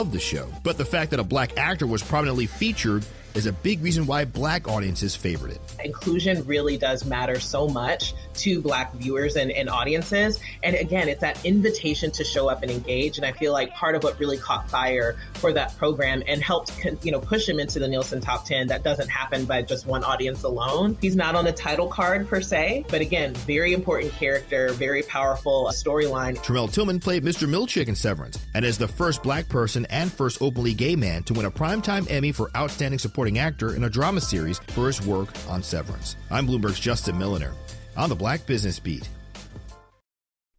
of the show, but the fact that a black actor was prominently featured is a big reason why black audiences favored it. Inclusion really does matter so much to black viewers and audiences. And again, it's that invitation to show up and engage. And I feel like part of what really caught fire for that program and helped, push him into the Nielsen top 10, that doesn't happen by just one audience alone. He's not on the title card per se, but again, very important character, very powerful storyline. Tremel Tillman played Mr. Milchick in Severance and is the first black person and first openly gay man to win a Primetime Emmy for Outstanding Supporting Actor in a drama series for his work on Severance. I'm Bloomberg's Justin Milliner on the Black Business Beat.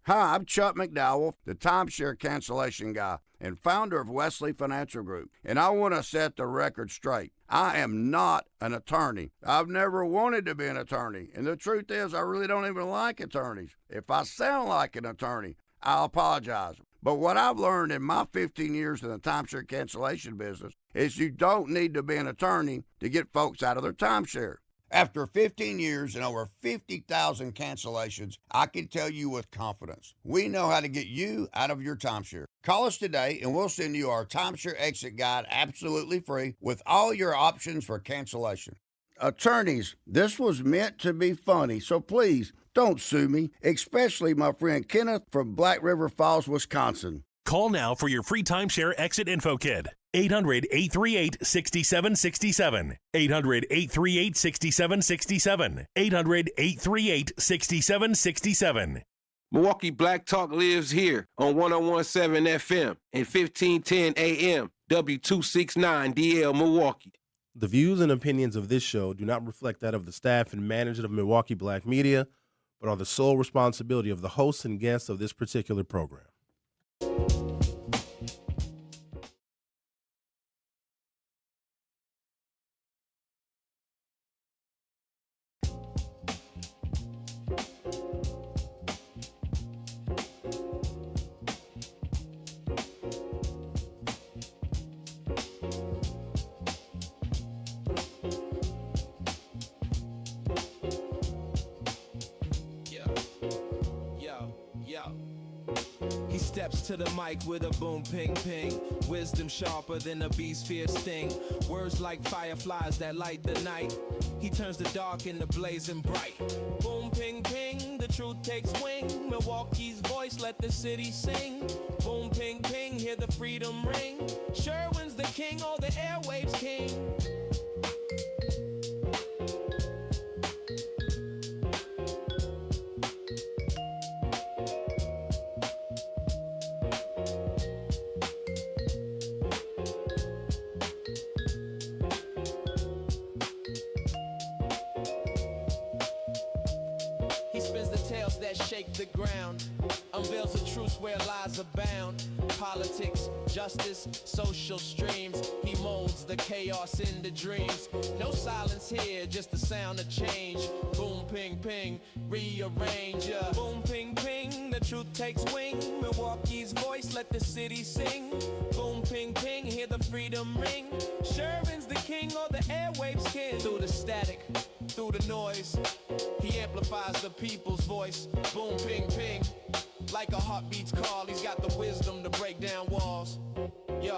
Hi, I'm Chuck McDowell, the timeshare cancellation guy and founder of Wesley Financial Group, and I want to set the record straight. I am not an attorney. I've never wanted to be an attorney, and the truth is I really don't even like attorneys. If I sound like an attorney, I'll apologize. But what I've learned in my 15 years in the timeshare cancellation business is you don't need to be an attorney to get folks out of their timeshare. After 15 years and over 50,000 cancellations, I can tell you with confidence, we know how to get you out of your timeshare. Call us today and we'll send you our timeshare exit guide absolutely free with all your options for cancellation. Attorneys, this was meant to be funny, so please don't sue me, especially my friend Kenneth from Black River Falls, Wisconsin. Call now for your free timeshare exit info kit. 800-838-6767. 800-838-6767. 800-838-6767. Milwaukee Black Talk lives here on 101.7 FM and 1510 AM, W269DL Milwaukee. The views and opinions of this show do not reflect that of the staff and management of Milwaukee Black Media, but are the sole responsibility of the hosts and guests of this particular program. Steps to the mic with a boom, ping, ping. Wisdom sharper than a beast's fierce sting. Words like fireflies that light the night. He turns the dark into blazing bright. Boom, ping, ping, the truth takes wing. Milwaukee's voice, let the city sing. Boom, ping, ping, hear the freedom ring. Sherwin's the king, oh, the airwaves king. Shake the ground, unveils the truth where lies abound. Politics, justice, social streams. He molds the chaos into dreams. No silence here, just the sound of change. Boom, ping, ping, rearrange. Boom, ping, ping, the truth takes wing. Milwaukee's voice, let the city sing. Boom, ping, ping, hear the freedom ring. Sherwin's the king, or the airwaves king. Through the static, through the noise, he amplifies the people's voice. Boom, ping, ping, like a heartbeat's call. He's got the wisdom to break down walls. Yeah.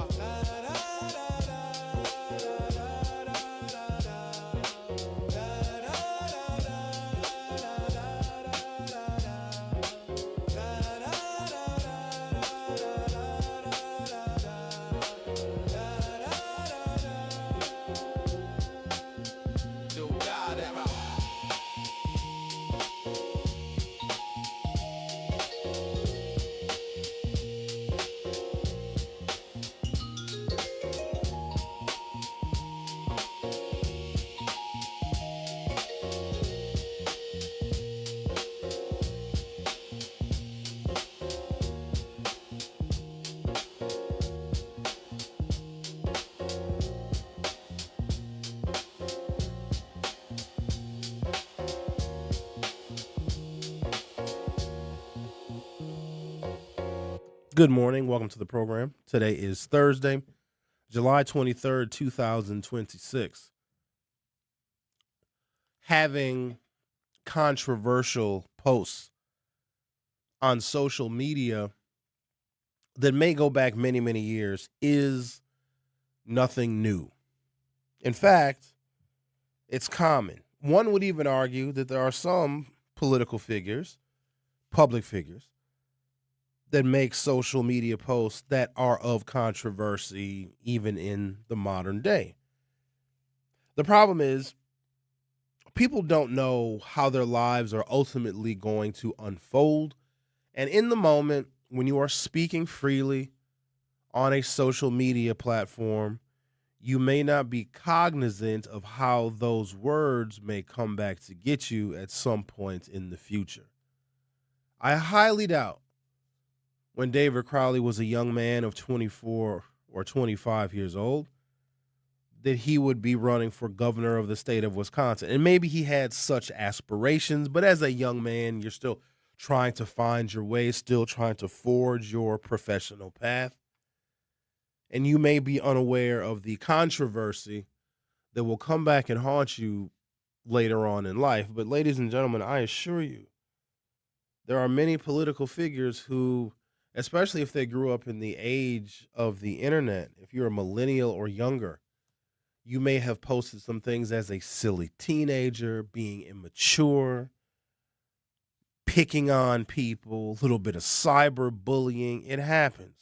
Good morning. Welcome to the program. Today is Thursday, July 23rd, 2026. Having controversial posts on social media that may go back many, many years is nothing new. In fact, it's common. One would even argue that there are some political figures, public figures, that make social media posts that are of controversy even in the modern day. The problem is people don't know how their lives are ultimately going to unfold. And in the moment, when you are speaking freely on a social media platform, you may not be cognizant of how those words may come back to get you at some point in the future. I highly doubt when David Crowley was a young man of 24 or 25 years old that he would be running for governor of the state of Wisconsin. And maybe he had such aspirations, but as a young man, you're still trying to find your way, still trying to forge your professional path. And you may be unaware of the controversy that will come back and haunt you later on in life. But ladies and gentlemen, I assure you, there are many political figures who, especially if they grew up in the age of the internet, if you're a millennial or younger, you may have posted some things as a silly teenager, being immature, picking on people, a little bit of cyberbullying. It happens.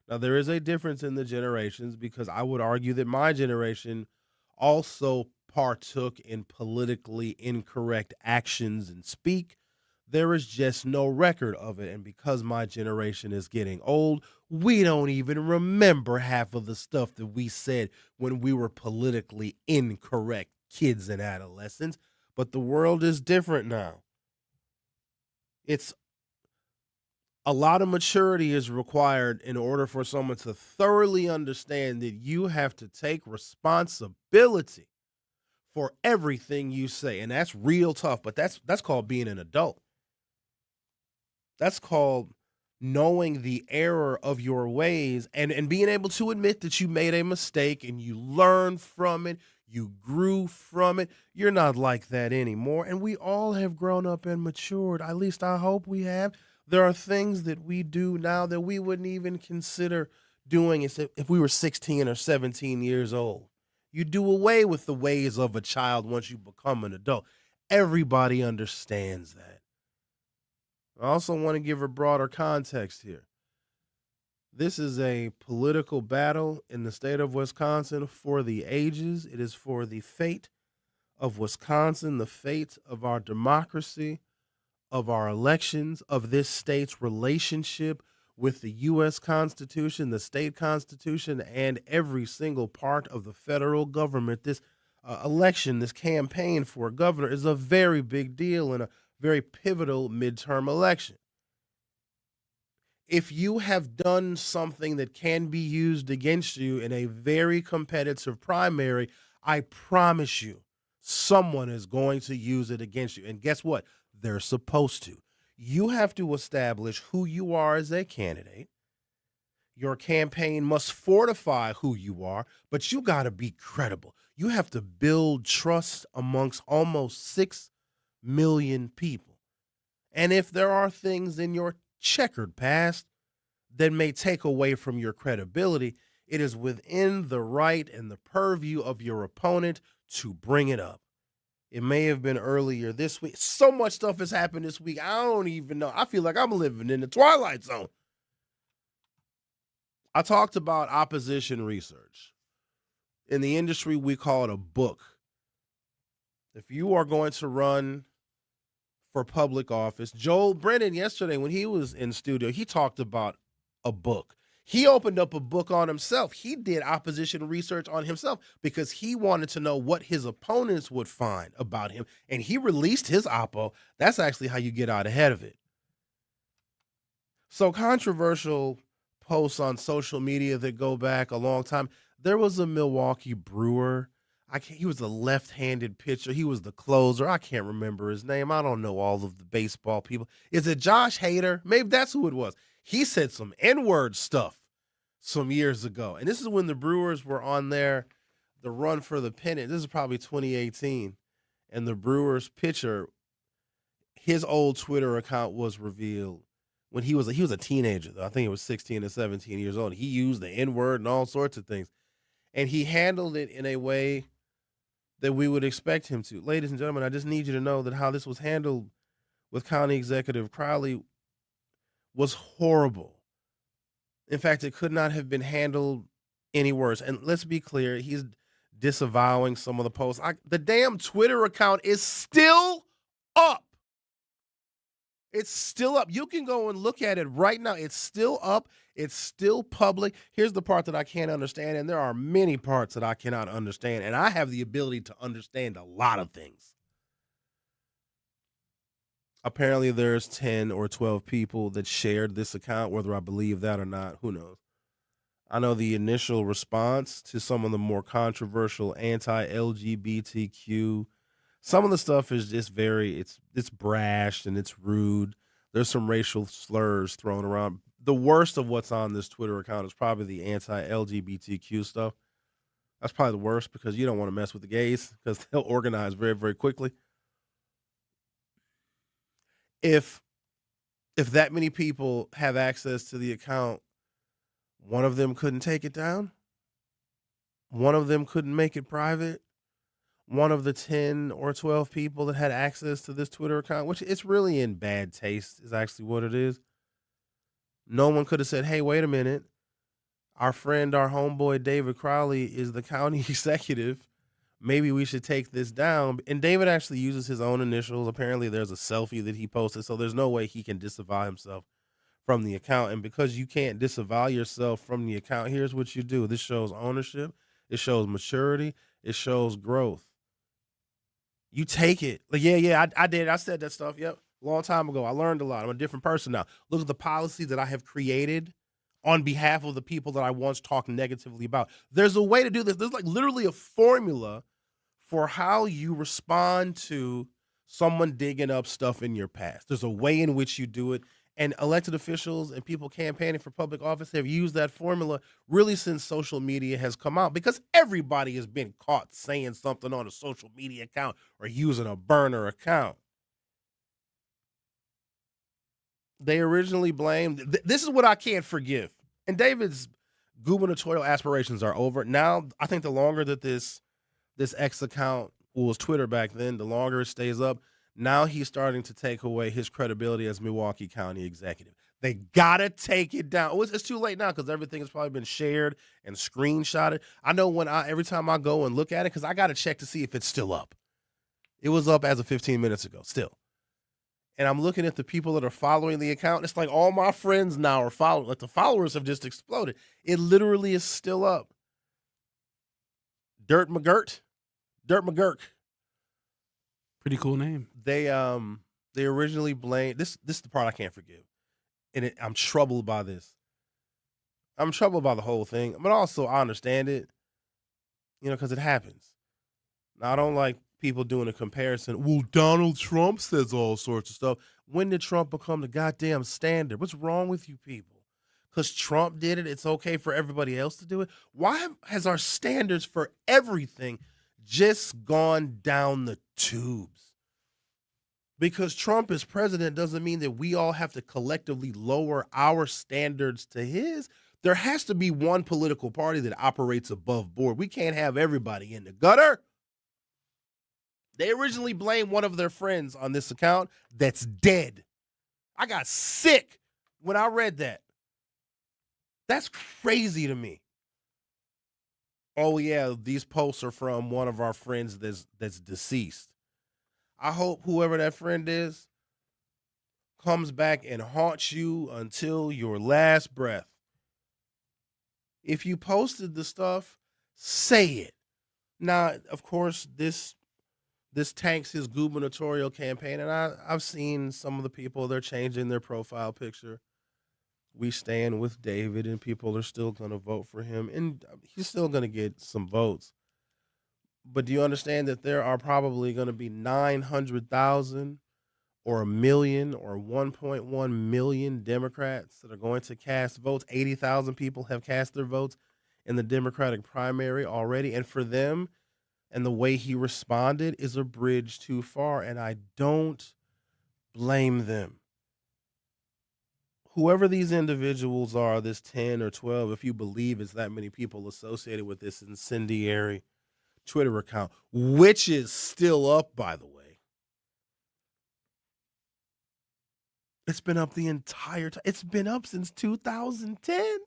Now, there is a difference in the generations because I would argue that my generation also partook in politically incorrect actions and speak. There is just no record of it. And because my generation is getting old, we don't even remember half of the stuff that we said when we were politically incorrect kids and adolescents. But the world is different now. It's a lot of maturity is required in order for someone to thoroughly understand that you have to take responsibility for everything you say. And that's real tough, but that's called being an adult. That's called knowing the error of your ways and being able to admit that you made a mistake and you learned from it, you grew from it. You're not like that anymore. And we all have grown up and matured. At least I hope we have. There are things that we do now that we wouldn't even consider doing if we were 16 or 17 years old. You do away with the ways of a child once you become an adult. Everybody understands that. I also want to give a broader context here. This is a political battle in the state of Wisconsin for the ages. It is for the fate of Wisconsin, the fate of our democracy, of our elections, of this state's relationship with the U.S. Constitution, the state constitution, and every single part of the federal government. This election, this campaign for governor is a very big deal and a very pivotal midterm election. If you have done something that can be used against you in a very competitive primary, I promise you, someone is going to use it against you. And guess what? They're supposed to. You have to establish who you are as a candidate. Your campaign must fortify who you are, but you got to be credible. You have to build trust amongst almost 6 million people. And if there are things in your checkered past that may take away from your credibility, it is within the right and the purview of your opponent to bring it up. It may have been earlier this week. So much stuff has happened this week. I don't even know. I feel like I'm living in the Twilight Zone. I talked about opposition research. In the industry, we call it a book. If you are going to run for public office, Joel Brennan yesterday when he was in studio, he talked about a book. He opened up a book on himself. He did opposition research on himself because he wanted to know what his opponents would find about him. And he released his oppo. That's actually how you get out ahead of it. So controversial posts on social media that go back a long time. There was a Milwaukee Brewer. He was a left-handed pitcher. He was the closer. I can't remember his name. I don't know all of the baseball people. Is it Josh Hader? Maybe that's who it was. He said some N-word stuff some years ago. And this is when the Brewers were on the run for the pennant. This is probably 2018. And the Brewers pitcher, his old Twitter account was revealed when he was a teenager, though. I think he was 16 or 17 years old. He used the N-word and all sorts of things. And he handled it in a way that we would expect him to. Ladies and gentlemen, I just need you to know that how this was handled with County Executive Crowley was horrible. In fact, it could not have been handled any worse. And let's be clear, he's disavowing some of the posts. The damn Twitter account is still up. It's still up. You can go and look at it right now. It's still up. It's still public. Here's the part that I can't understand, and there are many parts that I cannot understand, and I have the ability to understand a lot of things. Apparently, there's 10 or 12 people that shared this account, whether I believe that or not, who knows. I know the initial response to some of the more controversial anti-LGBTQ, some of the stuff is just it's brash and it's rude. There's some racial slurs thrown around. The worst of what's on this Twitter account is probably the anti-LGBTQ stuff. That's probably the worst because you don't want to mess with the gays because they'll organize very, very quickly. If that many people have access to the account, one of them couldn't take it down. One of them couldn't make it private. One of the 10 or 12 people that had access to this Twitter account, which it's really in bad taste, is actually what it is. No one could have said, hey, wait a minute. Our friend, our homeboy, David Crowley is the county executive. Maybe we should take this down. And David actually uses his own initials. Apparently there's a selfie that he posted, so there's no way he can disavow himself from the account. And because you can't disavow yourself from the account, here's what you do. This shows ownership. It shows maturity. It shows growth. You take it. Like, yeah, I did. I said that stuff. Yep. A long time ago. I learned a lot. I'm a different person now. Look at the policies that I have created on behalf of the people that I once talked negatively about. There's a way to do this. There's like literally a formula for how you respond to someone digging up stuff in your past. There's a way in which you do it. And elected officials and people campaigning for public office have used that formula really since social media has come out because everybody has been caught saying something on a social media account or using a burner account. They originally blamed, this is what I can't forgive. And David's gubernatorial aspirations are over. Now, I think the longer that this X account, well, was Twitter back then, the longer it stays up, now he's starting to take away his credibility as Milwaukee County executive. They got to take it down. Oh, it's too late now because everything has probably been shared and screenshotted. I know every time I go and look at it, because I got to check to see if it's still up. It was up as of 15 minutes ago, still. And I'm looking at the people that are following the account. It's like all my friends now are following. Like the followers have just exploded. It literally is still up. Dirt McGirt. Pretty cool name. They originally blamed this is the part I can't forgive. And I'm troubled by this. I'm troubled by the whole thing, but also I understand it, because it happens. Now, I don't like people doing a comparison. Well, Donald Trump says all sorts of stuff. When did Trump become the goddamn standard? What's wrong with you people? Because Trump did it, it's okay for everybody else to do it? Why has our standards for everything just gone down the tubes? Because Trump is president doesn't mean that we all have to collectively lower our standards to his. There has to be one political party that operates above board. We can't have everybody in the gutter. They originally blamed one of their friends on this account that's dead. I got sick when I read that. That's crazy to me. Oh, yeah, these posts are from one of our friends that's deceased. I hope whoever that friend is comes back and haunts you until your last breath. If you posted the stuff, say it. Now, of course, this tanks his gubernatorial campaign, and I've seen some of the people, they're changing their profile picture. We stand with David, and people are still going to vote for him, and he's still going to get some votes. But do you understand that there are probably going to be 900,000 or 1 million or 1.1 million Democrats that are going to cast votes? 80,000 people have cast their votes in the Democratic primary already. And for them, and the way he responded is a bridge too far. And I don't blame them. whoever these individuals are, this 10 or 12, if you believe it's that many people associated with this incendiary Twitter account, which is still up, by the way. It's been up the entire time. It's been up since 2010.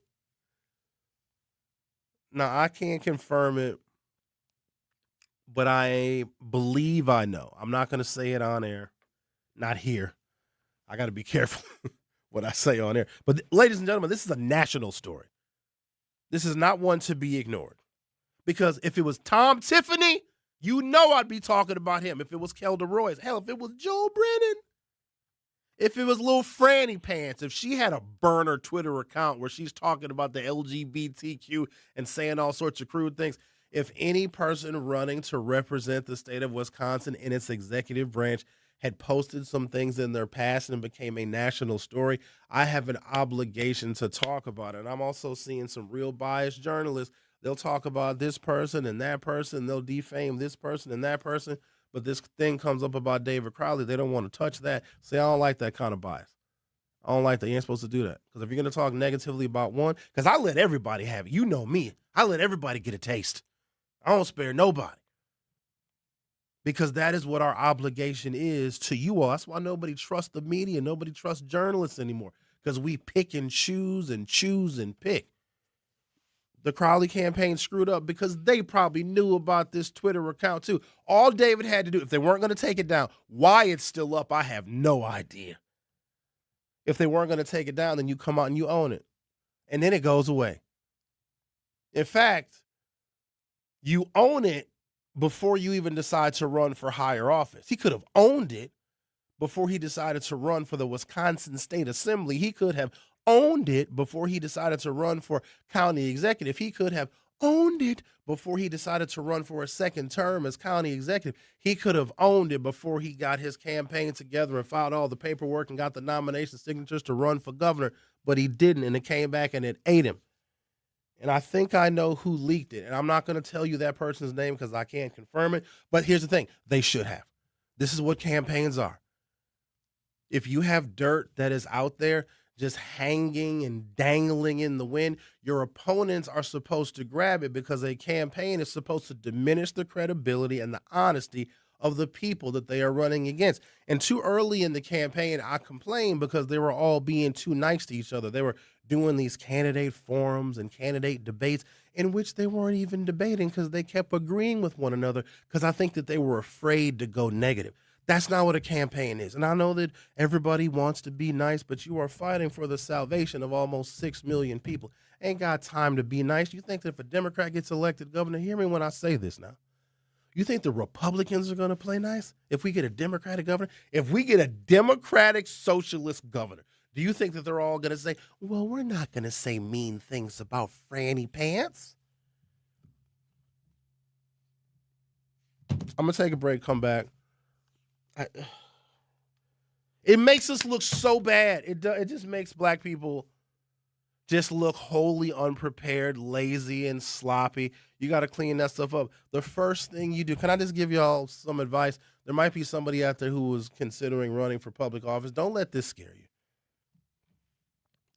Now, I can't confirm it, but I believe I know. I'm not going to say it on air. Not here. I got to be careful what I say on air. But ladies and gentlemen, this is a national story. This is not one to be ignored. Because if it was Tom Tiffany, you know I'd be talking about him. If it was Kelda Royce, hell, if it was Joe Brennan, if it was Lil Franny Pants, if she had a burner Twitter account where she's talking about the LGBTQ and saying all sorts of crude things, if any person running to represent the state of Wisconsin in its executive branch had posted some things in their past and became a national story, I have an obligation to talk about it. And I'm also seeing some real biased journalists. They'll talk about this person and that person. They'll defame this person and that person. But this thing comes up about David Crowley. They don't want to touch that. Say, I don't like that kind of bias. I don't like that. You ain't supposed to do that. Because if you're going to talk negatively about one, because I let everybody have it. You know me. I let everybody get a taste. I don't spare nobody. Because that is what our obligation is to you all. That's why nobody trusts the media. Nobody trusts journalists anymore. Because we pick and choose and pick. The Crowley campaign screwed up because they probably knew about this Twitter account too. All David had to do, if they weren't going to take it down, why it's still up, I have no idea. If they weren't going to take it down, then you come out and you own it. And then it goes away. In fact, you own it before you even decide to run for higher office. He could have owned it before he decided to run for the Wisconsin State Assembly. He could have owned it before he decided to run for county executive. He could have owned it before he decided to run for a second term as county executive. He could have owned it before he got his campaign together and filed all the paperwork and got the nomination signatures to run for governor, but he didn't, and it came back and it ate him. And I think I know who leaked it, and I'm not going to tell you that person's name because I can't confirm it, but here's the thing. They should have. This is what campaigns are. If you have dirt that is out there just hanging and dangling in the wind, your opponents are supposed to grab it because a campaign is supposed to diminish the credibility and the honesty of the people that they are running against. And too early in the campaign, I complained because they were all being too nice to each other. They were doing these candidate forums and candidate debates in which they weren't even debating because they kept agreeing with one another because I think that they were afraid to go negative. That's not what a campaign is. And I know that everybody wants to be nice, but you are fighting for the salvation of almost 6 million people. Ain't got time to be nice. You think that if a Democrat gets elected governor, hear me when I say this now. You think the Republicans are going to play nice if we get a Democratic governor? If we get a Democratic socialist governor, do you think that they're all going to say, well, we're not going to say mean things about Franny Pants? I'm going to take a break, come back. It makes us look so bad. It just makes black people just look wholly unprepared, lazy, and sloppy. You got to clean that stuff up. The first thing you do, can I just give y'all some advice? There might be somebody out there who is considering running for public office. Don't let this scare you.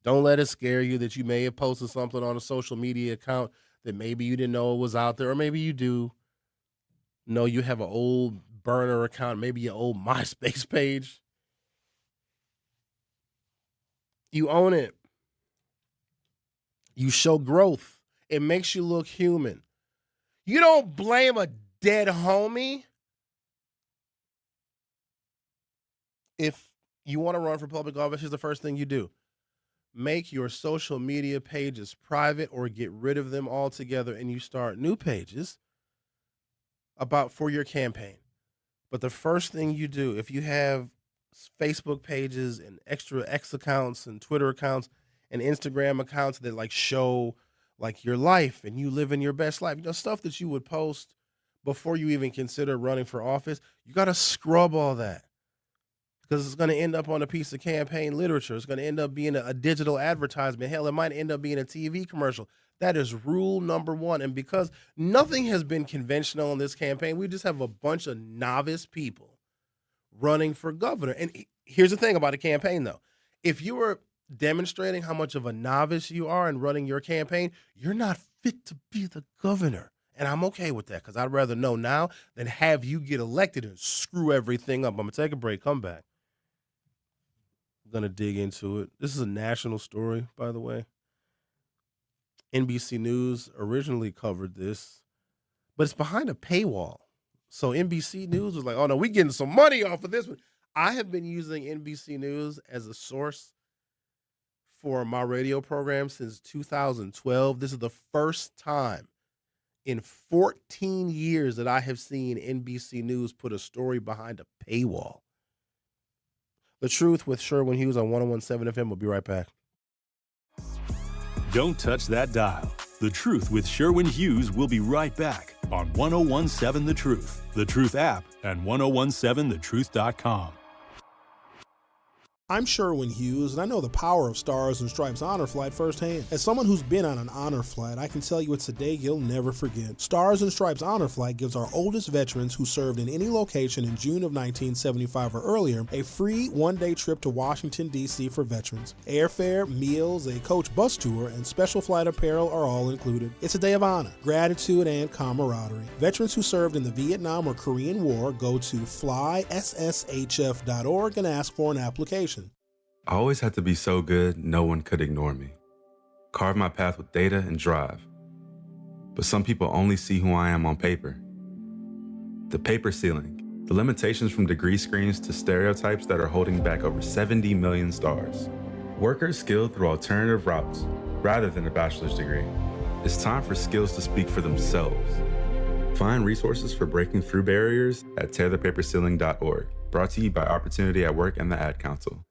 Don't let it scare you that you may have posted something on a social media account that maybe you didn't know it was out there, or maybe you do. No, you have an old burner account, maybe your old MySpace page. You own it. You show growth. It makes you look human. You don't blame a dead homie. If you want to run for public office, here's the first thing you do. Make your social media pages private or get rid of them altogether, and you start new pages for your campaign. But the first thing you do, if you have Facebook pages and extra X accounts and Twitter accounts and Instagram accounts that show your life and you live in your best life, stuff that you would post before you even consider running for office, you got to scrub all that because it's going to end up on a piece of campaign literature. It's going to end up being a digital advertisement. Hell, it might end up being a TV commercial. That is rule number one. And because nothing has been conventional in this campaign, we just have a bunch of novice people running for governor. And here's the thing about a campaign, though. If you were demonstrating how much of a novice you are in running your campaign, you're not fit to be the governor. And I'm okay with that because I'd rather know now than have you get elected and screw everything up. I'm going to take a break, come back. I'm going to dig into it. This is a national story, by the way. NBC News originally covered this, but it's behind a paywall. So NBC News was like, oh, no, we're getting some money off of this one. I have been using NBC News as a source for my radio program since 2012. This is the first time in 14 years that I have seen NBC News put a story behind a paywall. The Truth with Sherwin Hughes on 101.7 FM. We'll be right back. Don't touch that dial. The Truth with Sherwin Hughes will be right back on 101.7 The Truth, The Truth app, and 1017thetruth.com. I'm Sherwin Hughes, and I know the power of Stars and Stripes Honor Flight firsthand. As someone who's been on an honor flight, I can tell you it's a day you'll never forget. Stars and Stripes Honor Flight gives our oldest veterans who served in any location in June of 1975 or earlier a free one-day trip to Washington, D.C. for veterans. Airfare, meals, a coach bus tour, and special flight apparel are all included. It's a day of honor, gratitude, and camaraderie. Veterans who served in the Vietnam or Korean War go to flySSHF.org and ask for an application. I always had to be so good, no one could ignore me. Carve my path with data and drive. But some people only see who I am on paper. The paper ceiling, the limitations from degree screens to stereotypes that are holding back over 70 million stars. Workers skilled through alternative routes, rather than a bachelor's degree. It's time for skills to speak for themselves. Find resources for breaking through barriers at tearthepaperceiling.org. Brought to you by Opportunity at Work and the Ad Council.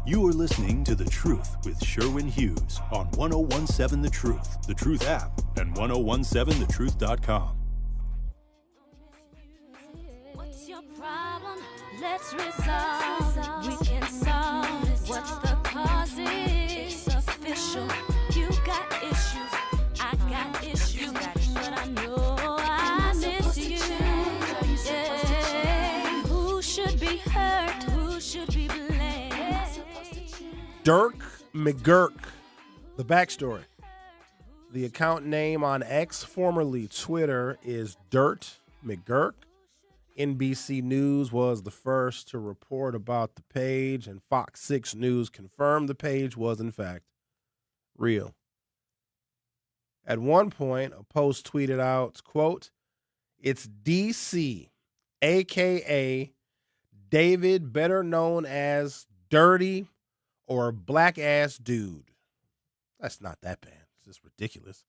You are listening to The Truth with Sherwin Hughes on 1017 The Truth, The Truth app, and 1017thetruth.com. What's your problem? Let's resolve. We can solve it. What's the cause? It's official. You got issues. I got issues. But I know I miss you. Yeah. Who should be hurt? Who should be blamed? Dirk McGurk, the backstory. The account name on X, formerly Twitter, is Dirt McGurk. NBC News was the first to report about the page, and Fox 6 News confirmed the page was, in fact, real. At one point, a post tweeted out, quote, "It's DC, a.k.a. David, better known as Dirty or Black Ass Dude." That's not that bad. It's just ridiculous.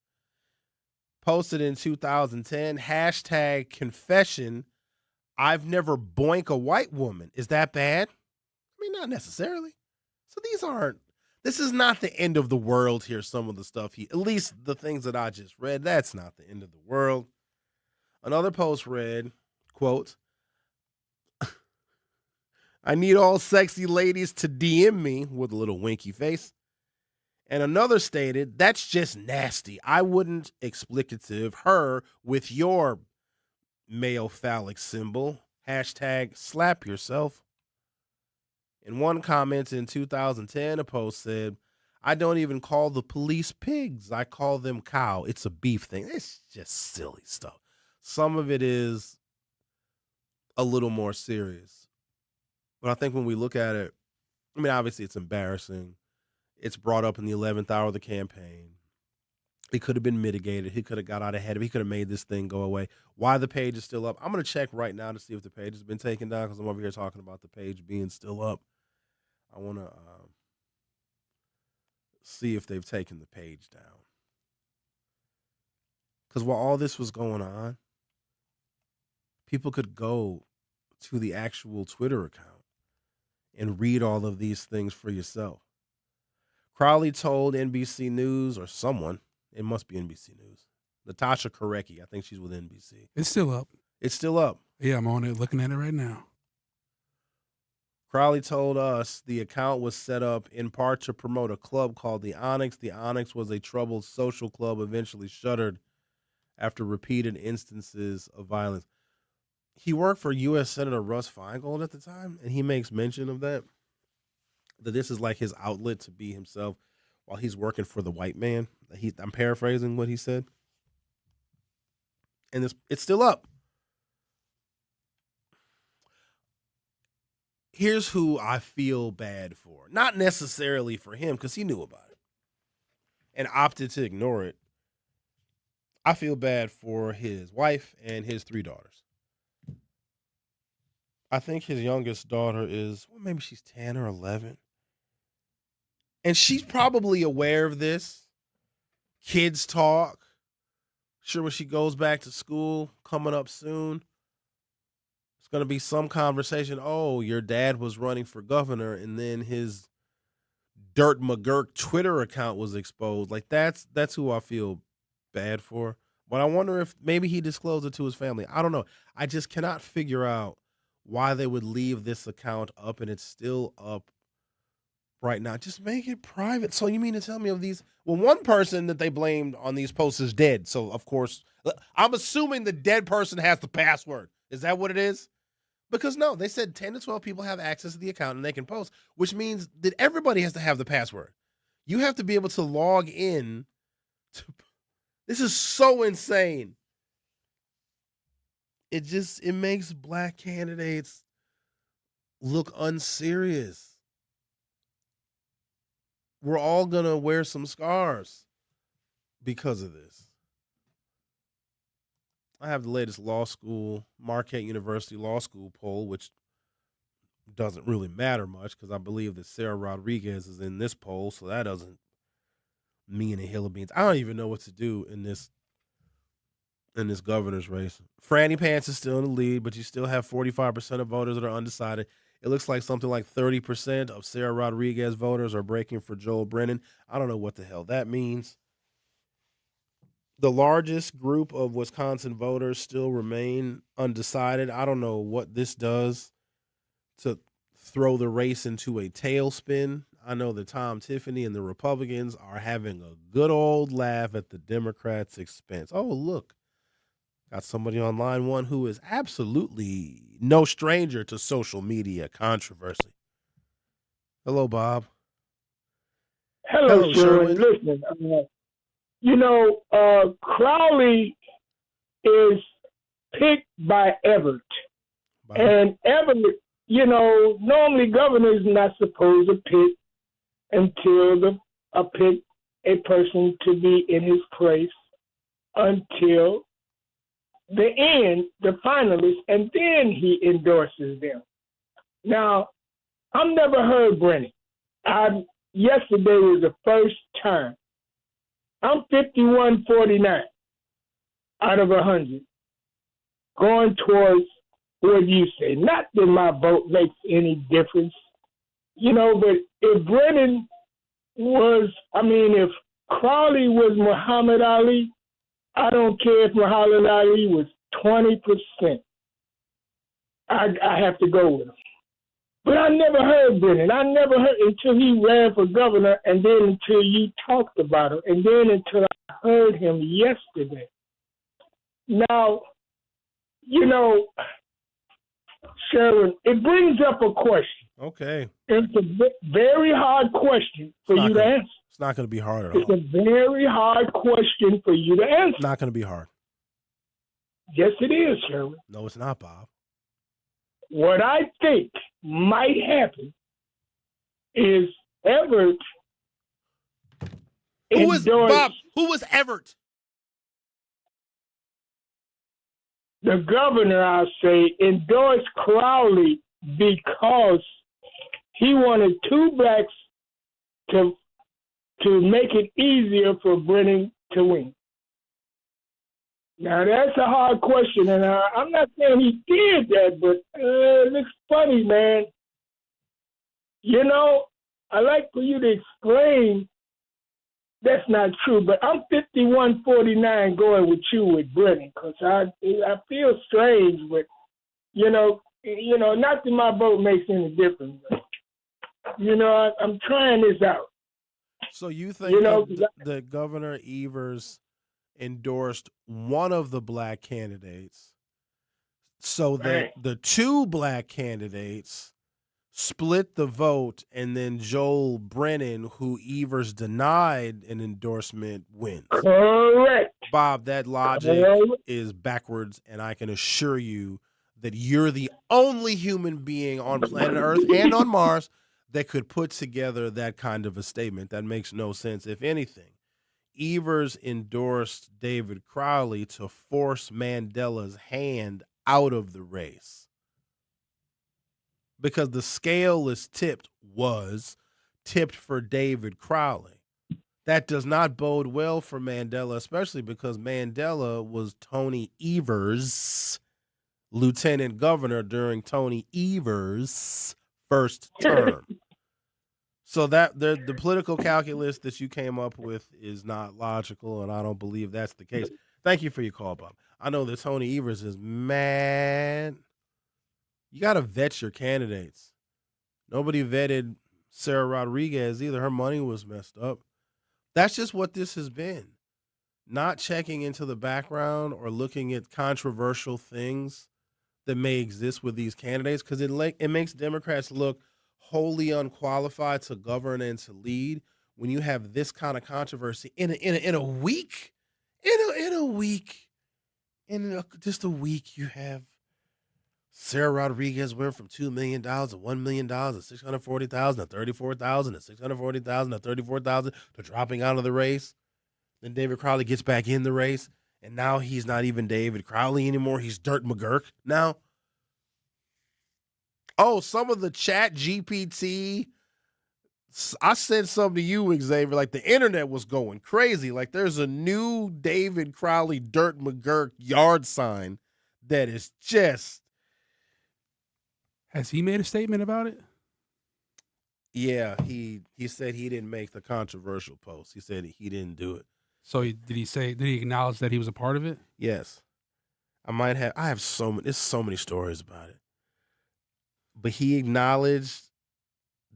Posted in 2010, hashtag confession, "I've never boink a white woman." Is that bad? I mean, not necessarily. So this is not the end of the world here, some of the stuff at least the things that I just read, that's not the end of the world. Another post read, quote, "I need all sexy ladies to DM me," with a little winky face. And another stated, "That's just nasty. I wouldn't explicative her with your male phallic symbol. Hashtag slap yourself." In one comment in 2010, a post said, "I don't even call the police pigs. I call them cow. It's a beef thing." It's just silly stuff. Some of it is a little more serious. But I think when we look at it, I mean, obviously it's embarrassing. It's brought up in the 11th hour of the campaign. It could have been mitigated. He could have got out ahead of it. He could have made this thing go away. Why the page is still up? I'm going to check right now to see if the page has been taken down because I'm over here talking about the page being still up. I want to see if they've taken the page down. Because while all this was going on, people could go to the actual Twitter account and read all of these things for yourself. Crowley told NBC News, or someone, it must be NBC News, Natasha Korecki, I think she's with NBC. It's still up. It's still up. Yeah, I'm on it, looking at it right now. Crowley told us the account was set up in part to promote a club called the Onyx. The Onyx was a troubled social club, eventually shuttered after repeated instances of violence. He worked for U.S. Senator Russ Feingold at the time, and he makes mention of that. that this is like his outlet to be himself while he's working for the white man. I'm paraphrasing what he said. And it's still up. Here's who I feel bad for. Not necessarily for him, because he knew about it and opted to ignore it. I feel bad for his wife and his 3 daughters. I think his youngest daughter is, well, maybe she's 10 or 11. And she's probably aware of this. Kids talk. Sure, when she goes back to school, coming up soon, it's going to be some conversation. Oh, your dad was running for governor, and then his Dirt McGurk Twitter account was exposed. Like, that's who I feel bad for. But I wonder if maybe he disclosed it to his family. I don't know. I just cannot figure out why they would leave this account up, and it's still up right now. Just make it private. So you mean to tell me of these? Well, one person that they blamed on these posts is dead. So, of course, I'm assuming the dead person has the password. Is that what it is? Because, no, they said 10 to 12 people have access to the account and they can post, which means that everybody has to have the password. You have to be able to log in. This is so insane. It makes black candidates look unserious. We're all going to wear some scars because of this. I have the latest Marquette University Law School poll, which doesn't really matter much because I believe that Sarah Rodriguez is in this poll, so that doesn't mean a hill of beans. I don't even know what to do in this governor's race. Franny Pants is still in the lead, but you still have 45% of voters that are undecided. It looks like something like 30% of Sarah Rodriguez voters are breaking for Joel Brennan. I don't know what the hell that means. The largest group of Wisconsin voters still remain undecided. I don't know what this does to throw the race into a tailspin. I know that Tom Tiffany and the Republicans are having a good old laugh at the Democrats' expense. Oh, look. Got somebody on line 1 who is absolutely no stranger to social media controversy. Hello, Bob. Hello, Sherwin. Listen, Crowley is picked by Everett. Bob. And Everett, normally governors not supposed to pick until pick a person to be in his place until the end, the finalists, and then he endorses them. Now, I've never heard Brennan. Yesterday was the first time. I'm 51-49 out of 100, going towards what you say. Not that my vote makes any difference, but if Brennan if Crowley was Muhammad Ali, I don't care if Muhammad Ali was 20%. I have to go with him. But I never heard Brennan. I never heard until he ran for governor, and then until you talked about him, and then until I heard him yesterday. Now, Sherwin, it brings up a question. Okay. It's a very hard question for you to answer. It's not going to be hard at It's all. a very hard question for you to answer. It's not going to be hard. Yes, it is, Sherwin. No, it's not, Bob. What I think might happen is Everett Who was Everett? The governor, I'll say, endorsed Crowley because he wanted 2 blacks to make it easier for Brennan to win. Now, that's a hard question, and I'm not saying he did that, but it looks funny, man. I like for you to explain that's not true, but I'm 51-49 going with you with Brennan, because I feel strange, but, not that my vote makes any difference. But, I'm trying this out. So you think that Governor Evers endorsed one of the black candidates so that the 2 black candidates split the vote, and then Joel Brennan, who Evers denied an endorsement, wins. Correct. Bob, that logic is backwards, and I can assure you that you're the only human being on planet Earth and on Mars that could put together that kind of a statement. That makes no sense. If anything, Evers endorsed David Crowley to force Mandela's hand out of the race because the scale was tipped for David Crowley. That does not bode well for Mandela, especially because Mandela was Tony Evers' lieutenant governor during Tony Evers' first term. So that the political calculus that you came up with is not logical, and I don't believe that's the case. Thank you for your call, Bob. I know that Tony Evers is mad. You got to vet your candidates. Nobody vetted Sarah Rodriguez either. Her money was messed up. That's just what this has been. Not checking into the background or looking at controversial things that may exist with these candidates, because it makes Democrats look wholly unqualified to govern and to lead when you have this kind of controversy in a week. In just a week, you have Sarah Rodriguez went from $2 million to $1 million to $640,000 to $34,000 to $640,000 to $34,000 to dropping out of the race. Then David Crowley gets back in the race, and now he's not even David Crowley anymore. He's Dirt McGurk now. Oh, some of the chat GPT, I said something to you, Xavier, like the internet was going crazy. Like there's a new David Crowley Dirt McGurk yard sign that is just. Has he made a statement about it? Yeah, he said he didn't make the controversial post. He said he didn't do it. So did he acknowledge that he was a part of it? Yes. I have there's so many stories about it. But he acknowledged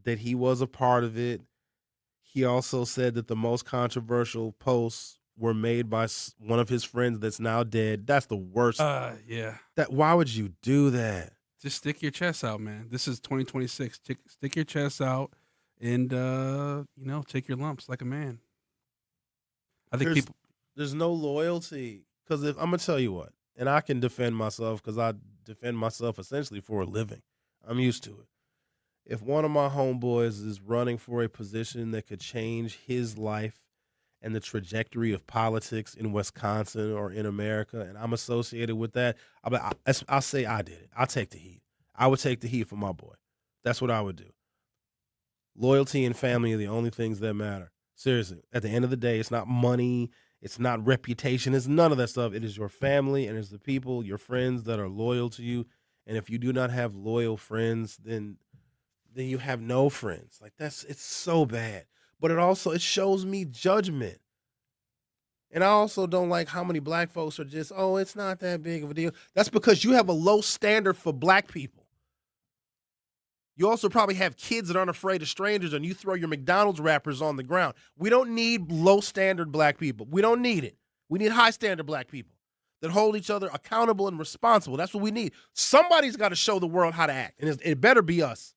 that he was a part of it. He also said that the most controversial posts were made by one of his friends that's now dead. That's the worst. Yeah. Why would you do that? Just stick your chest out, man. This is 2026. Stick your chest out and, take your lumps like a man. I think there's no loyalty. Because I'm going to tell you what, and I can defend myself because I defend myself essentially for a living. I'm used to it. If one of my homeboys is running for a position that could change his life and the trajectory of politics in Wisconsin or in America, and I'm associated with that, I'll say I did it. I'll take the heat. I would take the heat for my boy. That's what I would do. Loyalty and family are the only things that matter. Seriously, at the end of the day, it's not money, it's not reputation, it's none of that stuff. It is your family and it's the people, your friends that are loyal to you. And if you do not have loyal friends, then you have no friends. Like it's so bad. But it shows me judgment. And I also don't like how many black folks are just, it's not that big of a deal. That's because you have a low standard for black people. You also probably have kids that aren't afraid of strangers, and you throw your McDonald's wrappers on the ground. We don't need low standard black people. We don't need it. We need high standard black people that hold each other accountable and responsible. That's what we need. Somebody's got to show the world how to act, and it better be us.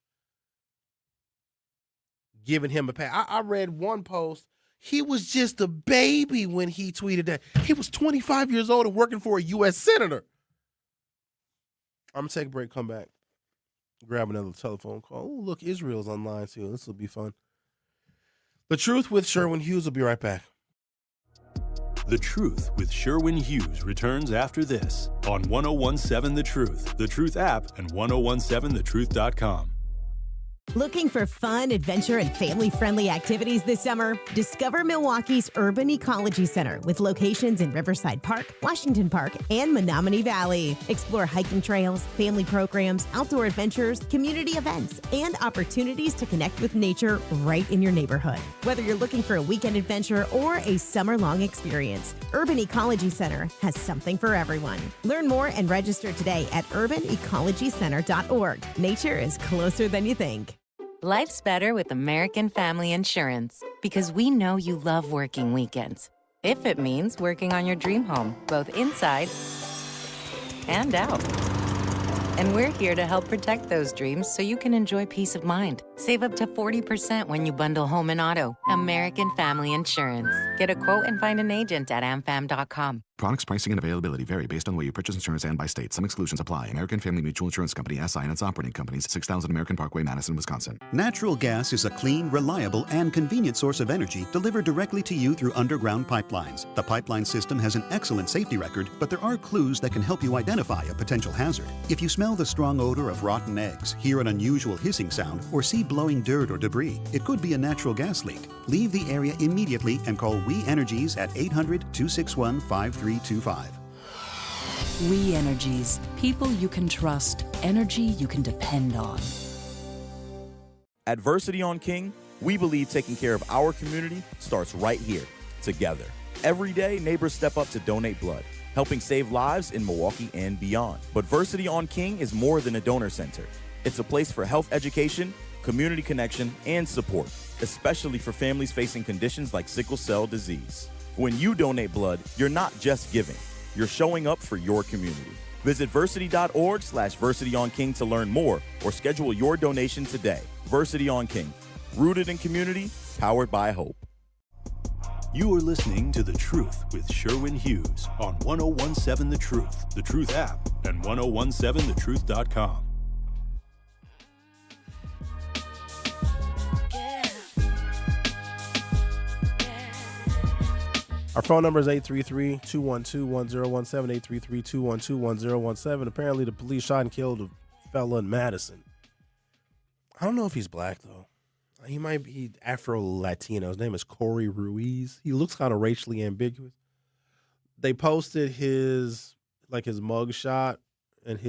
Giving him a pass. I read one post. He was just a baby when he tweeted that. He was 25 years old and working for a U.S. senator. I'm going to take a break, come back, grab another telephone call. Oh, look, Israel's online too. This will be fun. The Truth with Sherwin Hughes will be right back. The Truth with Sherwin Hughes returns after this on 101.7 The Truth app, and 101.7thetruth.com. Looking for fun, adventure, and family-friendly activities this summer? Discover Milwaukee's Urban Ecology Center with locations in Riverside Park, Washington Park, and Menominee Valley. Explore hiking trails, family programs, outdoor adventures, community events, and opportunities to connect with nature right in your neighborhood. Whether you're looking for a weekend adventure or a summer-long experience, Urban Ecology Center has something for everyone. Learn more and register today at urbanecologycenter.org. Nature is closer than you think. Life's better with American Family Insurance because we know you love working weekends. If it means working on your dream home, both inside and out. And we're here to help protect those dreams so you can enjoy peace of mind. Save up to 40% when you bundle home and auto. American Family Insurance. Get a quote and find an agent at amfam.com. Products, pricing, and availability vary based on the way you purchase insurance and by state. Some exclusions apply. American Family Mutual Insurance Company, SI, and its operating companies, 6000 American Parkway, Madison, Wisconsin. Natural gas is a clean, reliable, and convenient source of energy delivered directly to you through underground pipelines. The pipeline system has an excellent safety record, but there are clues that can help you identify a potential hazard. If you smell the strong odor of rotten eggs, hear an unusual hissing sound, or see blowing dirt or debris, it could be a natural gas leak. Leave the area immediately and call We Energies at 800-261-5325. We Energies. People you can trust. Energy you can depend on. At Versity on King, we believe taking care of our community starts right here, together. Every day, neighbors step up to donate blood, helping save lives in Milwaukee and beyond. But Versity on King is more than a donor center. It's a place for health education, community connection, and support, especially for families facing conditions like sickle cell disease. When you donate blood, you're not just giving, you're showing up for your community. Visit versity.org/VersityOnKing to learn more or schedule your donation today. Versity on King, rooted in community, powered by hope. You are listening to The Truth with Sherwin Hughes on 1017 The Truth, The Truth app, and 1017thetruth.com. Our phone number is 833-212-1017, 833-212-1017. Apparently the police shot and killed a fella in Madison. I don't know if he's black, though. He might be Afro-Latino. His name is Corey Ruiz. He looks kind of racially ambiguous. They posted his mug shot and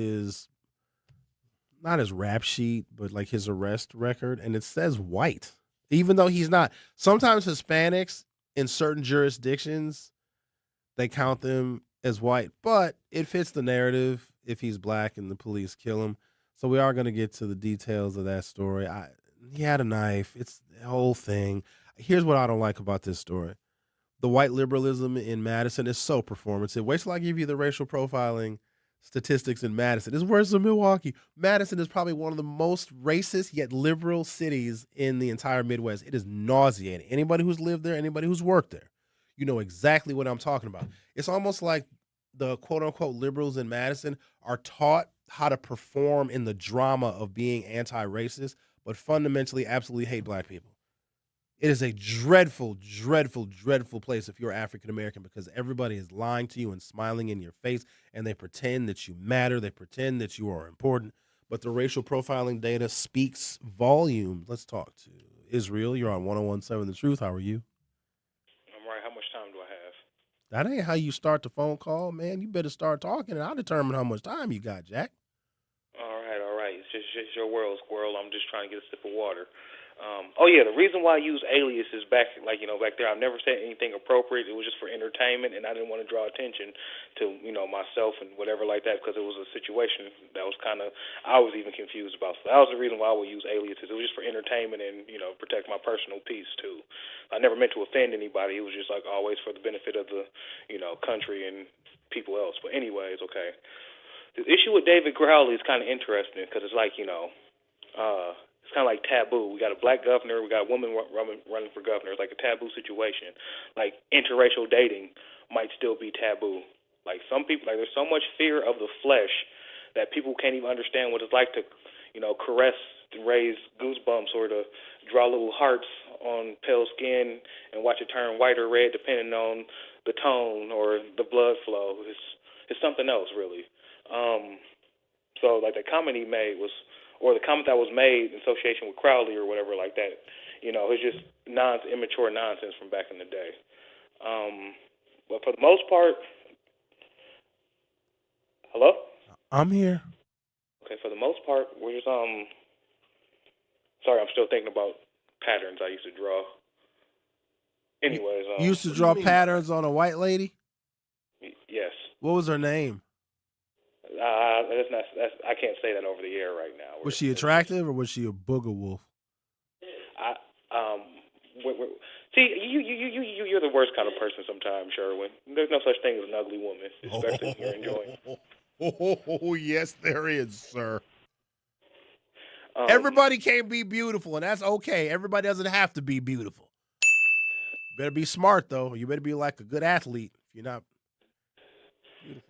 not his rap sheet, but like his arrest record, and it says white, even though he's not. Sometimes Hispanics in certain jurisdictions, they count them as white, but it fits the narrative if he's black and the police kill him. So we are going to get to the details of that story. He had a knife. It's the whole thing. Here's what I don't like about this story. The white liberalism in Madison is so performative. Wait till I give you the racial profiling statistics in Madison. It's worse than Milwaukee. Madison is probably one of the most racist yet liberal cities in the entire Midwest. It is nauseating. Anybody who's lived there, anybody who's worked there, you know exactly what I'm talking about. It's almost like the quote-unquote liberals in Madison are taught how to perform in the drama of being anti-racist, but fundamentally absolutely hate black people. It is a dreadful, dreadful, dreadful place if you're African-American, because everybody is lying to you and smiling in your face, and they pretend that you matter. They pretend that you are important, but the racial profiling data speaks volumes. Let's talk to Israel. You're on 1017 The Truth. How are you? I'm right. How much time do I have? That ain't how you start the phone call, man. You better start talking, and I'll determine how much time you got, Jack. All right. It's just your world, squirrel. I'm just trying to get a sip of water. The reason why I use aliases back there, I've never said anything appropriate. It was just for entertainment, and I didn't want to draw attention to, myself and whatever like that, because it was a situation that was I was even confused about. So that was the reason why I would use aliases. It was just for entertainment and, protect my personal peace, too. I never meant to offend anybody. It was just, always for the benefit of the, country and people else. But anyways, okay. The issue with David Crowley is kind of interesting because it's like, it's kind of like taboo. We got a black governor. We got a woman running for governor. It's like a taboo situation. Like interracial dating might still be taboo. Like some people, there's so much fear of the flesh that people can't even understand what it's like to, caress and raise goosebumps or to draw little hearts on pale skin and watch it turn white or red depending on the tone or the blood flow. It's something else, really. So like the comment he made was, or the comment that was made in association with Crowley or whatever like that, it's just immature nonsense from back in the day. But for the most part, hello? I'm here. Okay, for the most part, we're just, sorry, I'm still thinking about patterns I used to draw. Anyways. You used to draw patterns on a white lady? Yes. What was her name? I can't say that over the air right now. Was she attractive or was she a booger wolf? You're the worst kind of person sometimes, Sherwin. There's no such thing as an ugly woman, especially if you're enjoying. Oh, yes, there is, sir. Everybody can't be beautiful, and that's okay. Everybody doesn't have to be beautiful. Better be smart, though. You better be like a good athlete if you're not beautiful.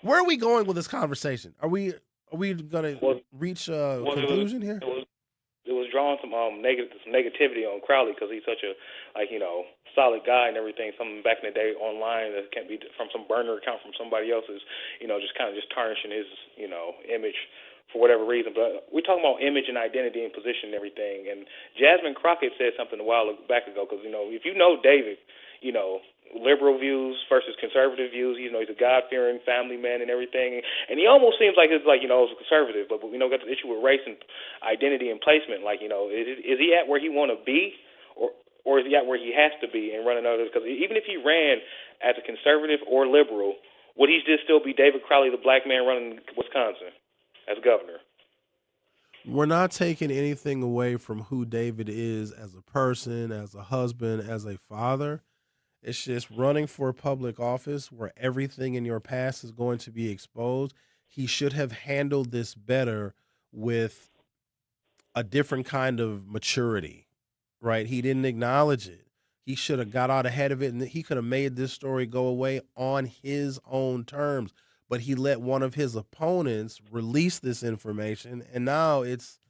Where are we going with this conversation? Are we going to reach a conclusion here? It was drawing some negativity on Crowley because he's such a solid guy and everything. Something back in the day online that can't be from some burner account from somebody else's, just kind of just tarnishing his image for whatever reason. But we're talking about image and identity and position and everything. And Jasmine Crockett said something a while back ago because if you know David, liberal views versus conservative views. He's a God-fearing family man and everything, and he almost seems like it's a conservative. But got the issue with race and identity and placement. Is he at where he want to be, or is he at where he has to be and running others? Because even if he ran as a conservative or liberal, would he just still be David Crowley, the black man running Wisconsin as governor? We're not taking anything away from who David is as a person, as a husband, as a father. It's just running for public office where everything in your past is going to be exposed. He should have handled this better with a different kind of maturity, right? He didn't acknowledge it. He should have got out ahead of it, and he could have made this story go away on his own terms. But he let one of his opponents release this information, and now it's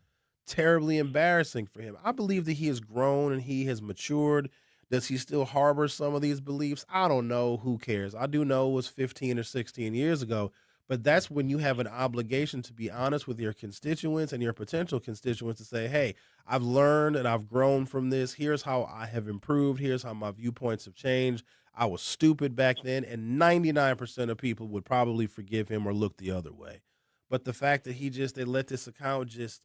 terribly embarrassing for him. I believe that he has grown and he has matured. Does he still harbor some of these beliefs? I don't know. Who cares? I do know it was 15 or 16 years ago, but that's when you have an obligation to be honest with your constituents and your potential constituents to say, hey, I've learned and I've grown from this. Here's how I have improved. Here's how my viewpoints have changed. I was stupid back then, and 99% of people would probably forgive him or look the other way. But the fact that they let this account just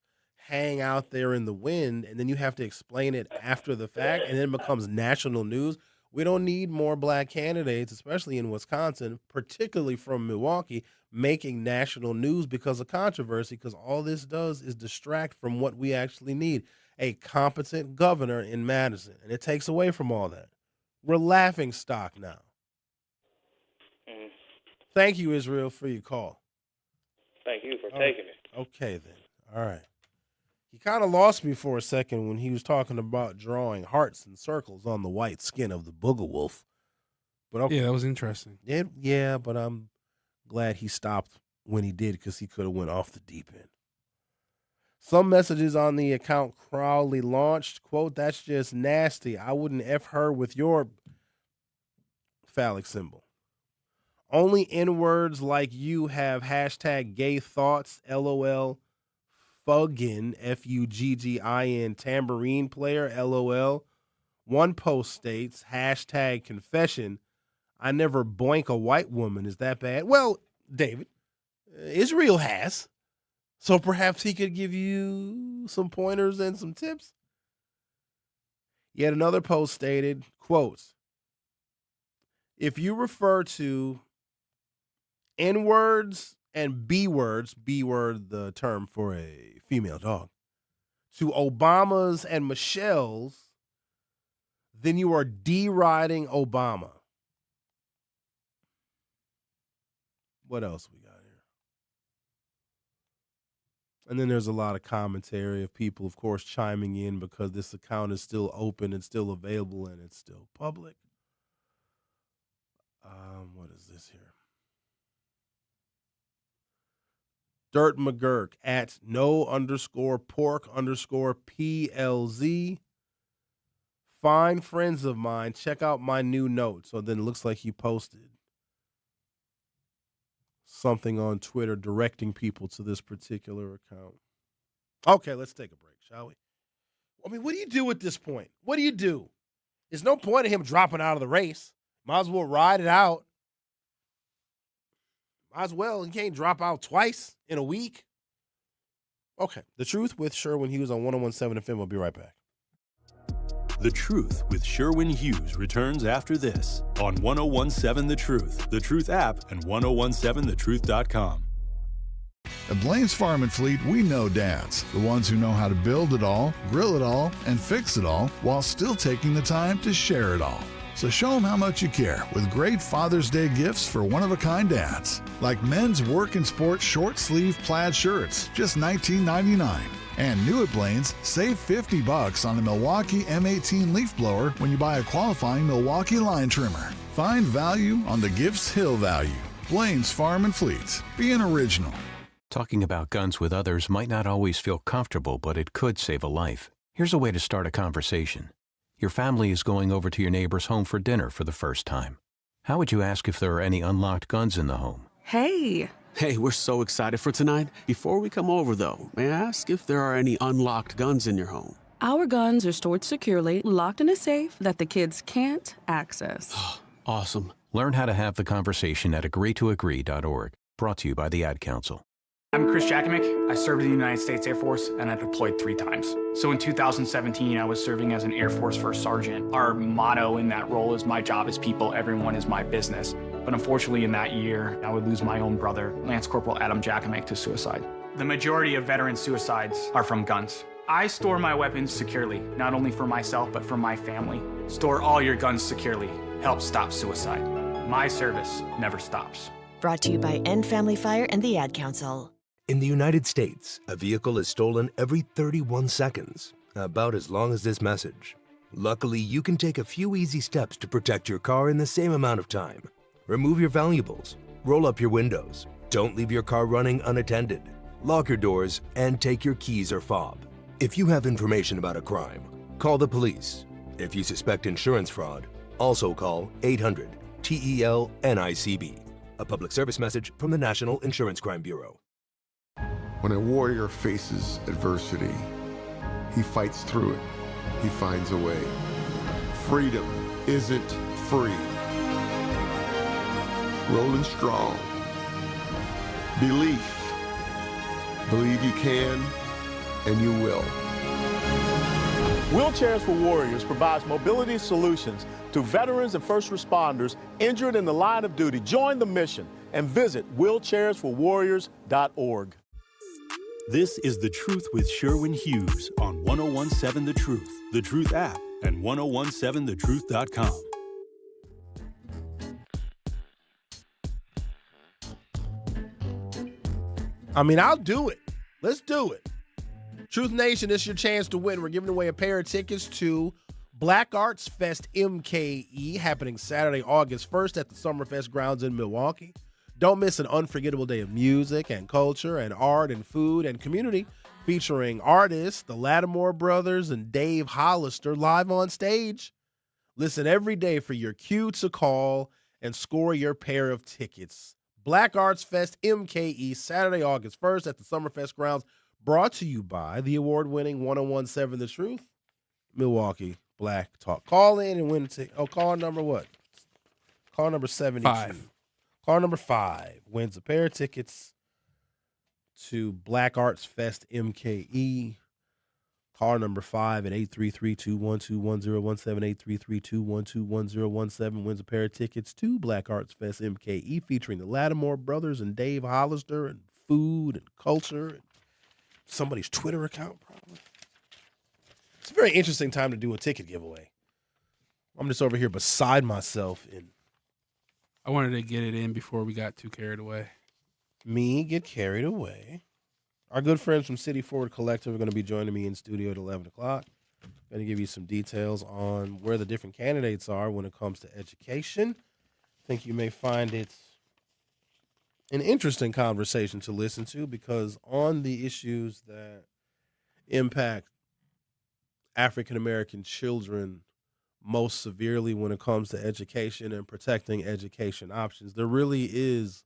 hang out there in the wind, and then you have to explain it after the fact, and then it becomes national news. We don't need more black candidates, especially in Wisconsin, particularly from Milwaukee, making national news because of controversy, because all this does is distract from what we actually need, a competent governor in Madison, and it takes away from all that. We're laughing stock now. Mm-hmm. Thank you, Israel, for your call. Thank you for taking it. Okay, then. All right. He kind of lost me for a second when he was talking about drawing hearts and circles on the white skin of the booger wolf. But okay. Yeah, that was interesting. Yeah, but I'm glad he stopped when he did because he could have went off the deep end. Some messages on the account Crowley launched, quote, that's just nasty. I wouldn't F her with your phallic symbol. Only N-words like you have hashtag gay thoughts, LOL. Fuggin, F-U-G-G-I-N, tambourine player, LOL. One post states, hashtag confession, I never boink a white woman. Is that bad? Well, David, Israel has. So perhaps he could give you some pointers and some tips. Yet another post stated, quote, if you refer to N-words and B-words, B-word the term for a female dog, to Obamas and Michelle's, then you are deriding Obama. What else we got here? And then there's a lot of commentary of people, of course, chiming in because this account is still open and still available and it's still public. What is this here? Dirt McGurk at no_pork_PLZ. Fine friends of mine, check out my new note. So then it looks like he posted something on Twitter directing people to this particular account. Okay, let's take a break, shall we? I mean, what do you do at this point? What do you do? There's no point in him dropping out of the race. Might as well ride it out. Might as well. He can't drop out twice in a week. Okay. The Truth with Sherwin Hughes on 101.7 FM. We'll be right back. The Truth with Sherwin Hughes returns after this on 101.7 The Truth app, and 1017thetruth.com. At Blaine's Farm and Fleet, we know dads, the ones who know how to build it all, grill it all, and fix it all while still taking the time to share it all. So show them how much you care with great Father's Day gifts for one-of-a-kind dads. Like men's work and sport short-sleeve plaid shirts, just $19.99. And new at Blaine's, save $50 on the Milwaukee M18 leaf blower when you buy a qualifying Milwaukee line trimmer. Find value on the Gifts Hill value. Blaine's Farm and Fleet. Be an original. Talking about guns with others might not always feel comfortable, but it could save a life. Here's a way to start a conversation. Your family is going over to your neighbor's home for dinner for the first time. How would you ask if there are any unlocked guns in the home? Hey, we're so excited for tonight. Before we come over, though, may I ask if there are any unlocked guns in your home? Our guns are stored securely, locked in a safe that the kids can't access. Awesome. Learn how to have the conversation at agreetoagree.org. Brought to you by the Ad Council. I'm Chris Jakimick. I served in the United States Air Force, and I deployed 3 times. So in 2017, I was serving as an Air Force First Sergeant. Our motto in that role is, my job is people, everyone is my business. But unfortunately, in that year, I would lose my own brother, Lance Corporal Adam Jakimick, to suicide. The majority of veteran suicides are from guns. I store my weapons securely, not only for myself, but for my family. Store all your guns securely. Help stop suicide. My service never stops. Brought to you by End Family Fire and the Ad Council. In the United States, a vehicle is stolen every 31 seconds, about as long as this message. Luckily, you can take a few easy steps to protect your car in the same amount of time. Remove your valuables, roll up your windows, don't leave your car running unattended, lock your doors, and take your keys or fob. If you have information about a crime, call the police. If you suspect insurance fraud, also call 800-TEL-NICB. A public service message from the National Insurance Crime Bureau. When a warrior faces adversity, he fights through it. He finds a way. Freedom isn't free. Rolling strong. Belief. Believe you can, and you will. Wheelchairs for Warriors provides mobility solutions to veterans and first responders injured in the line of duty. Join the mission and visit wheelchairsforwarriors.org. This is The Truth with Sherwin Hughes on 1017 The Truth, The Truth app, and 1017thetruth.com. I mean, I'll do it. Let's do it. Truth Nation, this is your chance to win. We're giving away a pair of tickets to Black Arts Fest MKE happening Saturday, August 1st at the Summerfest grounds in Milwaukee. Don't miss an unforgettable day of music and culture and art and food and community featuring artists, the Lattimore Brothers and Dave Hollister live on stage. Listen every day for your cue to call and score your pair of tickets. Black Arts Fest MKE Saturday, August 1st at the Summerfest grounds, brought to you by the award-winning 1017 The Truth, Milwaukee Black Talk. Call in and win a ticket. Oh, call number what? Call number 72. 5. Call number 5 wins a pair of tickets to Black Arts Fest MKE. Call number 5 at 833-212-1017, 833-212-1017 wins a pair of tickets to Black Arts Fest MKE featuring the Lattimore Brothers and Dave Hollister and food and culture and somebody's Twitter account probably. It's a very interesting time to do a ticket giveaway. I'm just over here beside myself in I wanted to get it in before we got too carried away. Me get carried away. Our good friends from City Forward Collective are going to be joining me in studio at 11 o'clock. Going to give you some details on where the different candidates are when it comes to education. I think you may find it an interesting conversation to listen to because on the issues that impact African-American children most severely when it comes to education and protecting education options, there really is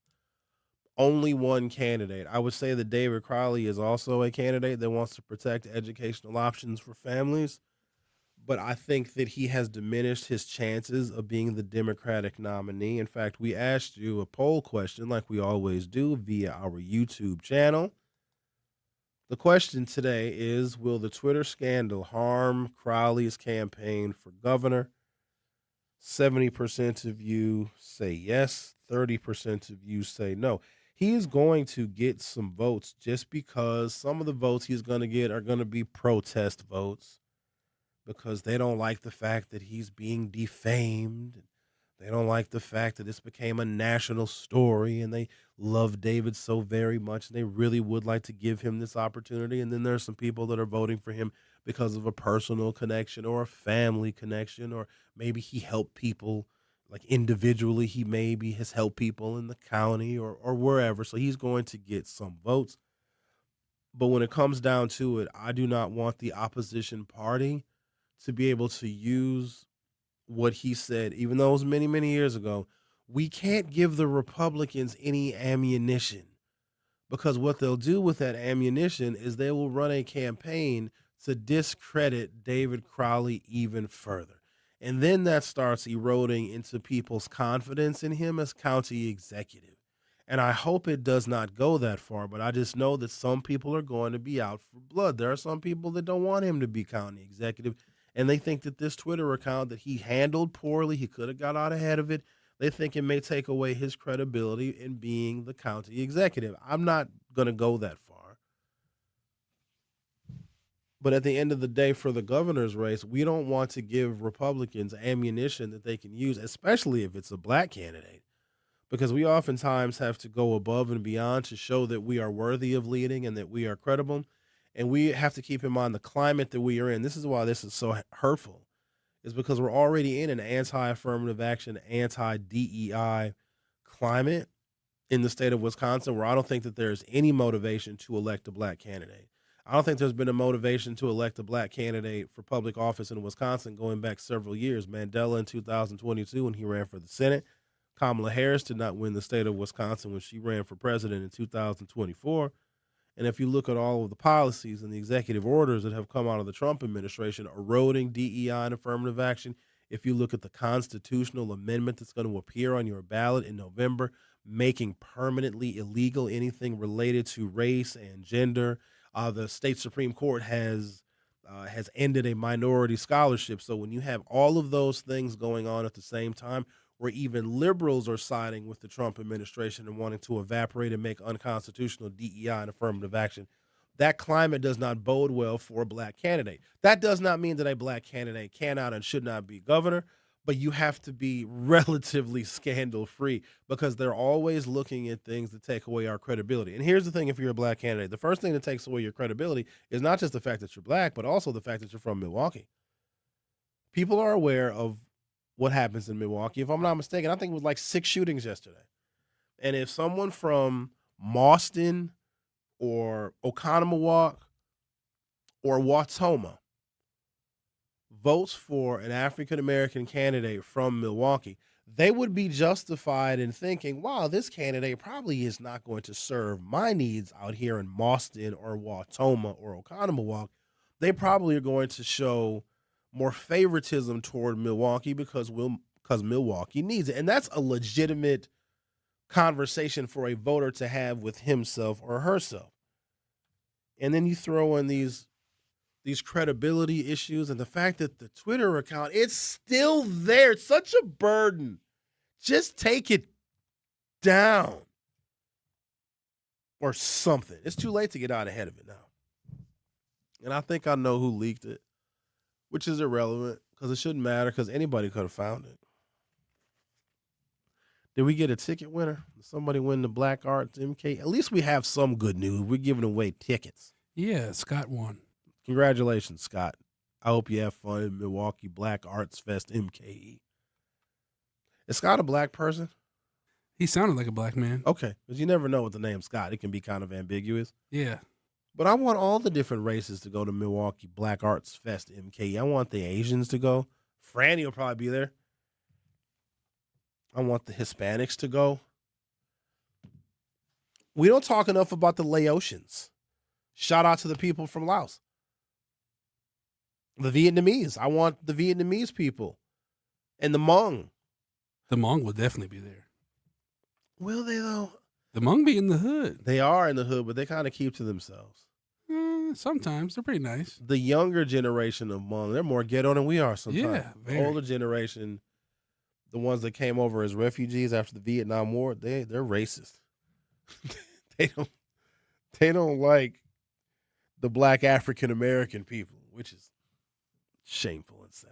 only one candidate. I would say that David Crowley is also a candidate that wants to protect educational options for families, but I think that he has diminished his chances of being the Democratic nominee. In fact, we asked you a poll question like we always do via our YouTube channel. The question today is, will the Twitter scandal harm Crowley's campaign for governor? 70% of you say yes, 30% of you say no. He is going to get some votes just because some of the votes he's going to get are going to be protest votes because they don't like the fact that he's being defamed. They don't like the fact that this became a national story, and they love David so very much, and they really would like to give him this opportunity. And then there's some people that are voting for him because of a personal connection or a family connection, or maybe he helped people like individually. He maybe has helped people in the county or wherever. So he's going to get some votes. But when it comes down to it, I do not want the opposition party to be able to use what he said, even though it was many, many years ago. We can't give the Republicans any ammunition, because what they'll do with that ammunition is they will run a campaign to discredit David Crowley even further. And then that starts eroding into people's confidence in him as county executive. And I hope it does not go that far, but I just know that some people are going to be out for blood. There are some people that don't want him to be county executive, and they think that this Twitter account that he handled poorly, he could have got out ahead of it. They think it may take away his credibility in being the county executive. I'm not going to go that far. But at the end of the day, for the governor's race, we don't want to give Republicans ammunition that they can use, especially if it's a black candidate, because we oftentimes have to go above and beyond to show that we are worthy of leading and that we are credible. And we have to keep in mind the climate that we are in. This is why this is so hurtful, is because we're already in an anti-affirmative action, anti-DEI climate in the state of Wisconsin, where I don't think that there's any motivation to elect a black candidate. I don't think there's been a motivation to elect a black candidate for public office in Wisconsin going back several years. Mandela in 2022 when he ran for the Senate. Kamala Harris did not win the state of Wisconsin when she ran for president in 2024. And if you look at all of the policies and the executive orders that have come out of the Trump administration eroding DEI and affirmative action, if you look at the constitutional amendment that's going to appear on your ballot in November, making permanently illegal anything related to race and gender, the state Supreme Court has ended a minority scholarship. So when you have all of those things going on at the same time, where even liberals are siding with the Trump administration and wanting to evaporate and make unconstitutional DEI and affirmative action, that climate does not bode well for a black candidate. That does not mean that a black candidate cannot and should not be governor, but you have to be relatively scandal-free, because they're always looking at things that take away our credibility. And here's the thing: if you're a black candidate, the first thing that takes away your credibility is not just the fact that you're black, but also the fact that you're from Milwaukee. People are aware of what happens in Milwaukee. If I'm not mistaken, I think it was like 6 shootings yesterday. And if someone from Mauston or Oconomowoc or Wautoma votes for an African-American candidate from Milwaukee, they would be justified in thinking, wow, this candidate probably is not going to serve my needs out here in Mauston or Wautoma or Oconomowoc. They probably are going to show more favoritism toward Milwaukee because Milwaukee needs it. And that's a legitimate conversation for a voter to have with himself or herself. And then you throw in these credibility issues and the fact that the Twitter account, it's still there. It's such a burden. Just take it down or something. It's too late to get out ahead of it now. And I think I know who leaked it, which is irrelevant because it shouldn't matter because anybody could have found it. Did we get a ticket winner? Did somebody win the Black Arts MK? At least we have some good news. We're giving away tickets. Yeah, Scott won. Congratulations, Scott. I hope you have fun in Milwaukee Black Arts Fest MKE. Is Scott a black person? He sounded like a black man. Okay, because you never know with the name Scott. It can be kind of ambiguous. Yeah. But I want all the different races to go to Milwaukee Black Arts Fest MKE. I want the Asians to go. Franny will probably be there. I want the Hispanics to go. We don't talk enough about the Laotians. Shout out to the people from Laos. The Vietnamese. I want the Vietnamese people. And the Hmong. The Hmong will definitely be there. Will they, though? The Hmong be in the hood. They are in the hood, but they kind of keep to themselves. Sometimes. They're pretty nice. The younger generation of Hmong, they're more ghetto than we are sometimes. Yeah, very. The older generation, the ones that came over as refugees after the Vietnam War, they're racist. They don't like the black African American people, which is Shameful and sad.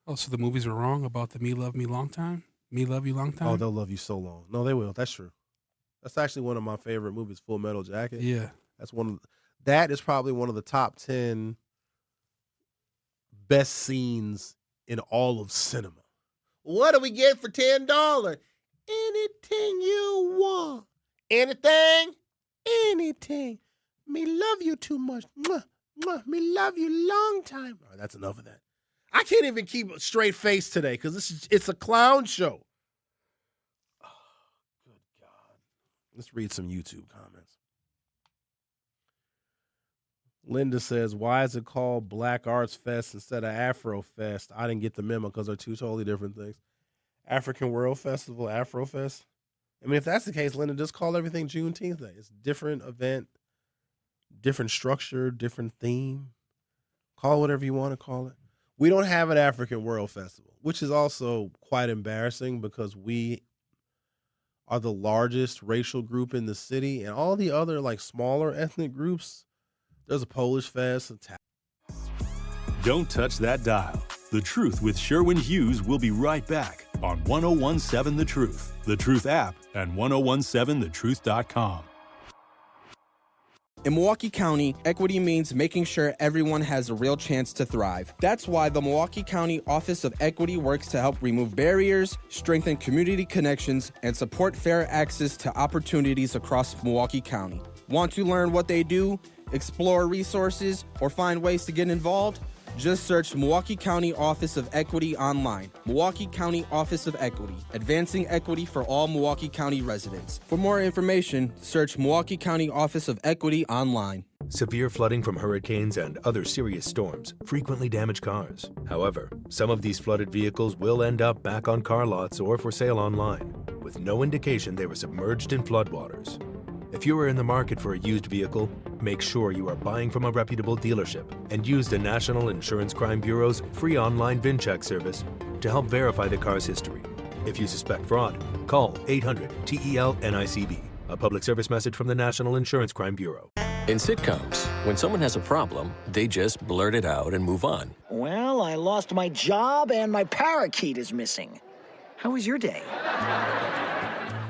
Oh, so the movies were wrong about the Me Love Me Long Time? Me Love You Long Time? Oh, they'll love you so long. No, they will. That's true. That's actually one of my favorite movies, Full Metal Jacket. Yeah. That is probably one of the top 10 best scenes in all of cinema. What do we get for $10? Anything you want. Anything? Anything. Me love you too much. Mwah, mwah. Me love you long time. All right, that's enough of that. I can't even keep a straight face today because it's a clown show. Oh, good God. Let's read some YouTube comments. Linda says, why is it called Black Arts Fest instead of Afro Fest? I didn't get the memo because they're two totally different things. African World Festival, Afro Fest. I mean, if that's the case, Linda, just call everything Juneteenth Day. It's a different event, different structure, different theme. Call it whatever you want to call it. We don't have an African World Festival, which is also quite embarrassing because we are the largest racial group in the city, and all the other like smaller ethnic groups, there's a Polish Fest. Don't touch that dial. The Truth with Sherwin Hughes will be right back on 1017 The Truth, The Truth app, and 1017thetruth.com. In Milwaukee County, equity means making sure everyone has a real chance to thrive. That's why the Milwaukee County Office of Equity works to help remove barriers, strengthen community connections, and support fair access to opportunities across Milwaukee County. Want to learn what they do, explore resources, or find ways to get involved? Just search Milwaukee County Office of Equity online. Milwaukee County Office of Equity, advancing equity for all Milwaukee County residents. For more information, search Milwaukee County Office of Equity online. Severe flooding from hurricanes and other serious storms frequently damage cars. However, some of these flooded vehicles will end up back on car lots or for sale online, with no indication they were submerged in floodwaters. If you are in the market for a used vehicle, make sure you are buying from a reputable dealership and use the National Insurance Crime Bureau's free online VIN check service to help verify the car's history. If you suspect fraud, call 800-TEL-NICB, a public service message from the National Insurance Crime Bureau. In sitcoms, when someone has a problem, they just blurt it out and move on. Well, I lost my job and my parakeet is missing. How was your day?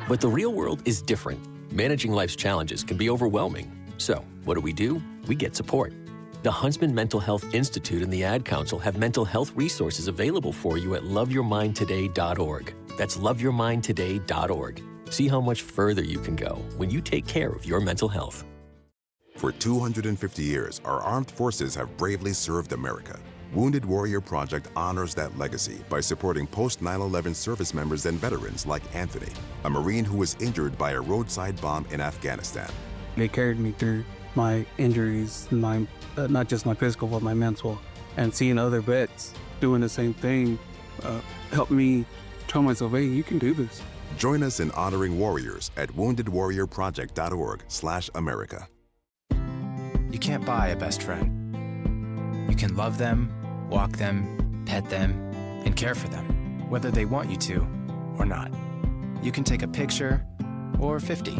But the real world is different. Managing life's challenges can be overwhelming. So, what do? We get support. The Huntsman Mental Health Institute and the Ad Council have mental health resources available for you at loveyourmindtoday.org. That's loveyourmindtoday.org. See how much further you can go when you take care of your mental health. For 250 years, our armed forces have bravely served America. Wounded Warrior Project honors that legacy by supporting post-9/11 service members and veterans like Anthony, a Marine who was injured by a roadside bomb in Afghanistan. They carried me through my injuries, not just my physical, but my mental. And seeing other vets doing the same thing helped me tell myself, hey, you can do this. Join us in honoring warriors at woundedwarriorproject.org/America. You can't buy a best friend. You can love them, walk them, pet them, and care for them, whether they want you to or not. You can take a picture or 50.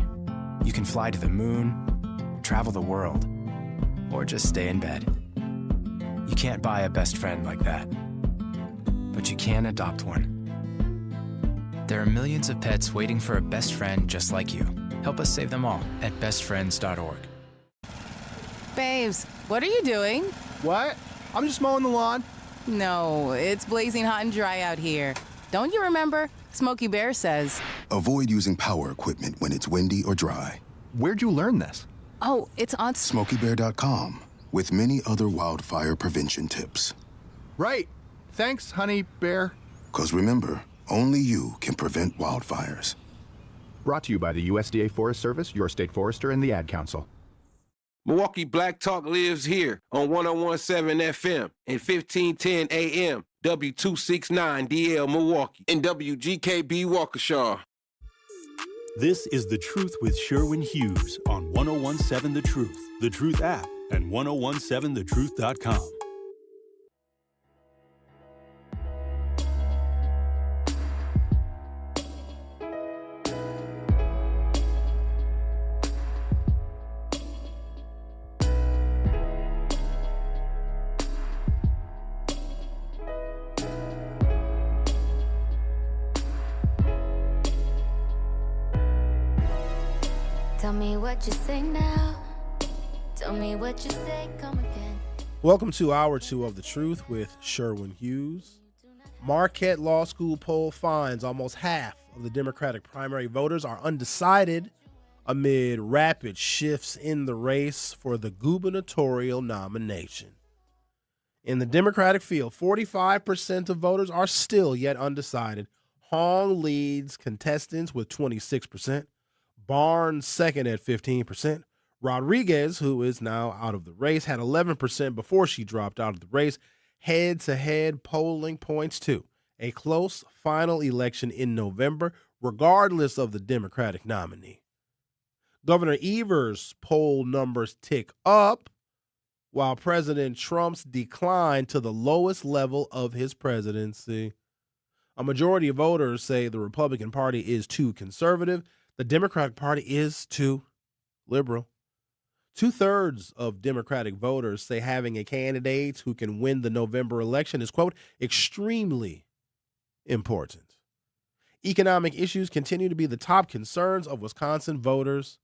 You can fly to the moon, travel the world, or just stay in bed. You can't buy a best friend like that, but you can adopt one. There are millions of pets waiting for a best friend just like you. Help us save them all at bestfriends.org. Babes, what are you doing? What? I'm just mowing the lawn. No, it's blazing hot and dry out here. Don't you remember? Smokey Bear says. Avoid using power equipment when it's windy or dry. Where'd you learn this? Oh, it's on SmokeyBear.com with many other wildfire prevention tips. Right. Thanks, honey bear. 'Cause remember, only you can prevent wildfires. Brought to you by the USDA Forest Service, your state forester, and the Ad Council. Milwaukee Black Talk lives here on 1017 FM and 1510 AM, W269DL Milwaukee, and WGKB Waukesha. This is The Truth with Sherwin Hughes on 1017 The Truth, The Truth app, and 1017thetruth.com. Tell me what you say now. Tell me what you say, come again. Welcome to Hour 2 of The Truth with Sherwin Hughes. Marquette Law School poll finds almost half of the Democratic primary voters are undecided amid rapid shifts in the race for the gubernatorial nomination. In the Democratic field, 45% of voters are still yet undecided. Hong leads contestants with 26%. Barnes second at 15%. Rodriguez, who is now out of the race, had 11% before she dropped out of the race. Head-to-head polling points to a close final election in November, regardless of the Democratic nominee. Governor Evers' poll numbers tick up, while President Trump's decline to the lowest level of his presidency. A majority of voters say the Republican Party is too conservative. The Democratic Party is too liberal. 2/3 of Democratic voters say having a candidate who can win the November election is, quote, extremely important. Economic issues continue to be the top concerns of Wisconsin voters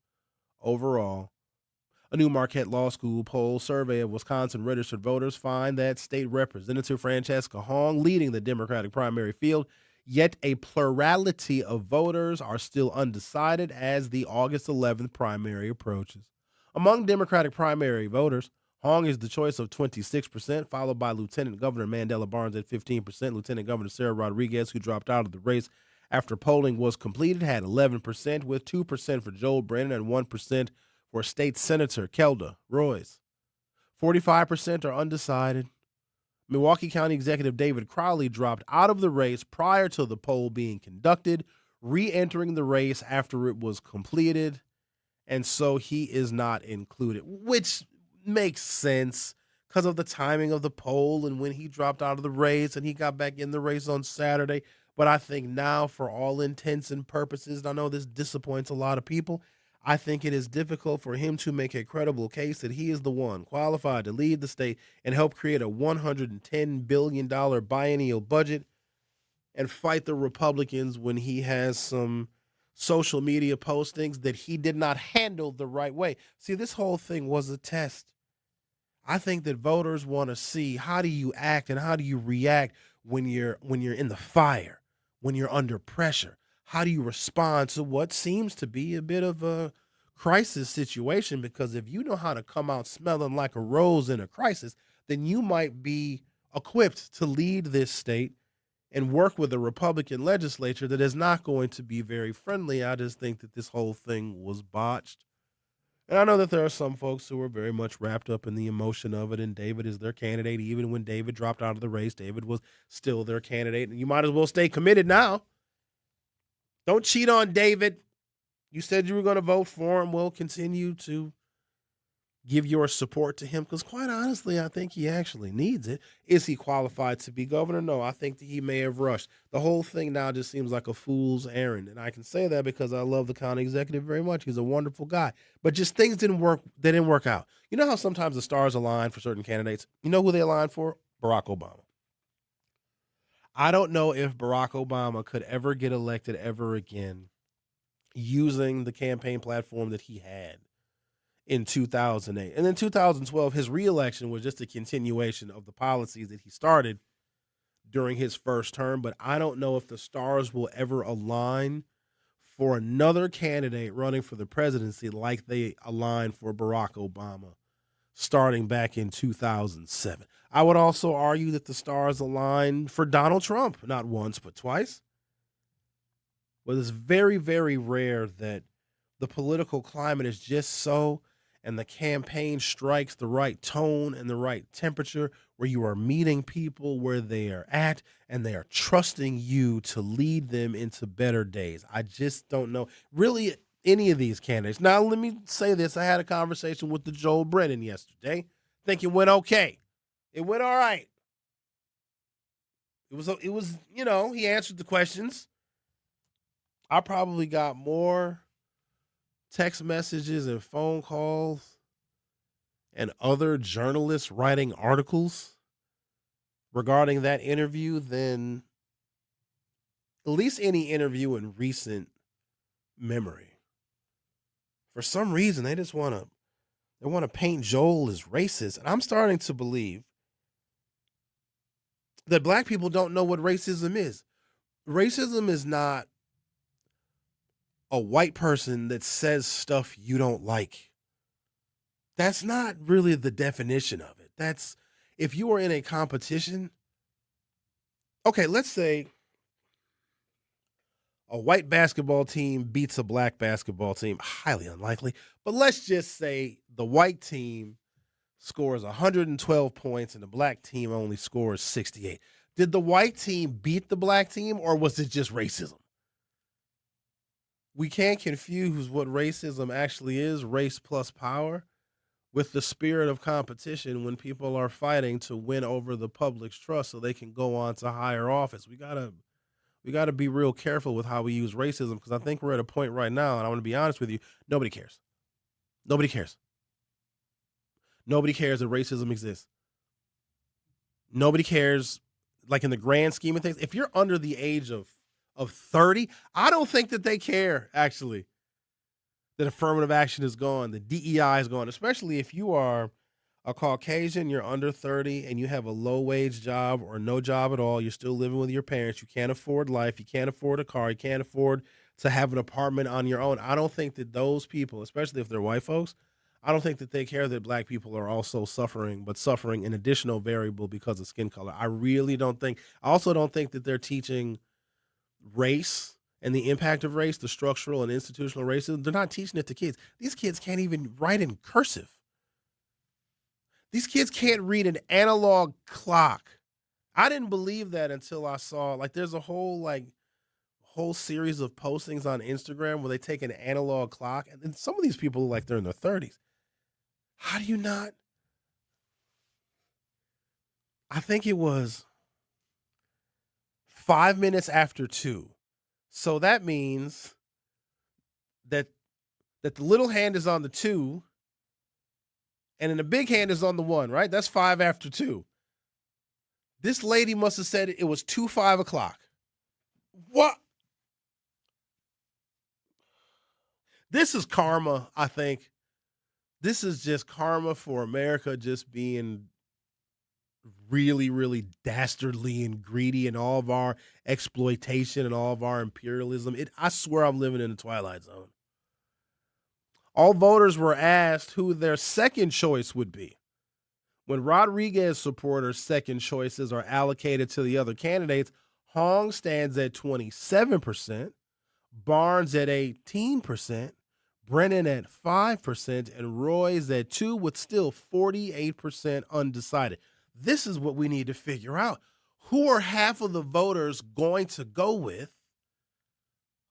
overall. A new Marquette Law School poll survey of Wisconsin registered voters find that State Representative Francesca Hong leading the Democratic primary field, yet a plurality of voters are still undecided as the August 11th primary approaches. Among Democratic primary voters, Hong is the choice of 26%, followed by Lieutenant Governor Mandela Barnes at 15%. Lieutenant Governor Sarah Rodriguez, who dropped out of the race after polling was completed, had 11%, with 2% for Joel Brennan and 1% for State Senator Kelda Royce. 45% are undecided. Milwaukee County Executive David Crowley dropped out of the race prior to the poll being conducted, re-entering the race after it was completed, and so he is not included, which makes sense because of the timing of the poll and when he dropped out of the race and he got back in the race on Saturday. But I think now, for all intents and purposes, and I know this disappoints a lot of people, I think it is difficult for him to make a credible case that he is the one qualified to lead the state and help create a $110 billion biennial budget and fight the Republicans when he has some social media postings that he did not handle the right way. See, this whole thing was a test. I think that voters want to see, how do you act and how do you react when you're in the fire, when you're under pressure? How do you respond to what seems to be a bit of a crisis situation? Because if you know how to come out smelling like a rose in a crisis, then you might be equipped to lead this state and work with a Republican legislature that is not going to be very friendly. I just think that this whole thing was botched. And I know that there are some folks who are very much wrapped up in the emotion of it, and David is their candidate. Even when David dropped out of the race, David was still their candidate, and you might as well stay committed now. Don't cheat on David. You said you were going to vote for him. We'll continue to give your support to him because, quite honestly, I think he actually needs it. Is he qualified to be governor? No, I think that he may have rushed. The whole thing now just seems like a fool's errand, and I can say that because I love the county executive very much. He's a wonderful guy, but just things didn't work. They didn't work out. You know how sometimes the stars align for certain candidates? You know who they align for? Barack Obama. I don't know if Barack Obama could ever get elected ever again using the campaign platform that he had in 2008. And in 2012, his reelection was just a continuation of the policies that he started during his first term. But I don't know if the stars will ever align for another candidate running for the presidency like they aligned for Barack Obama starting back in 2007. I would also argue that the stars aligned for Donald Trump, not once, but twice. But it's very, very rare that the political climate is just so, and the campaign strikes the right tone and the right temperature where you are meeting people where they are at and they are trusting you to lead them into better days. I just don't know really any of these candidates. Now, let me say this. I had a conversation with the Joel Brennan yesterday. I think it went okay. It went all right. It was, he answered the questions. I probably got more text messages and phone calls and other journalists writing articles regarding that interview than at least any interview in recent memory. for some reason, they just want to paint Joel as racist. And I'm starting to believe that black people don't know what racism is. Racism is not a white person that says stuff you don't like. That's not really the definition of it. That's if you are in a competition. Okay, let's say a white basketball team beats a black basketball team. Highly unlikely. But let's just say the white team scores 112 points and the black team only scores 68. Did the white team beat the black team, or was it just racism? We can't confuse what racism actually is, race plus power, with the spirit of competition when people are fighting to win over the public's trust so they can go on to higher office. We gotta be real careful with how we use racism, because I think we're at a point right now, and I want to be honest with you, nobody cares. Nobody cares. Nobody cares that racism exists. Nobody cares, like in the grand scheme of things. If you're under the age of 30, I don't think that they care, actually, that affirmative action is gone, the DEI is gone, especially if you are a Caucasian, you're under 30, and you have a low-wage job or no job at all. You're still living with your parents. You can't afford life. You can't afford a car. You can't afford to have an apartment on your own. I don't think that those people, especially if they're white folks, I don't think that they care that black people are also suffering, but suffering an additional variable because of skin color. I really don't think. I also don't think that they're teaching race and the impact of race, the structural and institutional racism. They're not teaching it to kids. These kids can't even write in cursive. These kids can't read an analog clock. I didn't believe that until I saw, like, there's a whole series of postings on Instagram where they take an analog clock, and then some of these people look like they're in their 30s. How do you not? I think it was 5 minutes after 2. So that means that the little hand is on the 2, and then the big hand is on the 1, right? That's 5 after 2. This lady must have said it was 5 o'clock. What? This is karma, I think. This is just karma for America just being really, really dastardly and greedy in all of our exploitation and all of our imperialism. I swear I'm living in the Twilight Zone. All voters were asked who their second choice would be. When Rodriguez supporters' second choices are allocated to the other candidates, Hong stands at 27%, Barnes at 18%, Brennan at 5%, and Roy's at 2%, with still 48% undecided. This is what we need to figure out. Who are half of the voters going to go with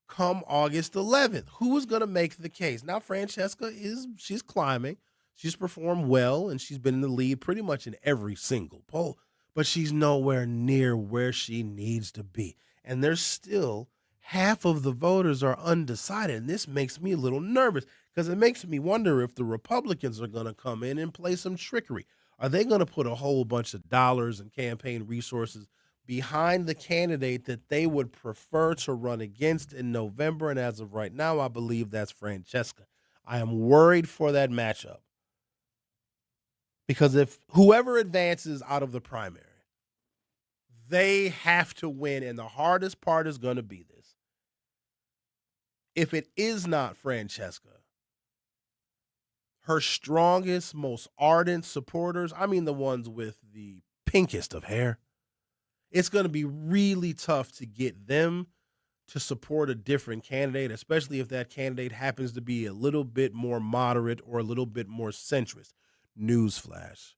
come August 11th? Who is going to make the case? Now, Francesca she's climbing. She's performed well, and she's been in the lead pretty much in every single poll, but she's nowhere near where she needs to be. And there's still half of the voters are undecided, and this makes me a little nervous because it makes me wonder if the Republicans are going to come in and play some trickery. Are they going to put a whole bunch of dollars and campaign resources behind the candidate that they would prefer to run against in November? And as of right now, I believe that's Francesca. I am worried for that matchup because if whoever advances out of the primary, they have to win, and the hardest part is going to be this. If it is not Francesca, her strongest, most ardent supporters, I mean the ones with the pinkest of hair, it's going to be really tough to get them to support a different candidate, especially if that candidate happens to be a little bit more moderate or a little bit more centrist. Newsflash.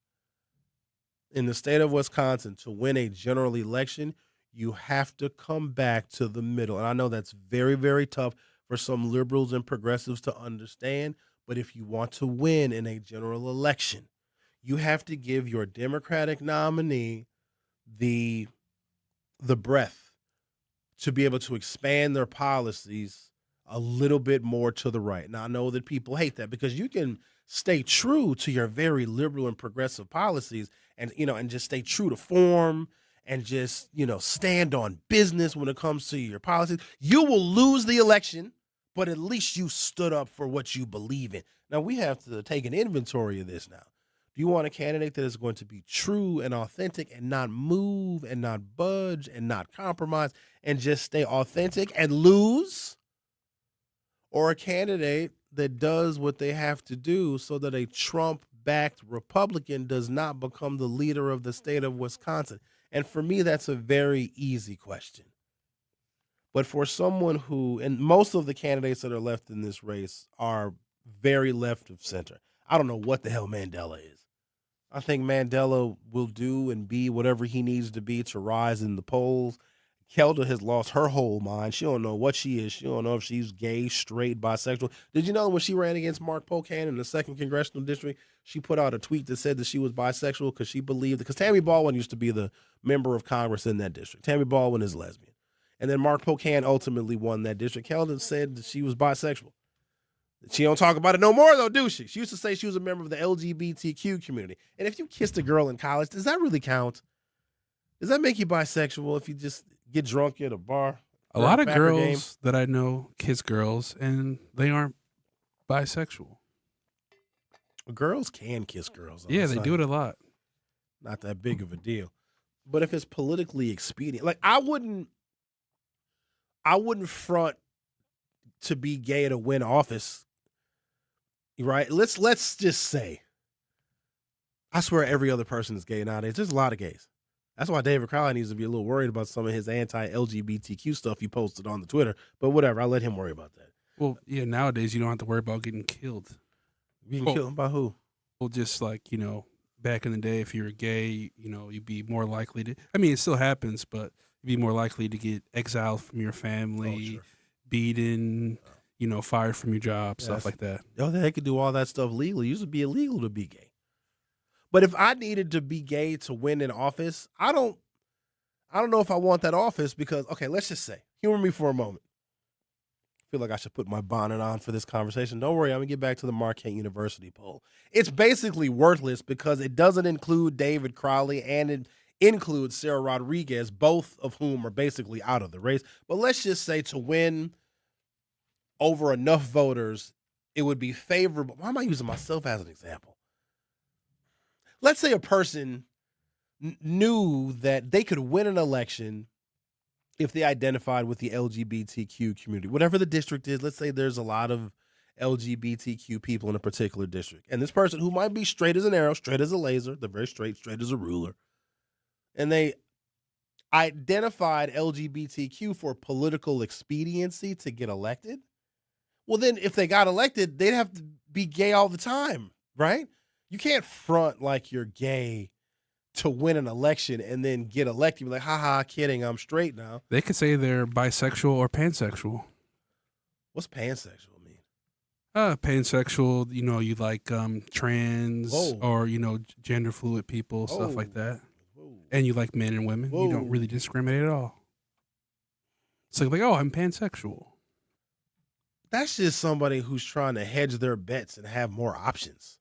In the state of Wisconsin, to win a general election, you have to come back to the middle. And I know that's very, very tough for some liberals and progressives to understand, but if you want to win in a general election, you have to give your Democratic nominee the breadth to be able to expand their policies a little bit more to the right. Now, I know that people hate that because you can stay true to your very liberal and progressive policies and just stay true to form and just, stand on business when it comes to your policies. You will lose the election but at least you stood up for what you believe in. Now, we have to take an inventory of this now. Do you want a candidate that is going to be true and authentic and not move and not budge and not compromise and just stay authentic and lose? Or a candidate that does what they have to do so that a Trump-backed Republican does not become the leader of the state of Wisconsin? And for me, that's a very easy question. But for someone who, and most of the candidates that are left in this race are very left of center. I don't know what the hell Mandela is. I think Mandela will do and be whatever he needs to be to rise in the polls. Kelda has lost her whole mind. She don't know what she is. She don't know if she's gay, straight, bisexual. Did you know when she ran against Mark Pocan in the 2nd Congressional District, she put out a tweet that said that she was bisexual because she believed, because Tammy Baldwin used to be the member of Congress in that district. Tammy Baldwin is lesbian. And then Mark Pocan ultimately won that district. Kelda said that she was bisexual. She don't talk about it no more, though, do she? She used to say she was a member of the LGBTQ community. And if you kissed a girl in college, does that really count? Does that make you bisexual if you just get drunk at a bar? A lot of girls that I know kiss girls, and they aren't bisexual. Girls can kiss girls. Yeah, they do it a lot. Not that big of a deal. But if it's politically expedient, like I wouldn't front to be gay to win office. Right? Let's just say, I swear every other person is gay nowadays. There's a lot of gays. That's why David Crowley needs to be a little worried about some of his anti-LGBTQ stuff he posted on the Twitter. But whatever, I'll let him worry about that. Well, yeah, nowadays you don't have to worry about getting killed. Being killed by who? Well, just like, back in the day, if you were gay, you'd be more likely to, I mean, it still happens, but you'd be more likely to get exiled from your family, beaten, fired from your job, stuff like that. Oh, they could do all that stuff legally. It used to be illegal to be gay. But if I needed to be gay to win an office, I don't know if I want that office because, okay, let's just say, humor me for a moment. I feel like I should put my bonnet on for this conversation. Don't worry, I'm going to get back to the Marquette University poll. It's basically worthless because it doesn't include David Crowley and it includes Sarah Rodriguez, both of whom are basically out of the race. But let's just say to win over enough voters, it would be favorable. Why am I using myself as an example? Let's say a person knew that they could win an election if they identified with the LGBTQ community. Whatever the district is, let's say there's a lot of LGBTQ people in a particular district. And this person who might be straight as an arrow, straight as a laser, they're very straight as a ruler, and they identified LGBTQ for political expediency to get elected. Well, then if they got elected, they'd have to be gay all the time, right? You can't front like you're gay to win an election and then get elected. Be like, haha, kidding, I'm straight now. They could say they're bisexual or pansexual. What's pansexual mean? Pansexual, you like trans or, gender fluid people, stuff like that. And you like men and women. You don't really discriminate at all. It's like, I'm pansexual. That's just somebody who's trying to hedge their bets and have more options.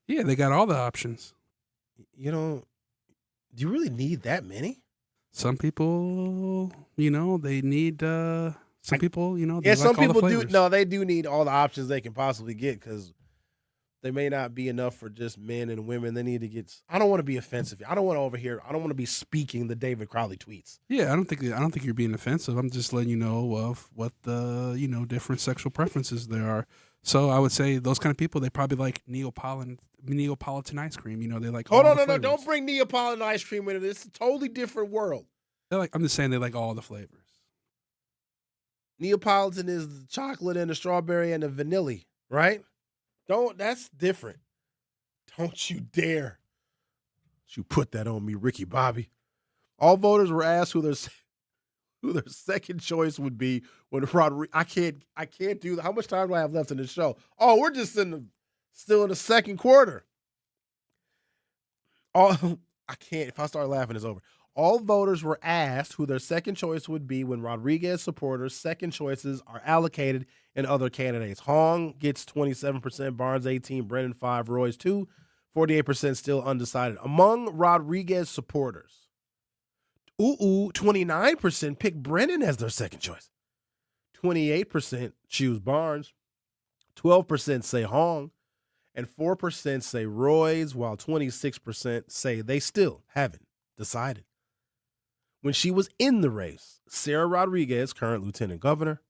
Yeah, they got all the options. Do you really need that many? Some people, they need, some people, they yeah, like some all people the do. flavors. No, they do need all the options they can possibly get because they may not be enough for just men and women. They need to get, I don't want to be offensive. I don't want to be speaking the David Crowley tweets. Yeah, I don't think you're being offensive. I'm just letting you know of what the, different sexual preferences there are. So I would say those kind of people, they probably like Neapolitan ice cream. They like Hold all on, the no, flavors. don't bring Neapolitan ice cream into this. It's a totally different world. I'm just saying they like all the flavors. Neapolitan is the chocolate and the strawberry and the vanilla, right? That's different. Don't you dare. You put that on me, Ricky Bobby. All voters were asked who their second choice would be when I can't do that. How much time do I have left in the show? Oh, we're just still in the second quarter. I can't. If I start laughing, it's over. All voters were asked who their second choice would be when Rodriguez supporters' second choices are allocated in other candidates. Hong gets 27%, Barnes 18%, Brennan 5%, Royce 2%, 48% still undecided. Among Rodriguez supporters, 29% pick Brennan as their second choice. 28% choose Barnes, 12% say Hong, and 4% say Roy's, while 26% say they still haven't decided. When she was in the race, Sarah Rodriguez, current lieutenant governor,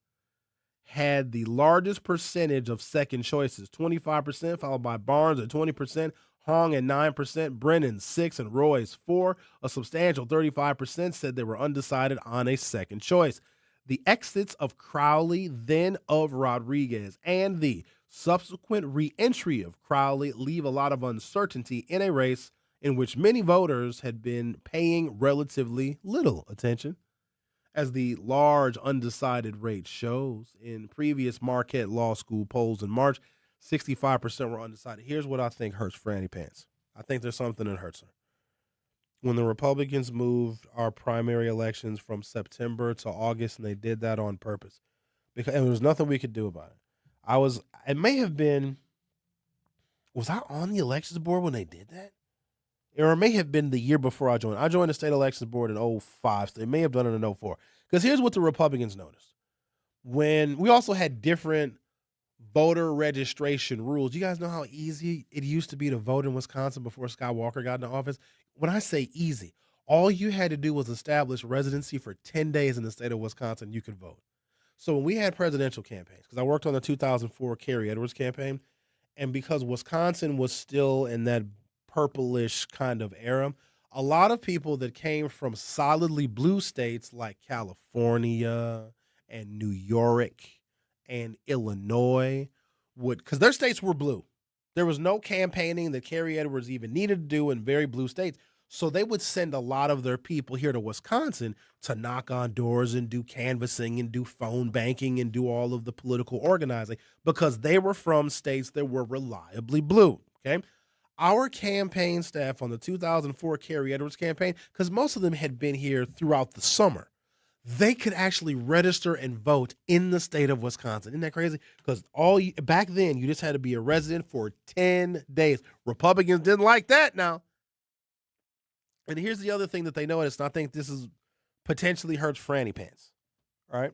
had the largest percentage of second choices, 25%, followed by Barnes at 20%, Hong at 9%, Brennan 6%, and Roy's 4%. A substantial 35% said they were undecided on a second choice. The exits of Crowley, then of Rodriguez, and the subsequent re-entry of Crowley leave a lot of uncertainty in a race in which many voters had been paying relatively little attention. As the large undecided rate shows, in previous Marquette Law School polls in March, 65% were undecided. Here's what I think hurts Franny Pants. I think there's something that hurts her. When the Republicans moved our primary elections from September to August, and they did that on purpose, because there was nothing we could do about it. Was I on the elections board when they did that? Or it may have been the year before I joined. I joined the state elections board in 2005, so they may have done it in 2004. Because here's what the Republicans noticed. When we also had different voter registration rules. You guys know how easy it used to be to vote in Wisconsin before Scott Walker got into office? When I say easy, all you had to do was establish residency for 10 days in the state of Wisconsin, you could vote. So when we had presidential campaigns, because I worked on the 2004 Carrie Edwards campaign, and because Wisconsin was still in that purplish kind of era, a lot of people that came from solidly blue states like California and New York and Illinois because their states were blue. There was no campaigning that Carrie Edwards even needed to do in very blue states. So they would send a lot of their people here to Wisconsin to knock on doors and do canvassing and do phone banking and do all of the political organizing because they were from states that were reliably blue, okay? Our campaign staff on the 2004 Carrie Edwards campaign, because most of them had been here throughout the summer, they could actually register and vote in the state of Wisconsin. Isn't that crazy? Because back then, you just had to be a resident for 10 days. Republicans didn't like that now. And here's the other thing that they noticed, and I think this is potentially hurts Franny Pants. All right?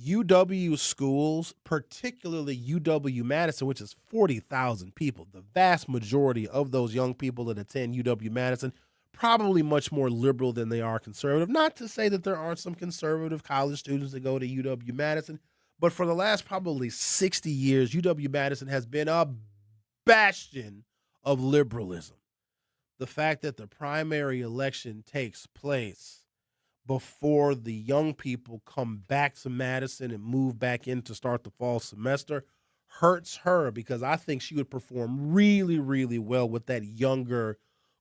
UW schools, particularly UW-Madison, which is 40,000 people, the vast majority of those young people that attend UW-Madison, probably much more liberal than they are conservative. Not to say that there aren't some conservative college students that go to UW-Madison, but for the last probably 60 years, UW-Madison has been a bastion of liberalism. The fact that the primary election takes place before the young people come back to Madison and move back in to start the fall semester hurts her because I think she would perform really, really well with that younger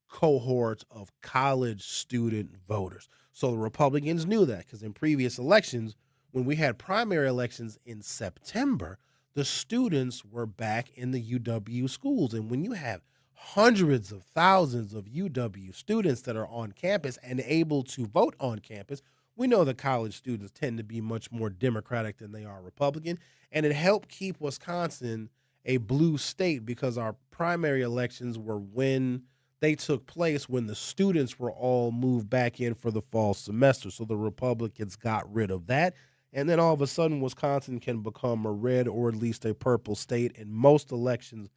cohort of college student voters. So the Republicans knew that because in previous elections, when we had primary elections in September, the students were back in the UW schools. And when you have hundreds of thousands of UW students that are on campus and able to vote on campus, we know that college students tend to be much more Democratic than they are Republican. And it helped keep Wisconsin a blue state because our primary elections were when they took place when the students were all moved back in for the fall semester. So the Republicans got rid of that. And then all of a sudden, Wisconsin can become a red or at least a purple state in most elections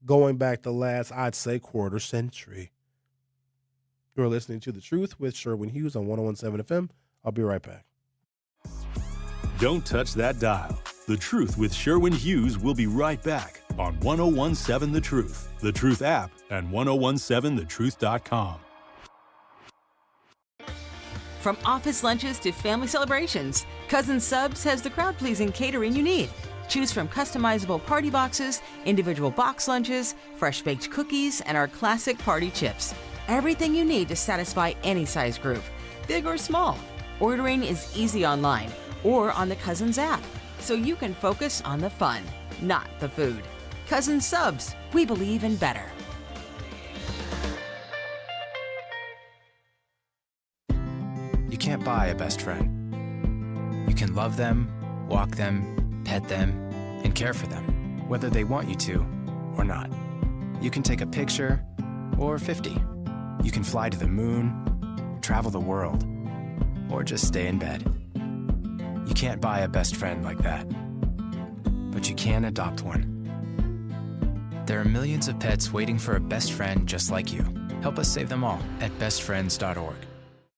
going back the last, I'd say, quarter century. You're listening to The Truth with Sherwin Hughes on 101.7 FM. I'll be right back. Don't touch that dial. The Truth with Sherwin Hughes will be right back on 101.7 The Truth, The Truth app, and 1017thetruth.com. From office lunches to family celebrations, Cousin Subs has the crowd-pleasing catering you need. Choose from customizable party boxes, individual box lunches, fresh-baked cookies, and our classic party chips. Everything you need to satisfy any size group, big or small. Ordering is easy online or on the Cousins app, so you can focus on the fun, not the food. Cousin Subs, we believe in better. You can't buy a best friend. You can love them, walk them, pet them, and care for them, whether they want you to or not. You can take a picture or 50. You can fly to the moon, travel the world, or just stay in bed. You can't buy a best friend like that, but you can adopt one. There are millions of pets waiting for a best friend just like you. Help us save them all at bestfriends.org.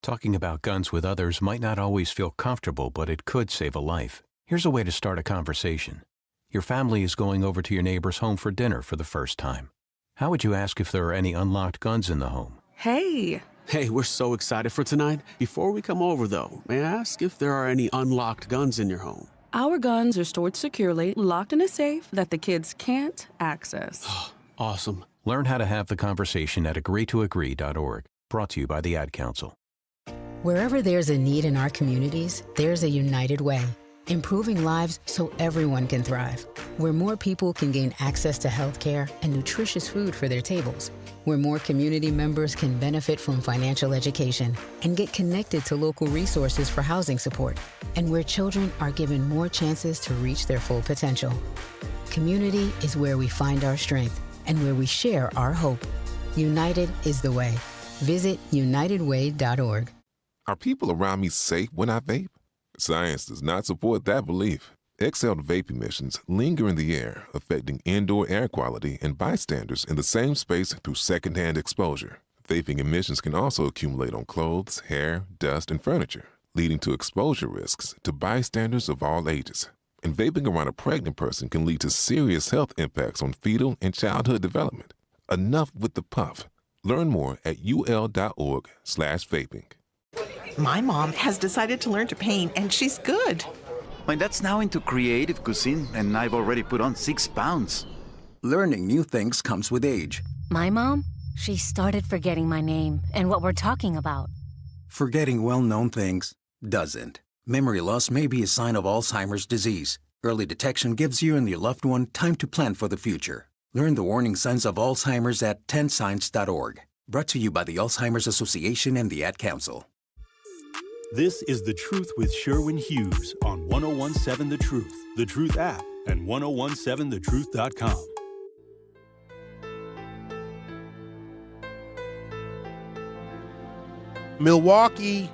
Talking about guns with others might not always feel comfortable, but it could save a life. Here's a way to start a conversation. Your family is going over to your neighbor's home for dinner for the first time. How would you ask if there are any unlocked guns in the home? Hey, we're so excited for tonight. Before we come over, though, may I ask if there are any unlocked guns in your home? Our guns are stored securely, locked in a safe that the kids can't access. Awesome. Learn how to have the conversation at agreetoagree.org. Brought to you by the Ad Council. Wherever there's a need in our communities, there's a United Way. Improving lives so everyone can thrive. Where more people can gain access to health care and nutritious food for their tables. Where more community members can benefit from financial education and get connected to local resources for housing support. And where children are given more chances to reach their full potential. Community is where we find our strength and where we share our hope. United is the way. Visit unitedway.org. Are people around me safe when I vape? Science does not support that belief. Exhaled vape emissions linger in the air, affecting indoor air quality and bystanders in the same space through secondhand exposure. Vaping emissions can also accumulate on clothes, hair, dust, and furniture, leading to exposure risks to bystanders of all ages. And vaping around a pregnant person can lead to serious health impacts on fetal and childhood development. Enough with the puff. Learn more at ul.org/vaping. My mom has decided to learn to paint, and she's good. My dad's now into creative cuisine, and I've already put on 6 pounds. Learning new things comes with age. My mom, she started forgetting my name and what we're talking about. Forgetting well-known things doesn't. Memory loss may be a sign of Alzheimer's disease. Early detection gives you and your loved one time to plan for the future. Learn the warning signs of Alzheimer's at 10signs.org. Brought to you by the Alzheimer's Association and the Ad Council. This is The Truth with Sherwin Hughes on 1017 The Truth app, and 1017thetruth.com. Milwaukee,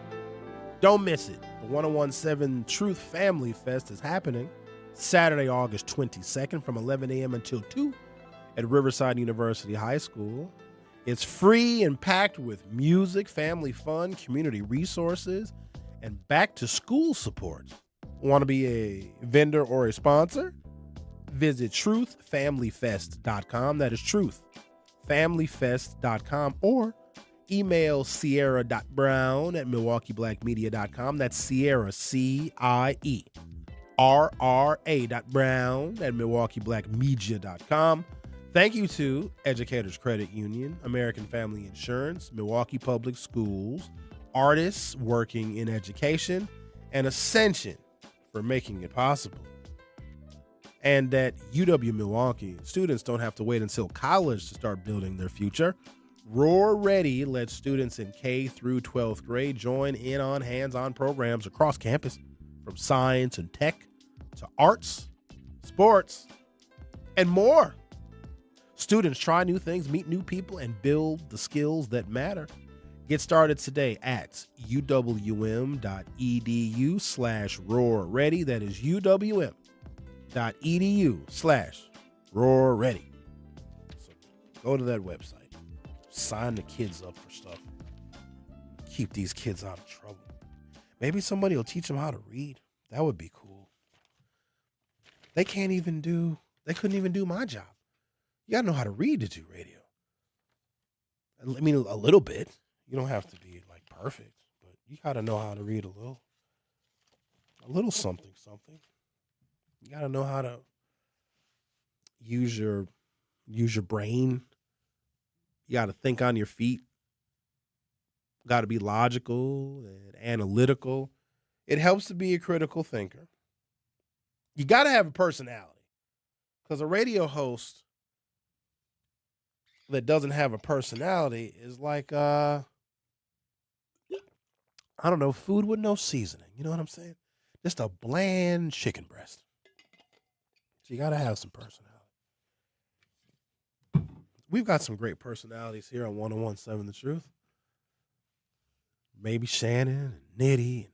don't miss it. The 1017 Truth Family Fest is happening Saturday, August 22nd from 11 a.m. until 2 at Riverside University High School. It's free and packed with music, family fun, community resources, and back-to-school support. Want to be a vendor or a sponsor? Visit truthfamilyfest.com. That is truthfamilyfest.com, or email sierra.brown@milwaukeeblackmedia.com. That's Sierra, CIERRA.brown@milwaukeeblackmedia.com. Thank you to Educators Credit Union, American Family Insurance, Milwaukee Public Schools, artists working in education, and Ascension for making it possible. And at UW-Milwaukee, students don't have to wait until college to start building their future. Roar Ready lets students in K through 12th grade join in on hands-on programs across campus, from science and tech to arts, sports, and more. Students try new things, meet new people, and build the skills that matter. Get started today at uwm.edu/roarready. That is uwm.edu/roarready. So go to that website. Sign the kids up for stuff. Keep these kids out of trouble. Maybe somebody will teach them how to read. That would be cool. They couldn't even do my job. You got to know how to read to do radio. I mean, a little bit. You don't have to be like perfect, but you got to know how to read a little something. You got to know how to use your brain. You got to think on your feet. Got to be logical and analytical. It helps to be a critical thinker. You got to have a personality, because a radio host that doesn't have a personality is like, I don't know, food with no seasoning. You know what I'm saying? Just a bland chicken breast. So you got to have some personality. We've got some great personalities here on 1017 The Truth. Maybe Shannon and Nitty and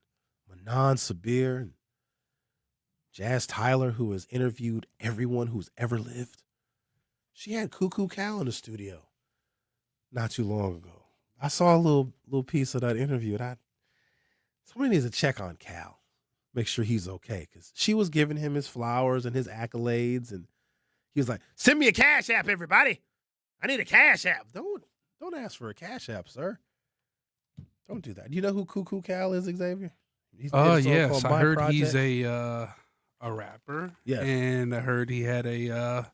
Manon Sabir and Jazz Tyler, who has interviewed everyone who's ever lived. She had Cuckoo Cal in the studio not too long ago. I saw a little piece of that interview, and somebody needs to check on Cal, make sure he's okay, because she was giving him his flowers and his accolades, and he was like, "Send me a Cash App, everybody. I need a Cash App." Don't ask for a Cash App, sir. Don't do that. Do you know who Cuckoo Cal is, Xavier? Yes, I heard he's a rapper. Yes. And I heard he had the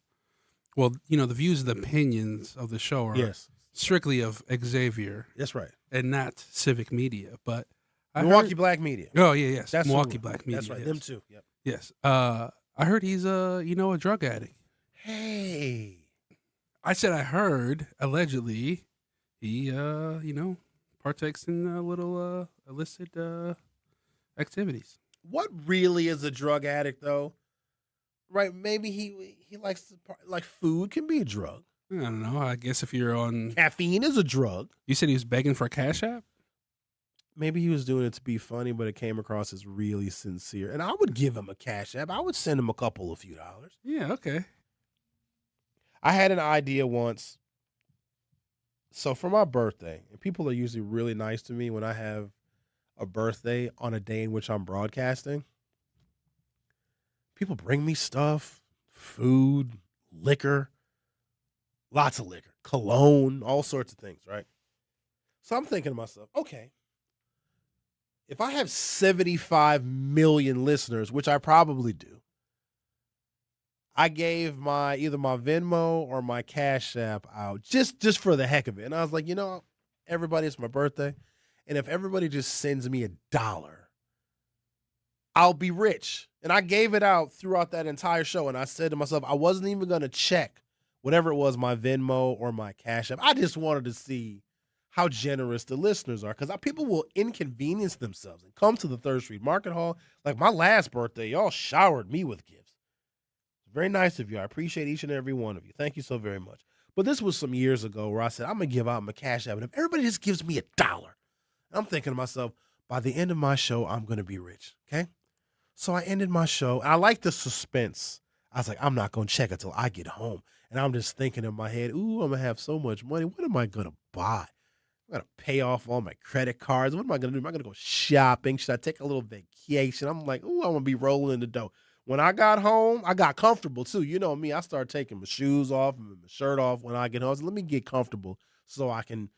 views and opinions of the show are strictly of Xavier. That's right. And not Civic Media, but Milwaukee Black Media. Oh, yeah, yes. That's Milwaukee Black Media. That's right. Yes. Them too. Yep. Yes. I heard he's a drug addict. Hey. I said I heard, allegedly, he, partakes in a little illicit activities. What really is a drug addict, though? Right? Maybe he likes to, like, food can be a drug. I don't know. I guess if you're on... Caffeine is a drug. You said he was begging for a Cash App? Maybe he was doing it to be funny, but it came across as really sincere. And I would give him a Cash App. I would send him a few dollars. Yeah, okay. I had an idea once. So for my birthday, and people are usually really nice to me when I have a birthday on a day in which I'm broadcasting. People bring me stuff, food, liquor, lots of liquor, cologne, all sorts of things, right? So I'm thinking to myself, okay, if I have 75 million listeners, which I probably do, I gave either my Venmo or my Cash App out just for the heck of it. And I was like, everybody, it's my birthday. And if everybody just sends me $1, I'll be rich. And I gave it out throughout that entire show. And I said to myself, I wasn't even going to check whatever it was, my Venmo or my Cash App. I just wanted to see how generous the listeners are, because people will inconvenience themselves and come to the 3rd Street Market Hall. Like my last birthday, y'all showered me with gifts. Very nice of you. I appreciate each and every one of you. Thank you so very much. But this was some years ago where I said, I'm going to give out my Cash App. And if everybody just gives me $1, I'm thinking to myself, by the end of my show, I'm going to be rich. Okay? So I ended my show. And I like the suspense. I was like, I'm not going to check until I get home. And I'm just thinking in my head, ooh, I'm going to have so much money. What am I going to buy? I'm going to pay off all my credit cards. What am I going to do? Am I going to go shopping? Should I take a little vacation? I'm like, ooh, I'm going to be rolling in the dough. When I got home, I got comfortable too. You know me, I started taking my shoes off and my shirt off when I get home. So let me get comfortable so I can,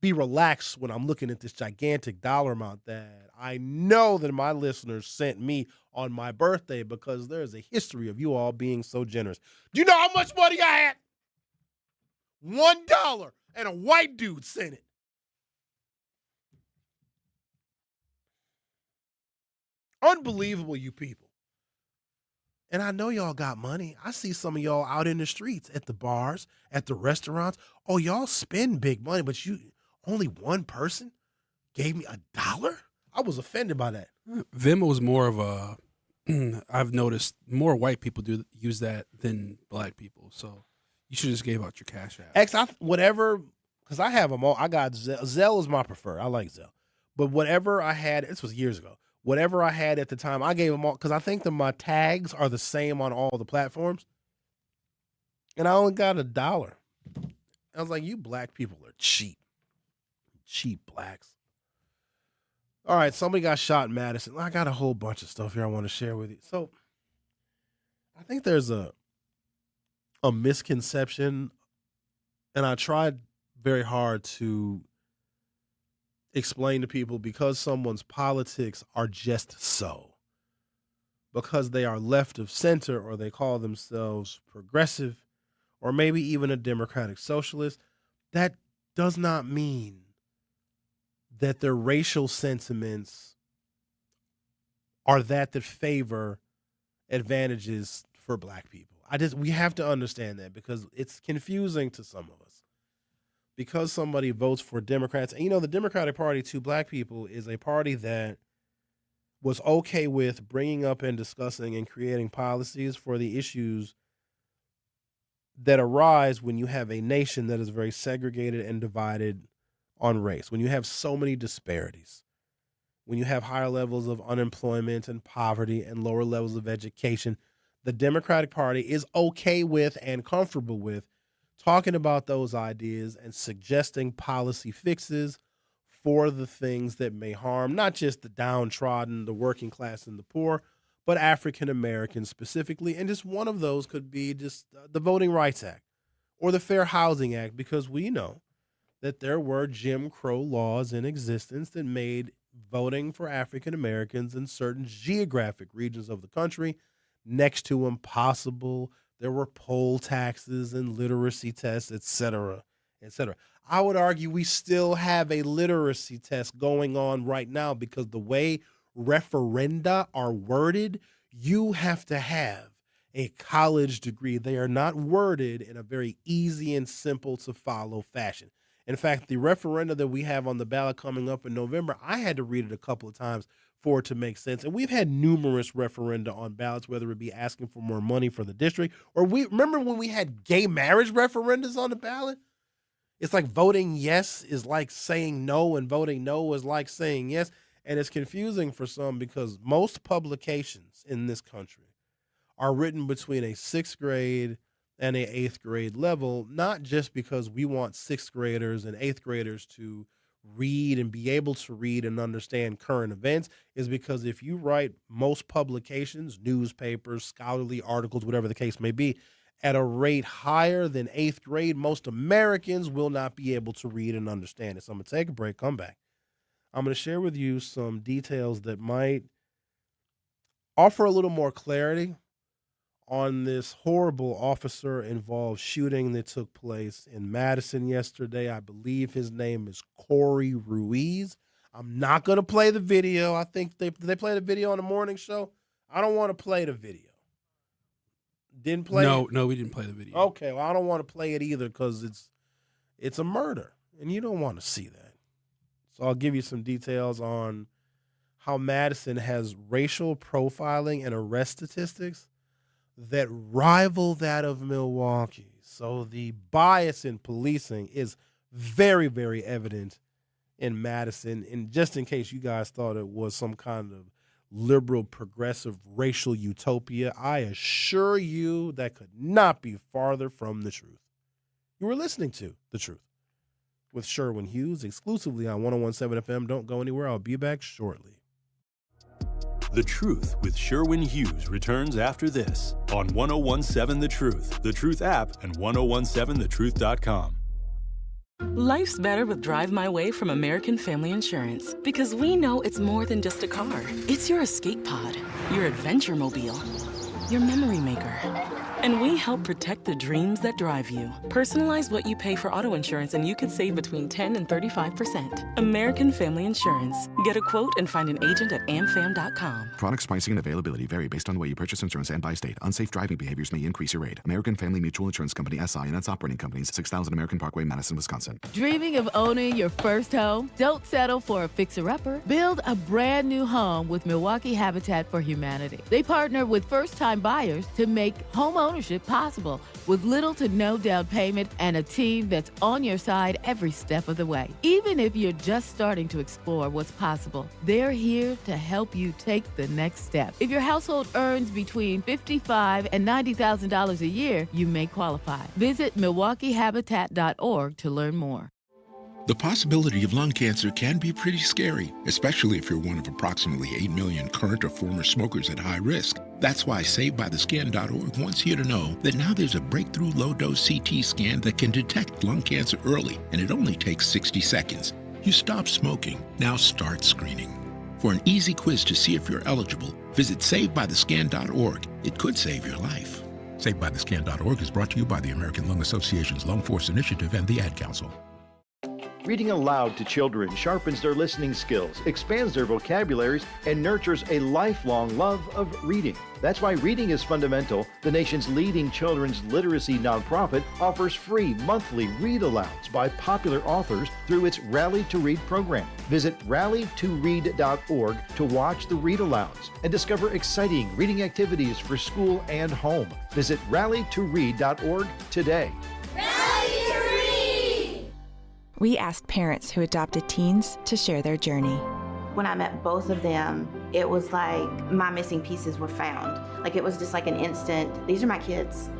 be relaxed when I'm looking at this gigantic dollar amount that I know that my listeners sent me on my birthday, because there's a history of you all being so generous. Do you know how much money I had? $1, and a white dude sent it. Unbelievable, you people. And I know y'all got money. I see some of y'all out in the streets, at the bars, at the restaurants. Oh, y'all spend big money, but only one person gave me $1? I was offended by that. Venmo was more of a, I've noticed more white people use that than black people. So you should just give out your Cash App. Whatever, because I have them all. I got Zelle. Zelle is my preferred. I like Zelle. But whatever I had, this was years ago. Whatever I had at the time, I gave them all, because I think that my tags are the same on all the platforms. And I only got $1. I was like, you black people are cheap. Cheap blacks. All right, somebody got shot in Madison. I got a whole bunch of stuff here I want to share with you. So I think there's a misconception, and I tried very hard to explain to people, because someone's politics are just so, because they are left of center, or they call themselves progressive, or maybe even a democratic socialist, that does not mean that their racial sentiments are that favor advantages for black people. We have to understand that, because it's confusing to some of us. Because somebody votes for Democrats, and the Democratic Party to black people is a party that was okay with bringing up and discussing and creating policies for the issues that arise when you have a nation that is very segregated and divided on race, when you have so many disparities, when you have higher levels of unemployment and poverty and lower levels of education, the Democratic Party is okay with and comfortable with talking about those ideas and suggesting policy fixes for the things that may harm not just the downtrodden, the working class, and the poor, but African Americans specifically. And just one of those could be just the Voting Rights Act or the Fair Housing Act, because we know that there were Jim Crow laws in existence that made voting for African Americans in certain geographic regions of the country next to impossible. There were poll taxes and literacy tests, et cetera, et cetera. I would argue we still have a literacy test going on right now, because the way referenda are worded, you have to have a college degree. They are not worded in a very easy and simple to follow fashion. In fact, the referenda that we have on the ballot coming up in November, I had to read it a couple of times for it to make sense. And we've had numerous referenda on ballots, whether it be asking for more money for the district, or we remember when we had gay marriage referendums on the ballot? It's like voting yes is like saying no, and voting no is like saying yes. And it's confusing for some, because most publications in this country are written between a 6th grade and a 8th grade level, not just because we want 6th graders and 8th graders to read and be able to read and understand current events, is because if you write most publications, newspapers, scholarly articles, whatever the case may be, at a rate higher than 8th grade, most Americans will not be able to read and understand it. So I'm going to take a break, come back. I'm going to share with you some details that might offer a little more clarity on this horrible officer-involved shooting that took place in Madison yesterday. I believe his name is Corey Ruiz. I'm not going to play the video. I think they play the video on the morning show. I don't want to play the video. Didn't play it? No, we didn't play the video. Okay, well, I don't want to play it either, because it's a murder, and you don't want to see that. So I'll give you some details on how Madison has racial profiling and arrest statistics that rival that of Milwaukee. So the bias in policing is very, very evident in Madison. And just in case you guys thought it was some kind of liberal, progressive, racial utopia, I assure you that could not be farther from the truth. You were listening to The Truth with Sherwin Hughes, exclusively on 101.7 FM. Don't go anywhere. I'll be back shortly. The Truth with Sherwin Hughes returns after this on 101.7 The Truth app, and 1017thetruth.com. Life's better with Drive My Way from American Family Insurance, because we know it's more than just a car. It's your escape pod, your adventure mobile, your memory maker. And we help protect the dreams that drive you. Personalize what you pay for auto insurance, and you could save between 10 and 35%. American Family Insurance. Get a quote and find an agent at amfam.com. Products pricing and availability vary based on the way you purchase insurance and by state. Unsafe driving behaviors may increase your rate. American Family Mutual Insurance Company, SI, and its operating companies, 6000 American Parkway, Madison, Wisconsin. Dreaming of owning your first home? Don't settle for a fixer-upper. Build a brand new home with Milwaukee Habitat for Humanity. They partner with first-time buyers to make home ownership possible, with little to no down payment and a team that's on your side every step of the way. Even if you're just starting to explore what's possible, they're here to help you take the next step. If your household earns between $55,000 and $90,000 a year, you may qualify. Visit MilwaukeeHabitat.org to learn more. The possibility of lung cancer can be pretty scary, especially if you're one of approximately 8 million current or former smokers at high risk. That's why SaveByTheScan.org wants you to know that now there's a breakthrough low-dose CT scan that can detect lung cancer early, and it only takes 60 seconds. You stop smoking, now start screening. For an easy quiz to see if you're eligible, visit SaveByTheScan.org. It could save your life. SaveByTheScan.org is brought to you by the American Lung Association's Lung Force Initiative and the Ad Council. Reading aloud to children sharpens their listening skills, expands their vocabularies, and nurtures a lifelong love of reading. That's why Reading is Fundamental, the nation's leading children's literacy nonprofit, offers free monthly read-alouds by popular authors through its Rally to Read program. Visit rallytoread.org to watch the read-alouds and discover exciting reading activities for school and home. Visit rallytoread.org today. We asked parents who adopted teens to share their journey. When I met both of them, it was like my missing pieces were found. Like it was just like an instant, these are my kids.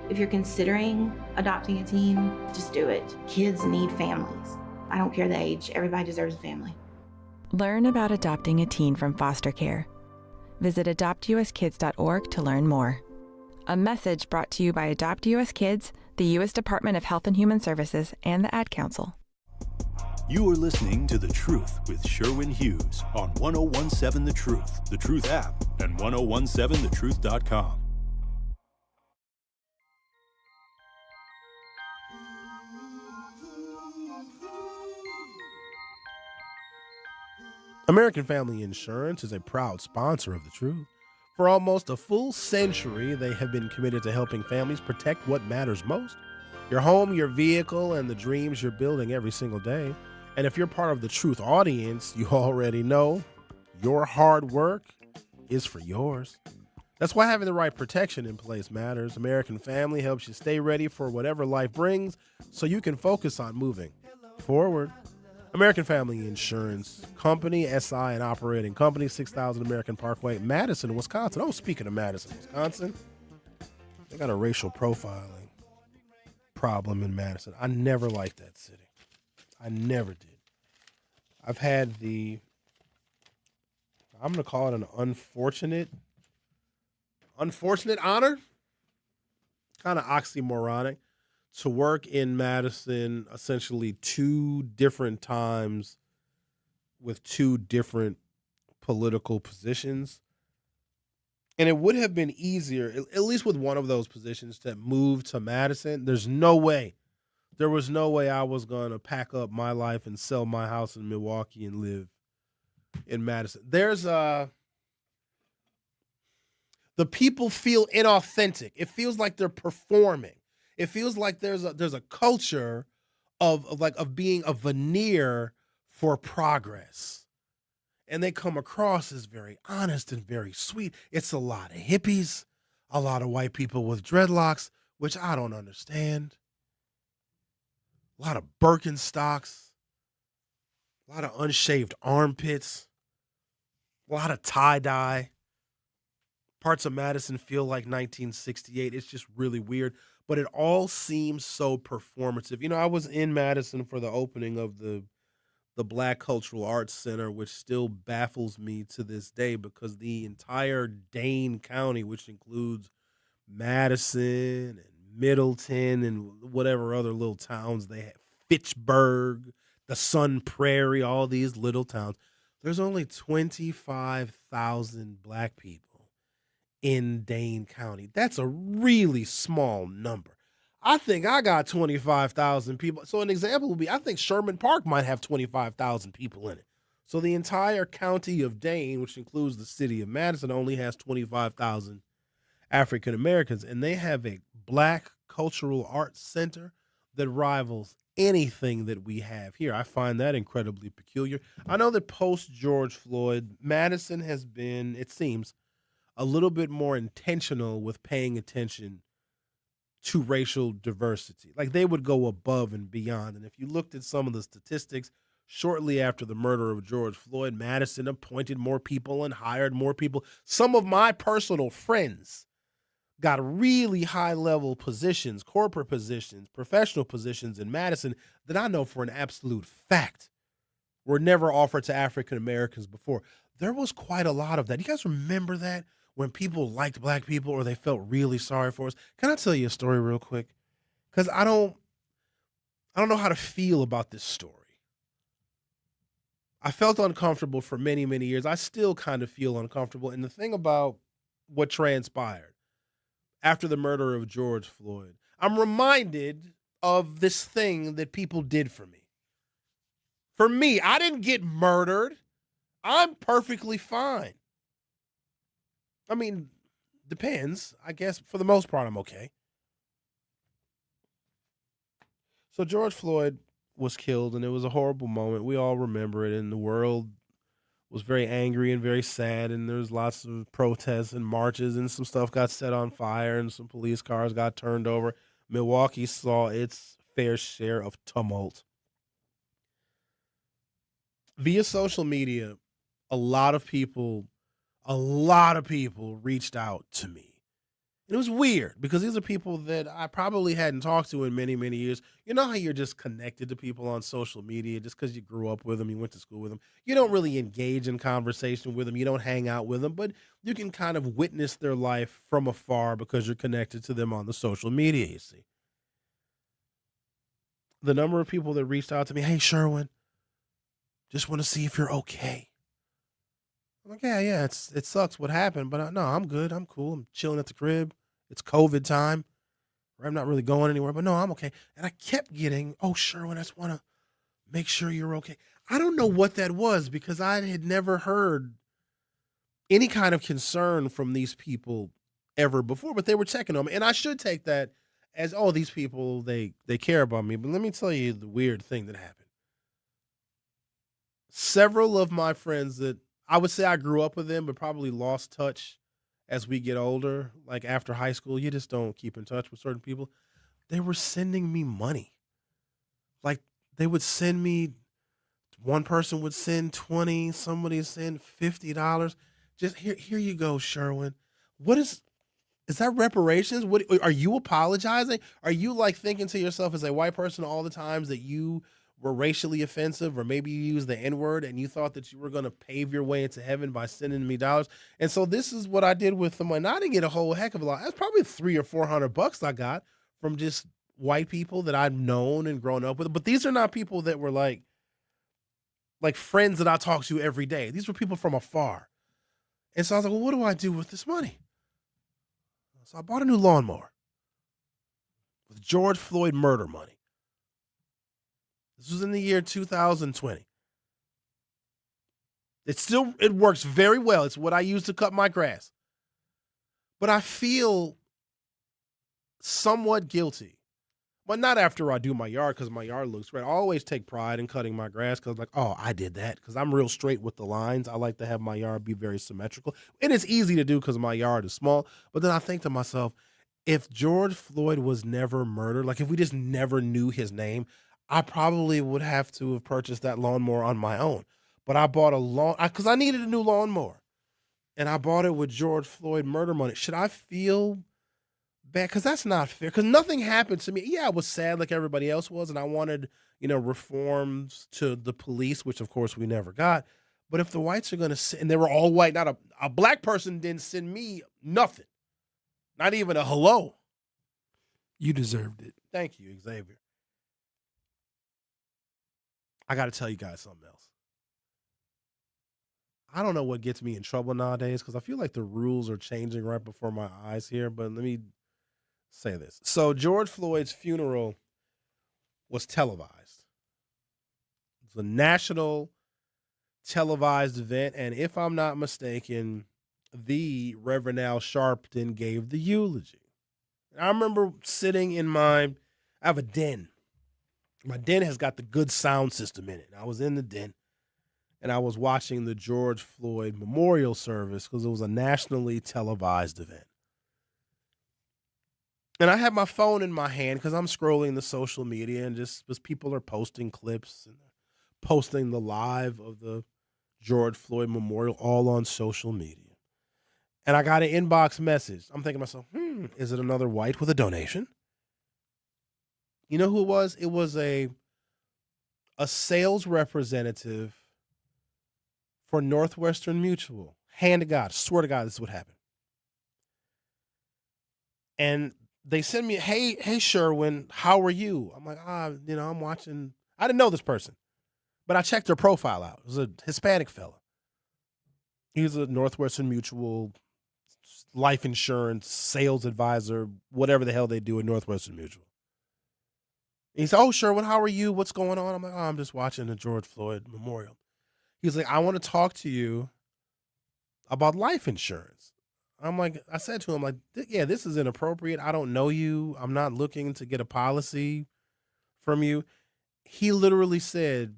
If you're considering adopting a teen, just do it. Kids need families. I don't care the age, everybody deserves a family. Learn about adopting a teen from foster care. Visit adoptuskids.org to learn more. A message brought to you by Adopt US Kids, the U.S. Department of Health and Human Services, and the Ad Council. You are listening to The Truth with Sherwin Hughes on 1017 The Truth, The Truth app, and 1017thetruth.com. American Family Insurance is a proud sponsor of The Truth. For almost a full century, they have been committed to helping families protect what matters most: your home, your vehicle, and the dreams you're building every single day. And if you're part of the Truth audience, you already know your hard work is for yours. That's why having the right protection in place matters. American Family helps you stay ready for whatever life brings so you can focus on moving forward. American Family Insurance Company, SI and operating company, 6000 American Parkway, Madison, Wisconsin. Oh, speaking of Madison, Wisconsin, they got a racial profiling problem in Madison. I never liked that city. I never did. I've had I'm going to call it an unfortunate honor, kind of oxymoronic, to work in Madison essentially 2 different times with 2 different political positions. And it would have been easier, at least with one of those positions, to move to Madison. There was no way I was going to pack up my life and sell my house in Milwaukee and live in Madison. The people feel inauthentic. It feels like they're performing. It feels like there's a culture of being a veneer for progress. And they come across as very honest and very sweet. It's a lot of hippies, a lot of white people with dreadlocks, which I don't understand. A lot of Birkenstocks, a lot of unshaved armpits, a lot of tie-dye. Parts of Madison feel like 1968. It's just really weird. But it all seems so performative. You know, I was in Madison for the opening of the Black Cultural Arts Center, which still baffles me to this day because the entire Dane County, which includes Madison and Middleton and whatever other little towns they have, Fitchburg, the Sun Prairie, all these little towns, there's only 25,000 black people in Dane County. That's a really small number. I think I got 25,000 people. So an example would be, I think Sherman Park might have 25,000 people in it. So the entire county of Dane, which includes the city of Madison, only has 25,000 African Americans, and they have a Black Cultural Arts Center that rivals anything that we have here. I find that incredibly peculiar. I know that post George Floyd, Madison has been, it seems, a little bit more intentional with paying attention to racial diversity. Like they would go above and beyond. And if you looked at some of the statistics, shortly after the murder of George Floyd, Madison appointed more people and hired more people. Some of my personal friends got really high-level positions, corporate positions, professional positions in Madison that I know for an absolute fact were never offered to African Americans before. There was quite a lot of that. You guys remember that? When people liked black people or they felt really sorry for us. Can I tell you a story real quick? Because I don't know how to feel about this story. I felt uncomfortable for many, many years. I still kind of feel uncomfortable. And the thing about what transpired after the murder of George Floyd, I'm reminded of this thing that people did for me. For me, I didn't get murdered. I'm perfectly fine. I mean, depends. I guess for the most part, I'm okay. So George Floyd was killed, and it was a horrible moment. We all remember it, and the world was very angry and very sad, and there was lots of protests and marches, and some stuff got set on fire, and some police cars got turned over. Milwaukee saw its fair share of tumult. Via social media, a lot of people reached out to me. And it was weird because these are people that I probably hadn't talked to in many, many years. You know how you're just connected to people on social media just because you grew up with them, you went to school with them. You don't really engage in conversation with them. You don't hang out with them, but you can kind of witness their life from afar because you're connected to them on the social media, you see. The number of people that reached out to me, hey, Sherwin, just want to see if you're okay. I'm like, yeah, it sucks what happened, but no, I'm good. I'm cool. I'm chilling at the crib. It's COVID time. I'm not really going anywhere, but no, I'm okay. And I kept getting, oh, Sherwin, I just want to make sure you're okay. I don't know what that was because I had never heard any kind of concern from these people ever before, but they were checking on me. And I should take that as, oh, these people, they care about me. But let me tell you the weird thing that happened. Several of my friends that I would say I grew up with them, but probably lost touch as we get older. Like after high school, you just don't keep in touch with certain people. They were sending me money. Like they would send me, one person would send 20, somebody send $50. Just here you go, Sherwin. What is that reparations? What are you apologizing? Are you like thinking to yourself as a white person all the times that you were racially offensive, or maybe you used the N-word and you thought that you were going to pave your way into heaven by sending me dollars? And so this is what I did with the money. I didn't get a whole heck of a lot. That's probably $300 or $400 I got from just white people that I've known and grown up with. But these are not people that were like friends that I talk to every day. These were people from afar. And so I was like, well, what do I do with this money? So I bought a new lawnmower with George Floyd murder money. This was in the year 2020. It works very well. It's what I use to cut my grass. But I feel somewhat guilty. But not after I do my yard, because my yard looks great. I always take pride in cutting my grass because like, oh, I did that. Because I'm real straight with the lines. I like to have my yard be very symmetrical. And it's easy to do because my yard is small. But then I think to myself, if George Floyd was never murdered, like if we just never knew his name, I probably would have to have purchased that lawnmower on my own. But I bought because I needed a new lawnmower. And I bought it with George Floyd murder money. Should I feel bad? Because that's not fair. Because nothing happened to me. Yeah, I was sad like everybody else was. And I wanted, reforms to the police, which of course we never got. But if the whites are going to and they were all white, not a black person didn't send me nothing. Not even a hello. You deserved it. Thank you, Xavier. I got to tell you guys something else. I don't know what gets me in trouble nowadays because I feel like the rules are changing right before my eyes here, but let me say this. So George Floyd's funeral was televised. It's a national televised event, and if I'm not mistaken, the Reverend Al Sharpton gave the eulogy. And I remember sitting I have a den. My den has got the good sound system in it. I was in the den, and I was watching the George Floyd memorial service because it was a nationally televised event. And I had my phone in my hand because I'm scrolling the social media, and just as people are posting clips and posting the live of the George Floyd memorial all on social media. And I got an inbox message. I'm thinking to myself, is it another white with a donation? You know who it was? It was a sales representative for Northwestern Mutual. Hand to God, swear to God, this is what happened. And they send me, hey, Sherwin, how are you? I'm like, I'm watching. I didn't know this person, but I checked their profile out. It was a Hispanic fella. He was a Northwestern Mutual life insurance sales advisor, whatever the hell they do at Northwestern Mutual. He said, oh, Sherwin, how are you? What's going on? I'm like, I'm just watching the George Floyd memorial. He's like, I want to talk to you about life insurance. I'm like, I said to him, like, yeah, this is inappropriate. I don't know you. I'm not looking to get a policy from you. He literally said,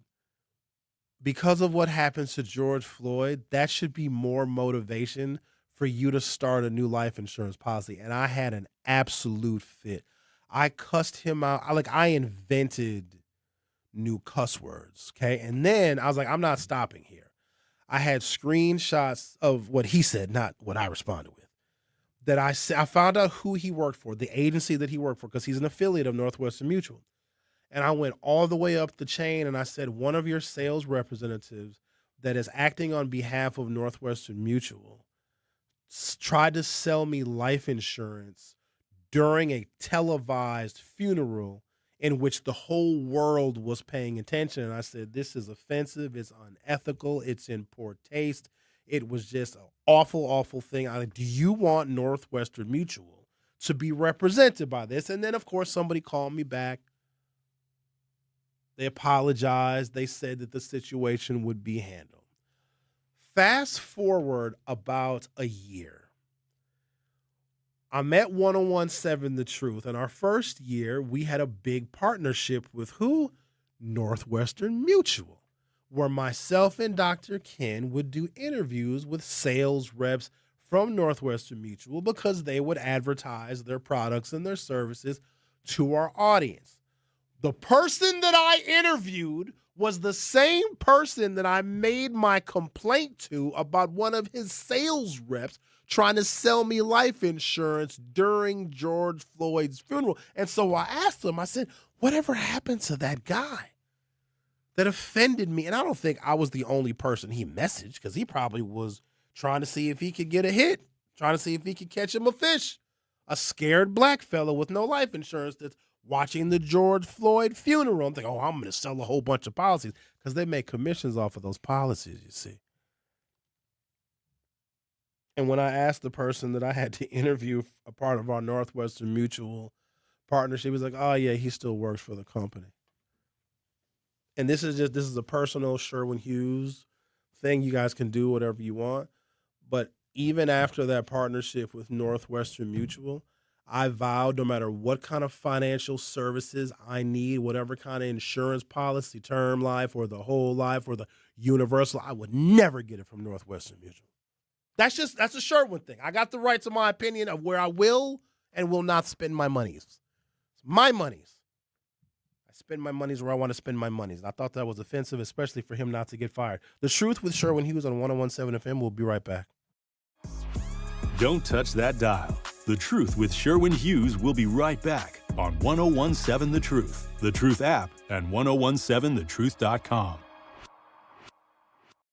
because of what happens to George Floyd, that should be more motivation for you to start a new life insurance policy. And I had an absolute fit. I cussed him out. I invented new cuss words, okay? And then I was like, I'm not stopping here. I had screenshots of what he said, not what I responded with. That I found out who he worked for, the agency that he worked for, because he's an affiliate of Northwestern Mutual. And I went all the way up the chain and I said, one of your sales representatives that is acting on behalf of Northwestern Mutual tried to sell me life insurance during a televised funeral in which the whole world was paying attention. And I said, this is offensive, it's unethical, it's in poor taste. It was just an awful, awful thing. I like, do you want Northwestern Mutual to be represented by this? And then, of course, somebody called me back. They apologized. They said that the situation would be handled. Fast forward about a year. I'm at 1017 The Truth. And our first year, we had a big partnership with who? Northwestern Mutual, where myself and Dr. Ken would do interviews with sales reps from Northwestern Mutual because they would advertise their products and their services to our audience. The person that I interviewed was the same person that I made my complaint to about one of his sales reps trying to sell me life insurance during George Floyd's funeral. And so I asked him, I said, whatever happened to that guy that offended me? And I don't think I was the only person he messaged, because he probably was trying to see if he could get a hit, trying to see if he could catch him a fish. A scared black fellow with no life insurance that's watching the George Floyd funeral and think, oh, I'm going to sell a whole bunch of policies, because they make commissions off of those policies, you see. And when I asked the person that I had to interview, a part of our Northwestern Mutual partnership, he was like, oh, yeah, he still works for the company. And this is a personal Sherwin Hughes thing. You guys can do whatever you want. But even after that partnership with Northwestern Mutual, I vowed no matter what kind of financial services I need, whatever kind of insurance policy, term life or the whole life or the universal, I would never get it from Northwestern Mutual. That's a Sherwin thing. I got the right to my opinion of where I will and will not spend my monies. It's my monies. I spend my monies where I want to spend my monies. And I thought that was offensive, especially for him not to get fired. The Truth with Sherwin Hughes on 1017 FM. We'll be right back. Don't touch that dial. The Truth with Sherwin Hughes will be right back on 1017 The Truth, The Truth app, and 1017thetruth.com.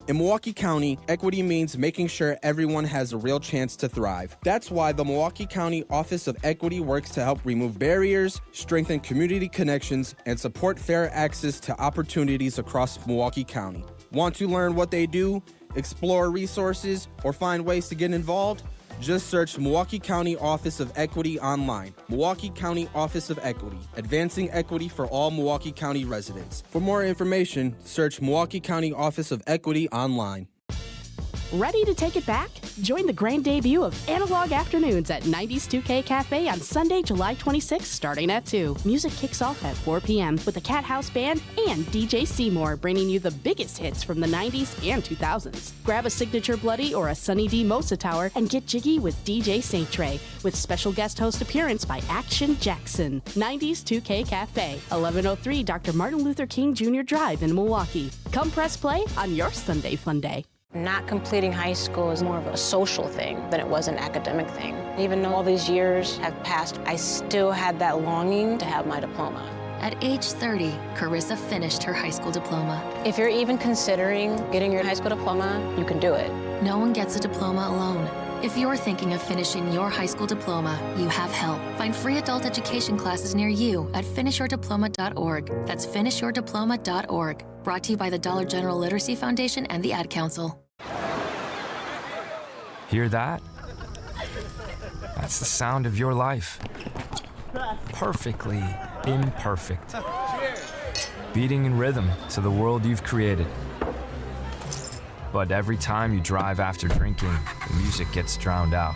In Milwaukee County, equity means making sure everyone has a real chance to thrive. That's why the Milwaukee County Office of Equity works to help remove barriers, strengthen community connections, and support fair access to opportunities across Milwaukee County. Want to learn what they do, explore resources, or find ways to get involved? Just search Milwaukee County Office of Equity online. Milwaukee County Office of Equity, advancing equity for all Milwaukee County residents. For more information, search Milwaukee County Office of Equity online. Ready to take it back? Join the grand debut of Analog Afternoons at 90s 2K Cafe on Sunday, July 26th, starting at 2. Music kicks off at 4 p.m. with the Cat House Band and DJ Seymour bringing you the biggest hits from the 90s and 2000s. Grab a signature Bloody or a Sunny D Mosa Tower and get jiggy with DJ Saint Trey with special guest host appearance by Action Jackson. 90s 2K Cafe, 1103 Dr. Martin Luther King Jr. Drive in Milwaukee. Come press play on your Sunday fun day. Not completing high school is more of a social thing than it was an academic thing. Even though all these years have passed, I still had that longing to have my diploma. At age 30, Carissa finished her high school diploma. If you're even considering getting your high school diploma, you can do it. No one gets a diploma alone. If you're thinking of finishing your high school diploma, you have help. Find free adult education classes near you at finishyourdiploma.org. That's finishyourdiploma.org. Brought to you by the Dollar General Literacy Foundation and the Ad Council. Hear that? That's the sound of your life. Perfectly imperfect. Beating in rhythm to the world you've created. But every time you drive after drinking, the music gets drowned out.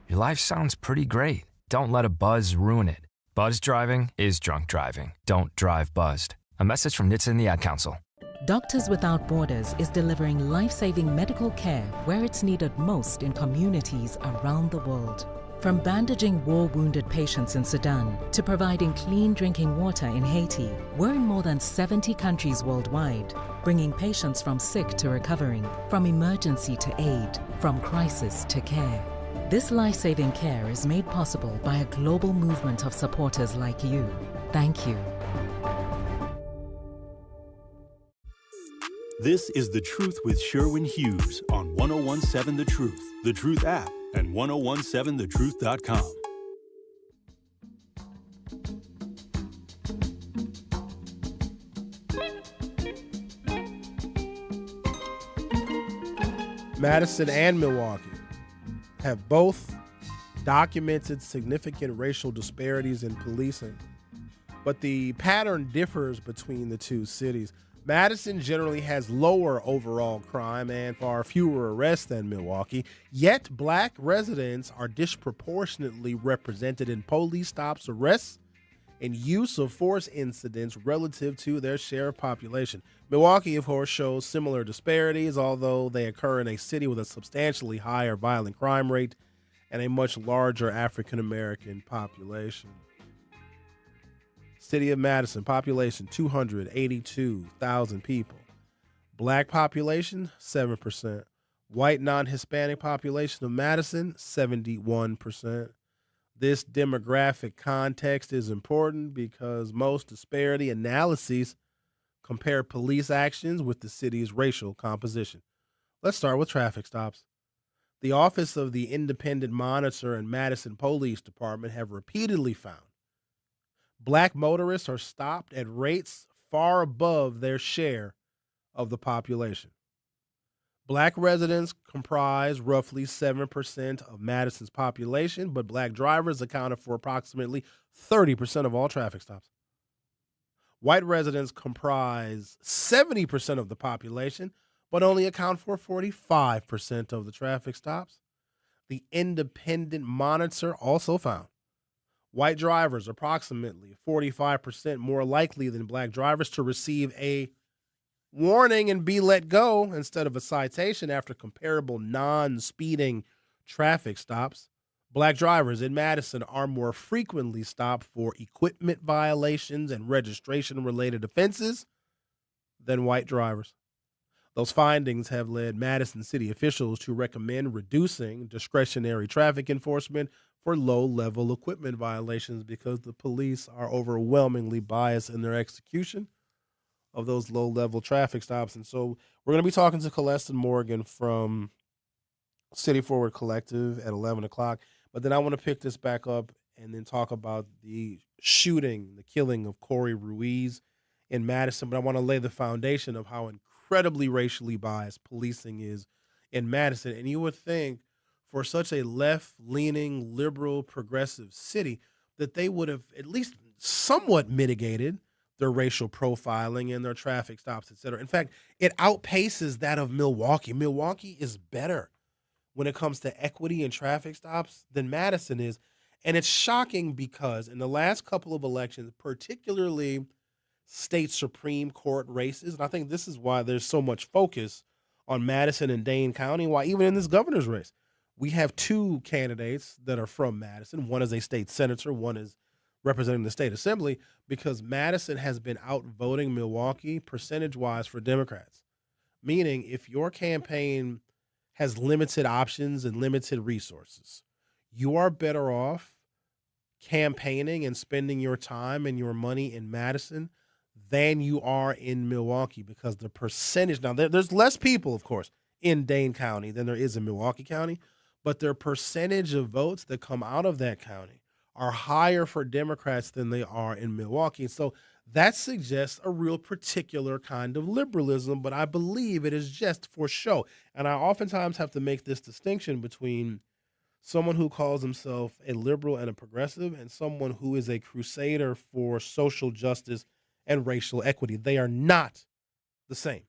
Your life sounds pretty great. Don't let a buzz ruin it. Buzz driving is drunk driving. Don't drive buzzed. A message from NHTSA and the Ad Council. Doctors Without Borders is delivering life-saving medical care where it's needed most in communities around the world. From bandaging war-wounded patients in Sudan to providing clean drinking water in Haiti, we're in more than 70 countries worldwide, bringing patients from sick to recovering, from emergency to aid, from crisis to care. This life-saving care is made possible by a global movement of supporters like you. Thank you. This is The Truth with Sherwin Hughes on 1017 The Truth app, and 1017thetruth.com. Madison and Milwaukee have both documented significant racial disparities in policing, but the pattern differs between the two cities. Madison generally has lower overall crime and far fewer arrests than Milwaukee, yet black residents are disproportionately represented in police stops, arrests, and use of force incidents relative to their share of population. Milwaukee, of course, shows similar disparities, although they occur in a city with a substantially higher violent crime rate and a much larger African-American population. City of Madison, population 282,000 people. Black population, 7%. White non-Hispanic population of Madison, 71%. This demographic context is important because most disparity analyses compare police actions with the city's racial composition. Let's start with traffic stops. The Office of the Independent Monitor and Madison Police Department have repeatedly found black motorists are stopped at rates far above their share of the population. Black residents comprise roughly 7% of Madison's population, but black drivers accounted for approximately 30% of all traffic stops. White residents comprise 70% of the population, but only account for 45% of the traffic stops. The Independent Monitor also found white drivers approximately 45% more likely than black drivers to receive a warning and be let go instead of a citation after comparable non-speeding traffic stops. Black drivers in Madison are more frequently stopped for equipment violations and registration-related offenses than white drivers. Those findings have led Madison city officials to recommend reducing discretionary traffic enforcement for low-level equipment violations because the police are overwhelmingly biased in their execution of those low-level traffic stops. And so we're going to be talking to Celeste Morgan from City Forward Collective at 11 o'clock. But then I want to pick this back up and then talk about the shooting, the killing of Corey Ruiz in Madison. But I want to lay the foundation of how incredibly racially biased policing is in Madison. And you would think for such a left-leaning, liberal, progressive city that they would have at least somewhat mitigated their racial profiling and their traffic stops, et cetera. In fact, it outpaces that of Milwaukee. Milwaukee is better when it comes to equity and traffic stops than Madison is. And it's shocking because in the last couple of elections, particularly state Supreme Court races, and I think this is why there's so much focus on Madison and Dane County, why even in this governor's race, we have two candidates that are from Madison. One is a state senator, one is representing the state assembly, because Madison has been outvoting Milwaukee percentage-wise for Democrats. Meaning if your campaign has limited options and limited resources, you are better off campaigning and spending your time and your money in Madison than you are in Milwaukee, because the percentage, now there's less people, of course, in Dane County than there is in Milwaukee County, but their percentage of votes that come out of that county are higher for Democrats than they are in Milwaukee. So that suggests a real particular kind of liberalism, but I believe it is just for show. And I oftentimes have to make this distinction between someone who calls himself a liberal and a progressive and someone who is a crusader for social justice and racial equity. They are not the same.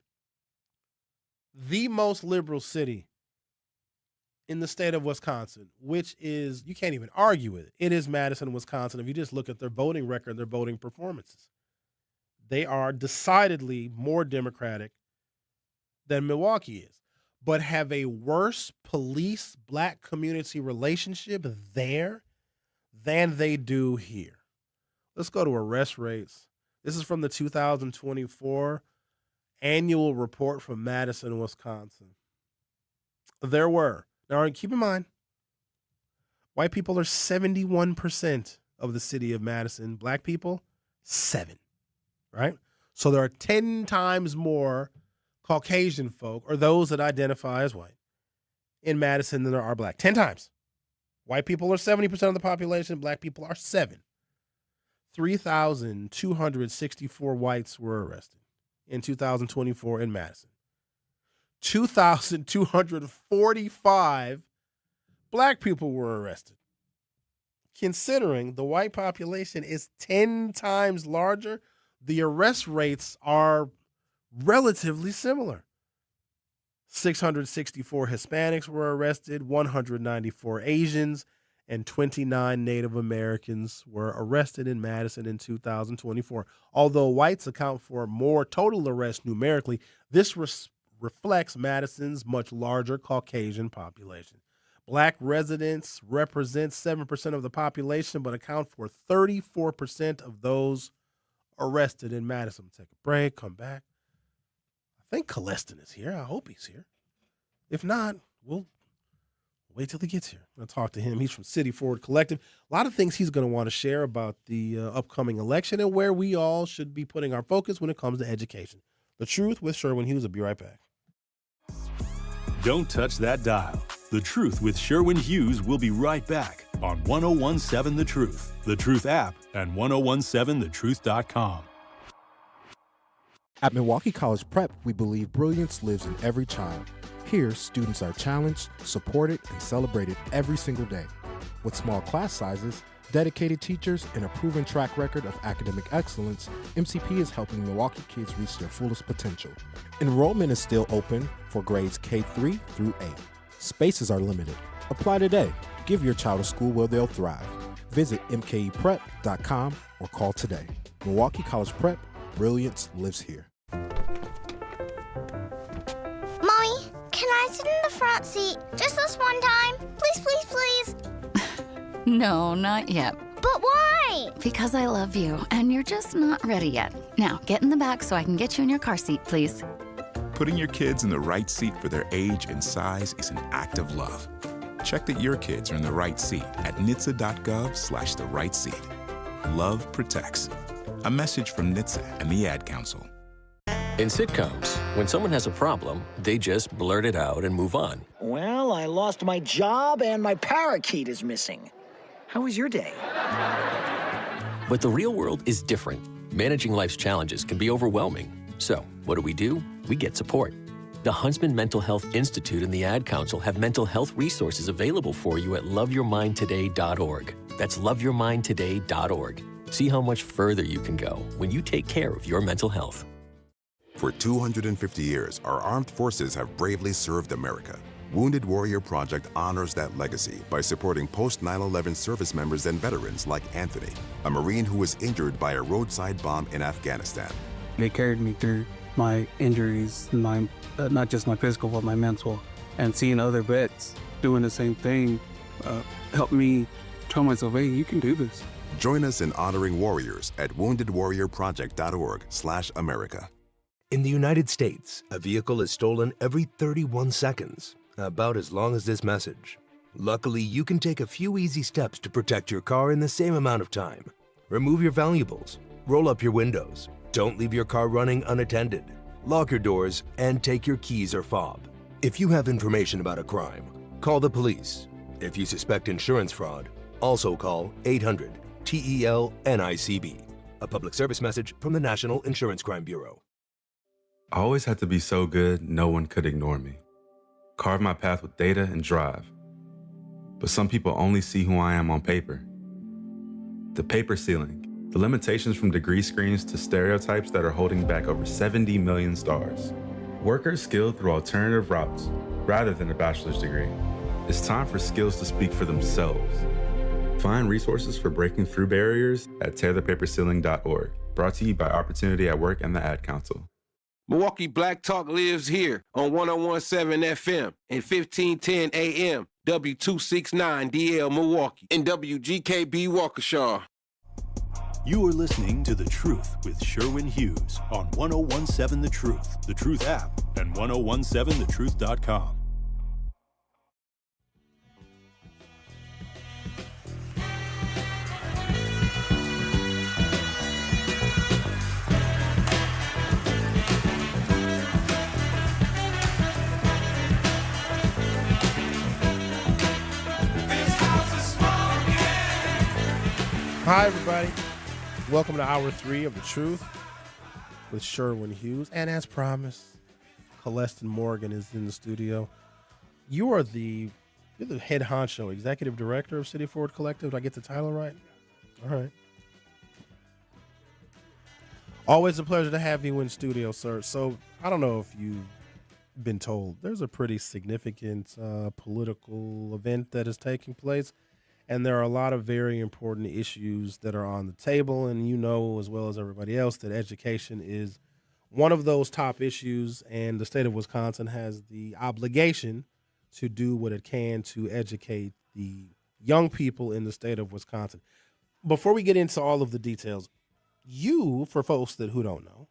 The most liberal city in the state of Wisconsin, which is, you can't even argue with it, it is Madison, Wisconsin. If you just look at their voting record, their voting performances, they are decidedly more Democratic than Milwaukee is. but have a worse police-black community relationship there than they do here. Let's go to arrest rates. This is from the 2024 annual report from Madison, Wisconsin. There were, now keep in mind, white people are 71% of the city of Madison. Black people, 7%, right? So there are 10 times more Caucasian folk, or those that identify as white, in Madison than there are black. 10 times. White people are 70% of the population. Black people are 7%. 3,264 whites were arrested in 2024 in Madison. 2,245 black people were arrested. Considering the white population is 10 times larger, the arrest rates are relatively similar. 664 Hispanics were arrested, 194 Asians, and 29 Native Americans were arrested in Madison in 2024. Although whites account for more total arrests numerically, this reflects Madison's much larger Caucasian population. Black residents represent 7% of the population, but account for 34% of those arrested in Madison. Take a break, come back. I think Colestin is here. I hope he's here. If not, we'll wait till he gets here. I'll talk to him. He's from City Forward Collective. A lot of things he's going to want to share about the upcoming election and where we all should be putting our focus when it comes to education. The Truth with Sherwin Hughes. I'll be right back. Don't touch that dial. The Truth with Sherwin Hughes will be right back on 1017 The Truth, The Truth app, and 1017thetruth.com. At Milwaukee College Prep, we believe brilliance lives in every child. Here, students are challenged, supported, and celebrated every single day. With small class sizes, dedicated teachers, and a proven track record of academic excellence, MCP is helping Milwaukee kids reach their fullest potential. Enrollment is still open for grades K-3 through 8. Spaces are limited. Apply today. Give your child a school where they'll thrive. Visit mkeprep.com or call today. Milwaukee College Prep, brilliance lives here. Mommy, can I sit in the front seat just this one time? Please, please, please. No, not yet. But why? Because I love you, and you're just not ready yet. Now, get in the back so I can get you in your car seat, please. Putting your kids in the right seat for their age and size is an act of love. Check that your kids are in the right seat at nhtsa.gov/the right seat. Love protects. A message from NHTSA and the Ad Council. In sitcoms, when someone has a problem, they just blurt it out and move on. Well, I lost my job and my parakeet is missing. How was your day? But the real world is different. Managing life's challenges can be overwhelming. So, what do? We get support. The Huntsman Mental Health Institute and the Ad Council have mental health resources available for you at loveyourmindtoday.org. That's loveyourmindtoday.org. See how much further you can go when you take care of your mental health. For 250 years, our armed forces have bravely served America. Wounded Warrior Project honors that legacy by supporting post-9/11 service members and veterans like Anthony, a Marine who was injured by a roadside bomb in Afghanistan. They carried me through my injuries, not just my physical, but my mental. And seeing other vets doing the same thing helped me tell myself, hey, you can do this. Join us in honoring warriors at woundedwarriorproject.org/America. In the United States, a vehicle is stolen every 31 seconds, about as long as this message. Luckily, you can take a few easy steps to protect your car in the same amount of time. Remove your valuables, roll up your windows, don't leave your car running unattended, lock your doors, and take your keys or fob. If you have information about a crime, call the police. If you suspect insurance fraud, also call 800-TEL-NICB. A public service message from the National Insurance Crime Bureau. I always had to be so good, no one could ignore me. Carve my path with data and drive. But some people only see who I am on paper. The paper ceiling, the limitations from degree screens to stereotypes that are holding back over 70 million stars. Workers skilled through alternative routes, rather than a bachelor's degree. It's time for skills to speak for themselves. Find resources for breaking through barriers at tearthepaperceiling.org. Brought to you by Opportunity at Work and the Ad Council. Milwaukee Black Talk lives here on 101.7 FM and 1510 AM, W269DL Milwaukee, and WGKB Waukesha. You are listening to The Truth with Sherwin Hughes on 101.7 The Truth app, and 1017thetruth.com. Hi, everybody. Welcome to Hour 3 of The Truth with Sherwin Hughes. And as promised, Celestin Morgan is in the studio. You're the head honcho, executive director of City Forward Collective. Did I get the title right? All right. Always a pleasure to have you in studio, sir. So I don't know if you've been told, there's a pretty significant political event that is taking place. And there are a lot of very important issues that are on the table. And you know, as well as everybody else, that education is one of those top issues. And the state of Wisconsin has the obligation to do what it can to educate the young people in the state of Wisconsin. Before we get into all of the details, you, for folks who don't know,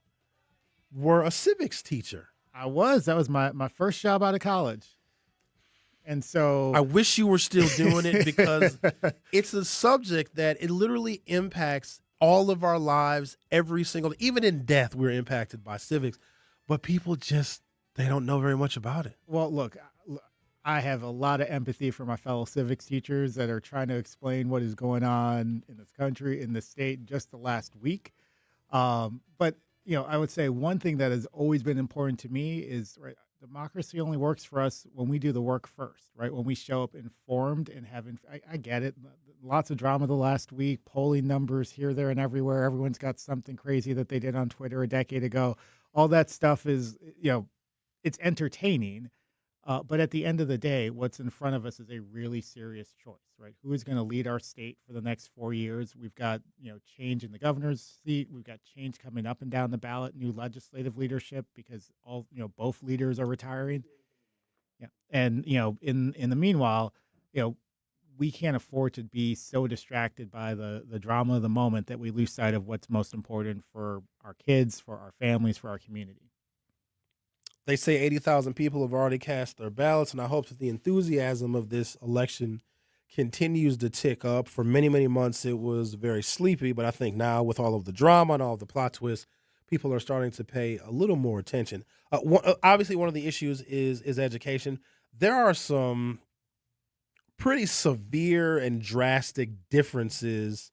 were a civics teacher. I was. That was my first job out of college. And so I wish you were still doing it, because it's a subject that it literally impacts all of our lives every single day. Even in death, we're impacted by civics, but people they don't know very much about it. Well, look, I have a lot of empathy for my fellow civics teachers that are trying to explain what is going on in this country, in the state, just the last week. But, I would say one thing that has always been important to me is, right, democracy only works for us when we do the work first, right? When we show up informed and I get it. Lots of drama the last week, polling numbers here, there, and everywhere. Everyone's got something crazy that they did on Twitter a decade ago. All that stuff is, it's entertaining. But at the end of the day, what's in front of us is a really serious choice, right? Who is going to lead our state for the next 4 years? We've got, change in the governor's seat. We've got change coming up and down the ballot, new legislative leadership, because both leaders are retiring. Yeah. And, in the meanwhile, we can't afford to be so distracted by the drama of the moment that we lose sight of what's most important for our kids, for our families, for our community. They say 80,000 people have already cast their ballots, and I hope that the enthusiasm of this election continues to tick up. For many, many months, it was very sleepy, but I think now, with all of the drama and all of the plot twists, people are starting to pay a little more attention. Obviously, one of the issues is education. There are some pretty severe and drastic differences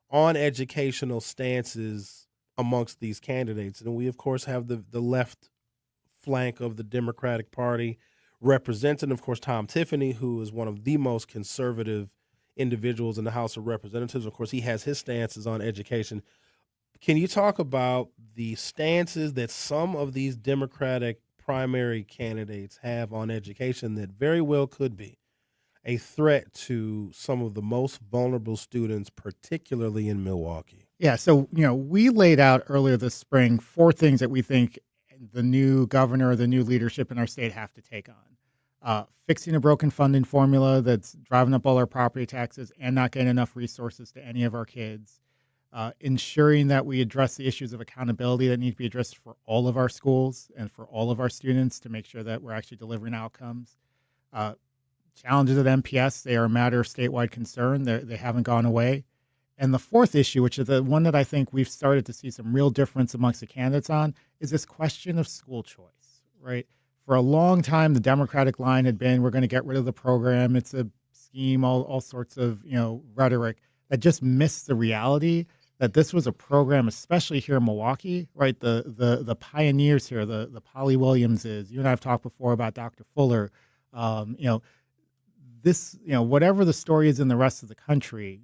on educational stances amongst these candidates, and we, of course, have the left flank of the Democratic Party represented, of course, Tom Tiffany, who is one of the most conservative individuals in the House of Representatives. Of course, he has his stances on education. Can you talk about the stances that some of these Democratic primary candidates have on education that very well could be a threat to some of the most vulnerable students, particularly in Milwaukee? Yeah, so, we laid out earlier this spring 4 things that we think the new governor, the new leadership in our state have to take on. Fixing a broken funding formula that's driving up all our property taxes and not getting enough resources to any of our kids. Ensuring that we address the issues of accountability that need to be addressed for all of our schools and for all of our students to make sure that we're actually delivering outcomes. Challenges at MPS, they are a matter of statewide concern. They haven't gone away. And the 4th issue, which is the one that I think we've started to see some real difference amongst the candidates on, is this question of school choice, right? For a long time, the Democratic line had been, we're going to get rid of the program. It's a scheme, all sorts of, rhetoric that just missed the reality that this was a program, especially here in Milwaukee, right? The pioneers here, the Polly Williamses. You and I have talked before about Dr. Fuller. Whatever the story is in the rest of the country,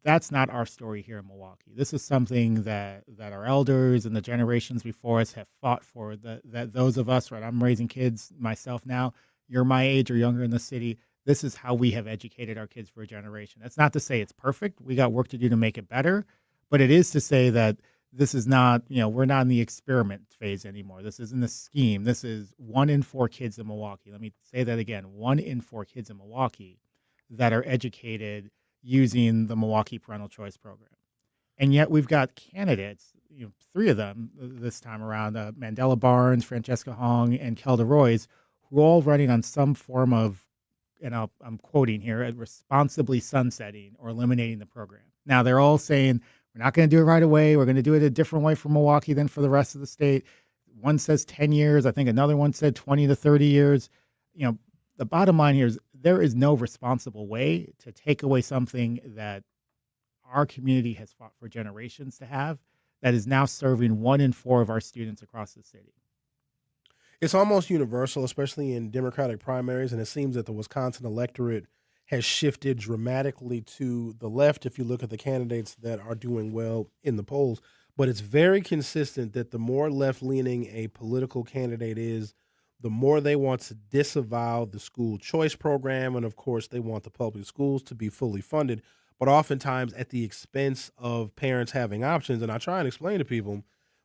that's not our story here in Milwaukee. This is something that our elders and the generations before us have fought for, that those of us, right, I'm raising kids myself now, you're my age or younger in the city, this is how we have educated our kids for a generation. That's not to say it's perfect. We got work to do to make it better, but it is to say that this is not, we're not in the experiment phase anymore. This isn't a scheme. This is 1 in 4 kids in Milwaukee. Let me say that again. 1 in 4 kids in Milwaukee that are educated using the Milwaukee Parental Choice Program. And yet we've got candidates, 3 of them this time around, Mandela Barnes, Francesca Hong, and Kelda Royce, who are all running on some form of, and I'm quoting here, responsibly sunsetting or eliminating the program. Now, they're all saying, we're not going to do it right away. We're going to do it a different way for Milwaukee than for the rest of the state. One says 10 years. I think another one said 20 to 30 years. The bottom line here is there is no responsible way to take away something that our community has fought for generations to have that is now serving 1 in 4 of our students across the city. It's almost universal, especially in Democratic primaries, and it seems that the Wisconsin electorate has shifted dramatically to the left if you look at the candidates that are doing well in the polls. But it's very consistent that the more left-leaning a political candidate is, the more they want to disavow the school choice program. And, of course, they want the public schools to be fully funded, but oftentimes at the expense of parents having options. And I try and explain to people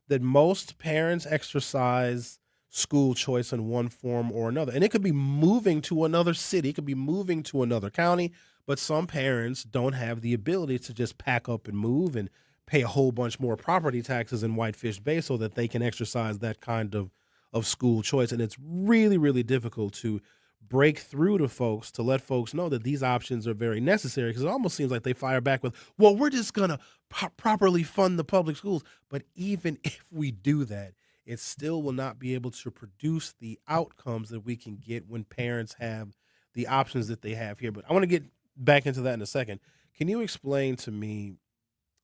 that most parents exercise school choice in one form or another. And it could be moving to another city, it could be moving to another county, but some parents don't have the ability to just pack up and move and pay a whole bunch more property taxes in Whitefish Bay so that they can exercise that kind of school choice. And it's really, really difficult to break through to folks, to let folks know that these options are very necessary, because it almost seems like they fire back with, well, we're just going to properly fund the public schools. But even if we do that, it still will not be able to produce the outcomes that we can get when parents have the options that they have here. But I want to get back into that in a second. Can you explain to me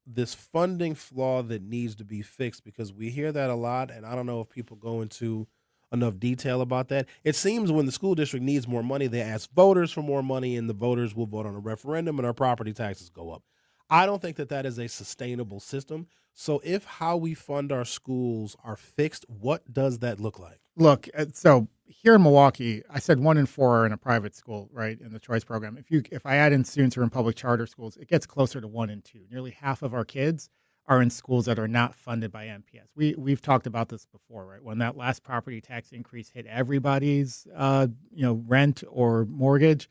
this funding flaw that needs to be fixed? Because we hear that a lot, and I don't know if people go into enough detail about that. It seems when the school district needs more money, they ask voters for more money, and the voters will vote on a referendum, and our property taxes go up. I don't think that that is a sustainable system. So if how we fund our schools are fixed, what does that look like? Look, so here in Milwaukee, I said 1 in 4 are in a private school, right, in the choice program. If I add in students who are in public charter schools, it gets closer to 1 in 2. Nearly half of our kids are in schools that are not funded by MPS. We've talked about this before, right? When that last property tax increase hit everybody's, rent or mortgage,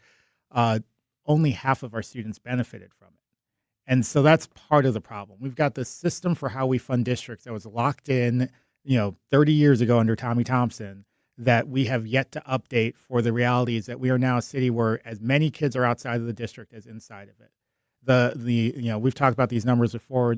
only half of our students benefited from it. And so that's part of the problem. We've got this system for how we fund districts that was locked in, 30 years ago under Tommy Thompson, that we have yet to update for the realities that we are now a city where as many kids are outside of the district as inside of it. We've talked about these numbers before,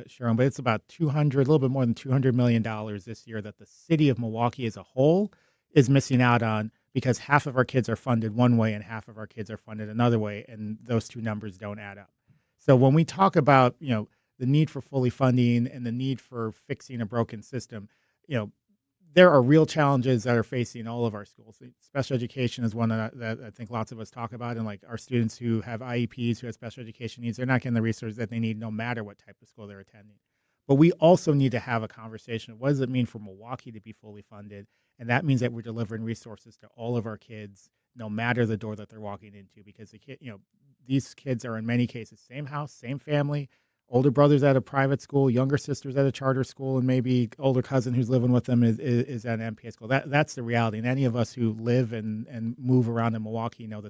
Sherwin, but it's about a little bit more than $200 million this year that the city of Milwaukee as a whole is missing out on, because half of our kids are funded one way and half of our kids are funded another way, and those two numbers don't add up. So when we talk about, the need for fully funding and the need for fixing a broken system, there are real challenges that are facing all of our schools. Special education is one that I think lots of us talk about, and like our students who have IEPs, who have special education needs, they're not getting the resources that they need no matter what type of school they're attending. But we also need to have a conversation of what does it mean for Milwaukee to be fully funded? And that means that we're delivering resources to all of our kids, no matter the door that they're walking into, because these kids are in many cases same house, same family, older brothers at a private school, younger sisters at a charter school, and maybe older cousin who's living with them is at an MPS school. That's the reality. And any of us who live and move around in Milwaukee know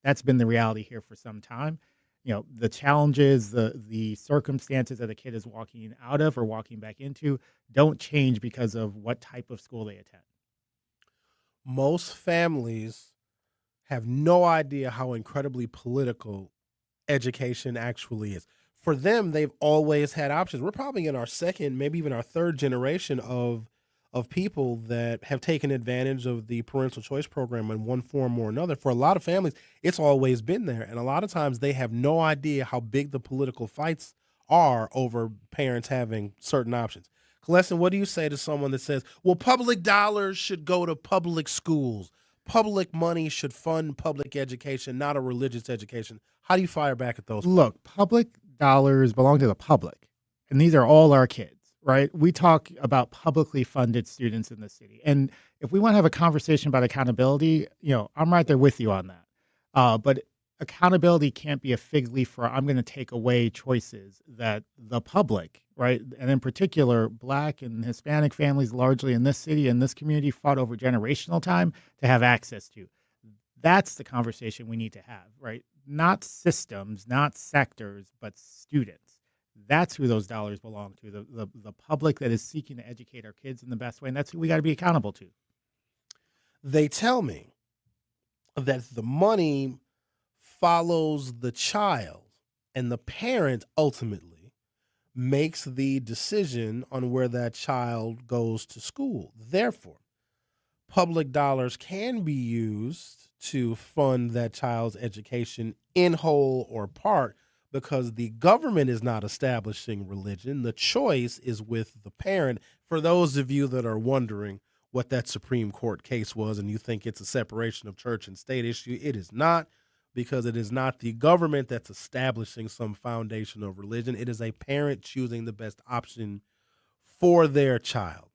that's been the reality here for some time. The challenges, the circumstances that a kid is walking out of or walking back into don't change because of what type of school they attend. Most families have no idea how incredibly political education actually is. For them, they've always had options. We're probably in our second, maybe even our third generation of people that have taken advantage of the parental choice program in one form or another. For a lot of families, it's always been there. And a lot of times they have no idea how big the political fights are over parents having certain options. Colestin, what do you say to someone that says, well, public dollars should go to public schools? Public money should fund public education, not a religious education. How do you fire back at those? Look, public dollars belong to the public, and these are all our kids, right? We talk about publicly funded students in the city. And if we want to have a conversation about accountability, I'm right there with you on that. But accountability can't be a fig leaf for I'm going to take away choices that the public right? And in particular, Black and Hispanic families largely in this city and this community fought over generational time to have access to. That's the conversation we need to have, right? Not systems, not sectors, but students. That's who those dollars belong to, the public that is seeking to educate our kids in the best way, and that's who we got to be accountable to. They tell me that the money follows the child, and the parent ultimately makes the decision on where that child goes to school. Therefore, public dollars can be used to fund that child's education in whole or part because the government is not establishing religion. The choice is with the parent. For those of you that are wondering what that Supreme Court case was and you think it's a separation of church and state issue, it is not, because it is not the government that's establishing some foundation of religion. It is a parent choosing the best option for their child.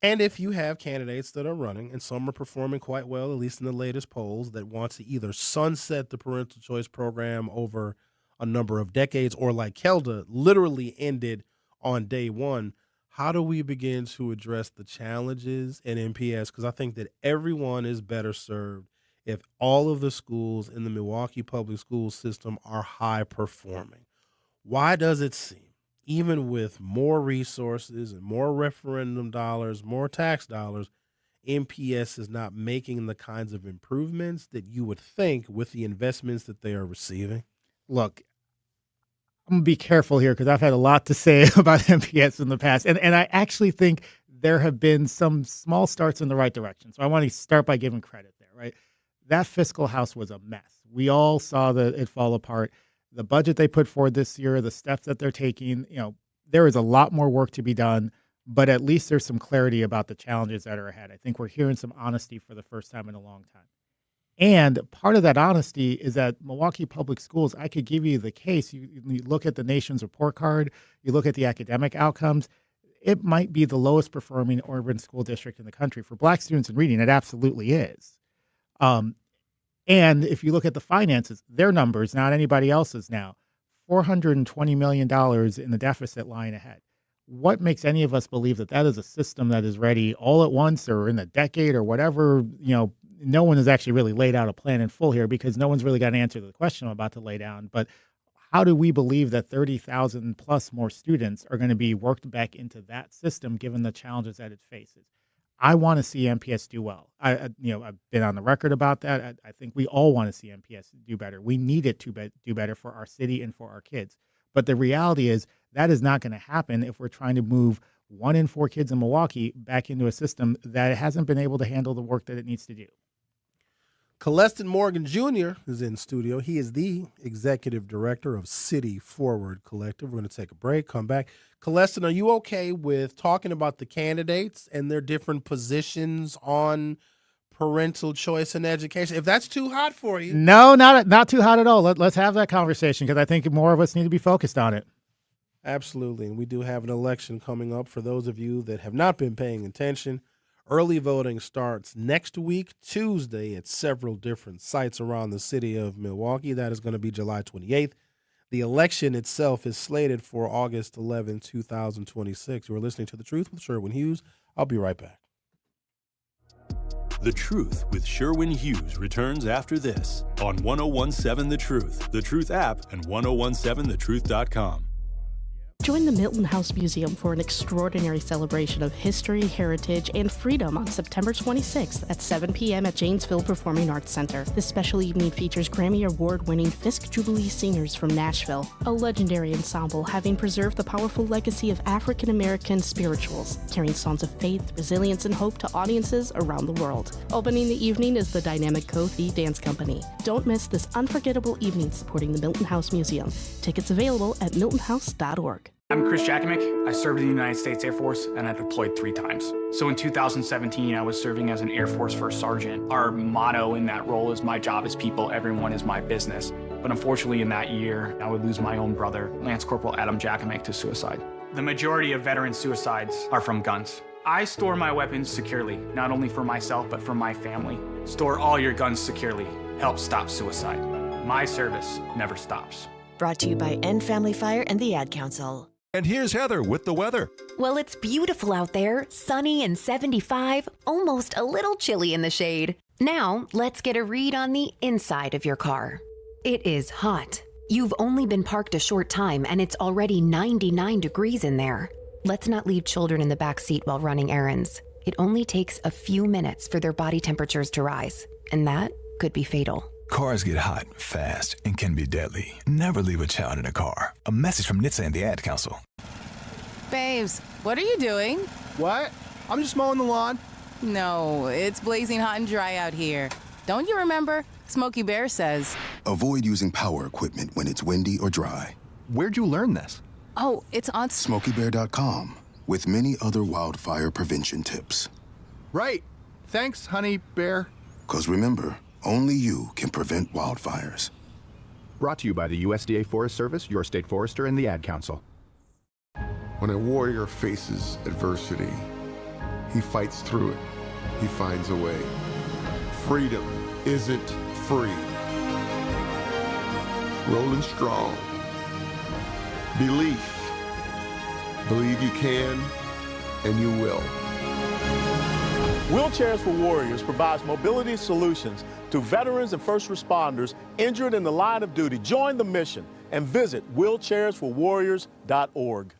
And if you have candidates that are running, and some are performing quite well, at least in the latest polls, that want to either sunset the parental choice program over a number of decades or, like Kelda, literally ended on day one, how do we begin to address the challenges in MPS? Because I think that everyone is better served if all of the schools in the Milwaukee public school system are high performing. Why does it seem, even with more resources and more referendum dollars, more tax dollars, MPS is not making the kinds of improvements that you would think with the investments that they are receiving? Look, I'm going to be careful here because I've had a lot to say about MPS in the past. And I actually think there have been some small starts in the right direction. So I want to start by giving credit there, right? That fiscal house was a mess. We all saw it fall apart. The budget they put forward this year, the steps that they're taking, there is a lot more work to be done, but at least there's some clarity about the challenges that are ahead. I think we're hearing some honesty for the first time in a long time. And part of that honesty is that Milwaukee Public Schools, I could give you the case. You look at the nation's report card, you look at the academic outcomes, it might be the lowest performing urban school district in the country. For Black students in reading, it absolutely is. And if you look at the finances, their numbers, not anybody else's now, $420 million in the deficit lying ahead. What makes any of us believe that that is a system that is ready all at once or in a decade or whatever? No one has actually really laid out a plan in full here because no one's really got an answer to the question I'm about to lay down. But how do we believe that 30,000 plus more students are going to be worked back into that system given the challenges that it faces? I want to see MPS do well. I've been on the record about that. I think we all want to see MPS do better. We need it to do better for our city and for our kids. But the reality is that is not going to happen if we're trying to move 1 in 4 kids in Milwaukee back into a system that hasn't been able to handle the work that it needs to do. Coleston Morgan Jr. is in studio. He is the executive director of City Forward Collective. We're going to take a break, come back. Coleston, are you okay with talking about the candidates and their different positions on parental choice in education? If that's too hot for you. No, not too hot at all. Let's have that conversation because I think more of us need to be focused on it. Absolutely. And we do have an election coming up. For those of you that have not been paying attention, early voting starts next week, Tuesday, at several different sites around the city of Milwaukee. That is going to be July 28th. The election itself is slated for August 11, 2026. You are listening to The Truth with Sherwin Hughes. I'll be right back. The Truth with Sherwin Hughes returns after this on 101.7 The Truth app, and 101.7thetruth.com. Join the Milton House Museum for an extraordinary celebration of history, heritage, and freedom on September 26th at 7 p.m. at Janesville Performing Arts Center. This special evening features Grammy Award-winning Fisk Jubilee singers from Nashville, a legendary ensemble having preserved the powerful legacy of African-American spirituals, carrying songs of faith, resilience, and hope to audiences around the world. Opening the evening is the dynamic Kofi Dance Company. Don't miss this unforgettable evening supporting the Milton House Museum. Tickets available at miltonhouse.org. I'm Chris Jakimick. I served in the United States Air Force and I deployed 3 times. So in 2017, I was serving as an Air Force First Sergeant. Our motto in that role is "My job is people, everyone is my business." But unfortunately in that year, I would lose my own brother, Lance Corporal Adam Jakimick, to suicide. The majority of veteran suicides are from guns. I store my weapons securely, not only for myself, but for my family. Store all your guns securely. Help stop suicide. My service never stops. Brought to you by End Family Fire and the Ad Council. And here's Heather with the weather. Well, it's beautiful out there, sunny and 75, almost a little chilly in the shade. Now, let's get a read on the inside of your car. It is hot. You've only been parked a short time and it's already 99 degrees in there. Let's not leave children in the back seat while running errands. It only takes a few minutes for their body temperatures to rise, and that could be fatal. Cars get hot, fast, and can be deadly. Never leave a child in a car. A message from NHTSA and the Ad Council. Babes, what are you doing? What? I'm just mowing the lawn. No, it's blazing hot and dry out here. Don't you remember? Smokey Bear says. Avoid using power equipment when it's windy or dry. Where'd you learn this? Oh, it's on SmokeyBear.com with many other wildfire prevention tips. Right. Thanks, honey bear. 'Cause remember, only you can prevent wildfires. Brought to you by the USDA Forest Service, your state forester, and the Ad Council. When a warrior faces adversity, he fights through it. He finds a way. Freedom isn't free. Rolling strong. Belief. Believe you can, and you will. Wheelchairs for Warriors provides mobility solutions to veterans and first responders injured in the line of duty. Join the mission and visit wheelchairsforwarriors.org.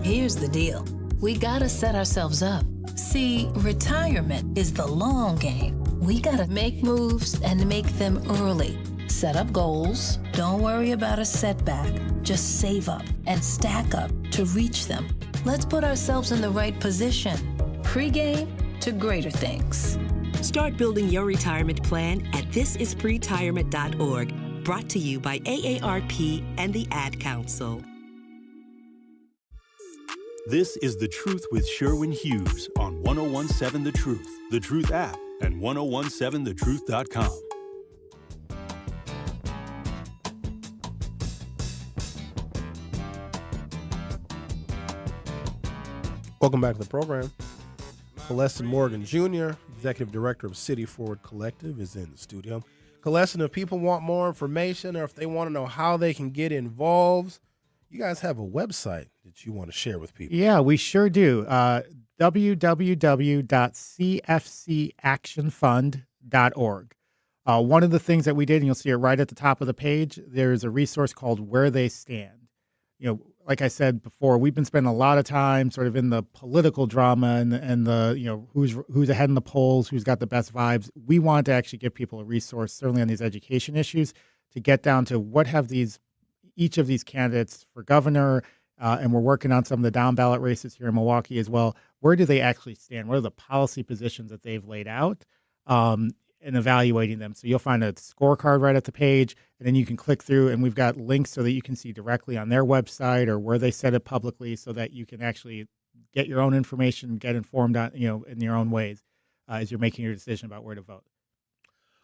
Here's the deal. We gotta set ourselves up. See, retirement is the long game. We gotta make moves and make them early. Set up goals. Don't worry about a setback. Just save up and stack up to reach them. Let's put ourselves in the right position. Pre-game to greater things. Start building your retirement plan at thisispretirement.org. Brought to you by AARP and the Ad Council. This is The Truth with Sherwin Hughes on 1017 The Truth, The Truth app, and 1017thetruth.com. Welcome back to the program. Colestin Morgan Jr., Executive Director of City Forward Collective, is in the studio. Colestin, if people want more information or if they want to know how they can get involved, you guys have a website that you want to share with people. Yeah, we sure do. www.cfcactionfund.org. One of the things that we did, and you'll see it right at the top of the page, there's a resource called Where They Stand. You know, like I said before, we've been spending a lot of time sort of in the political drama and the, you know, who's ahead in the polls, who's got the best vibes. We want to actually give people a resource, certainly on these education issues, to get down to what have each of these candidates for governor, and we're working on some of the down ballot races here in Milwaukee as well. Where do they actually stand? What are the policy positions that they've laid out, and evaluating them? So you'll find a scorecard right at the page, and then you can click through, and we've got links so that you can see directly on their website or where they said it publicly, so that you can actually get your own information, get informed on, you know, in your own ways as you're making your decision about where to vote.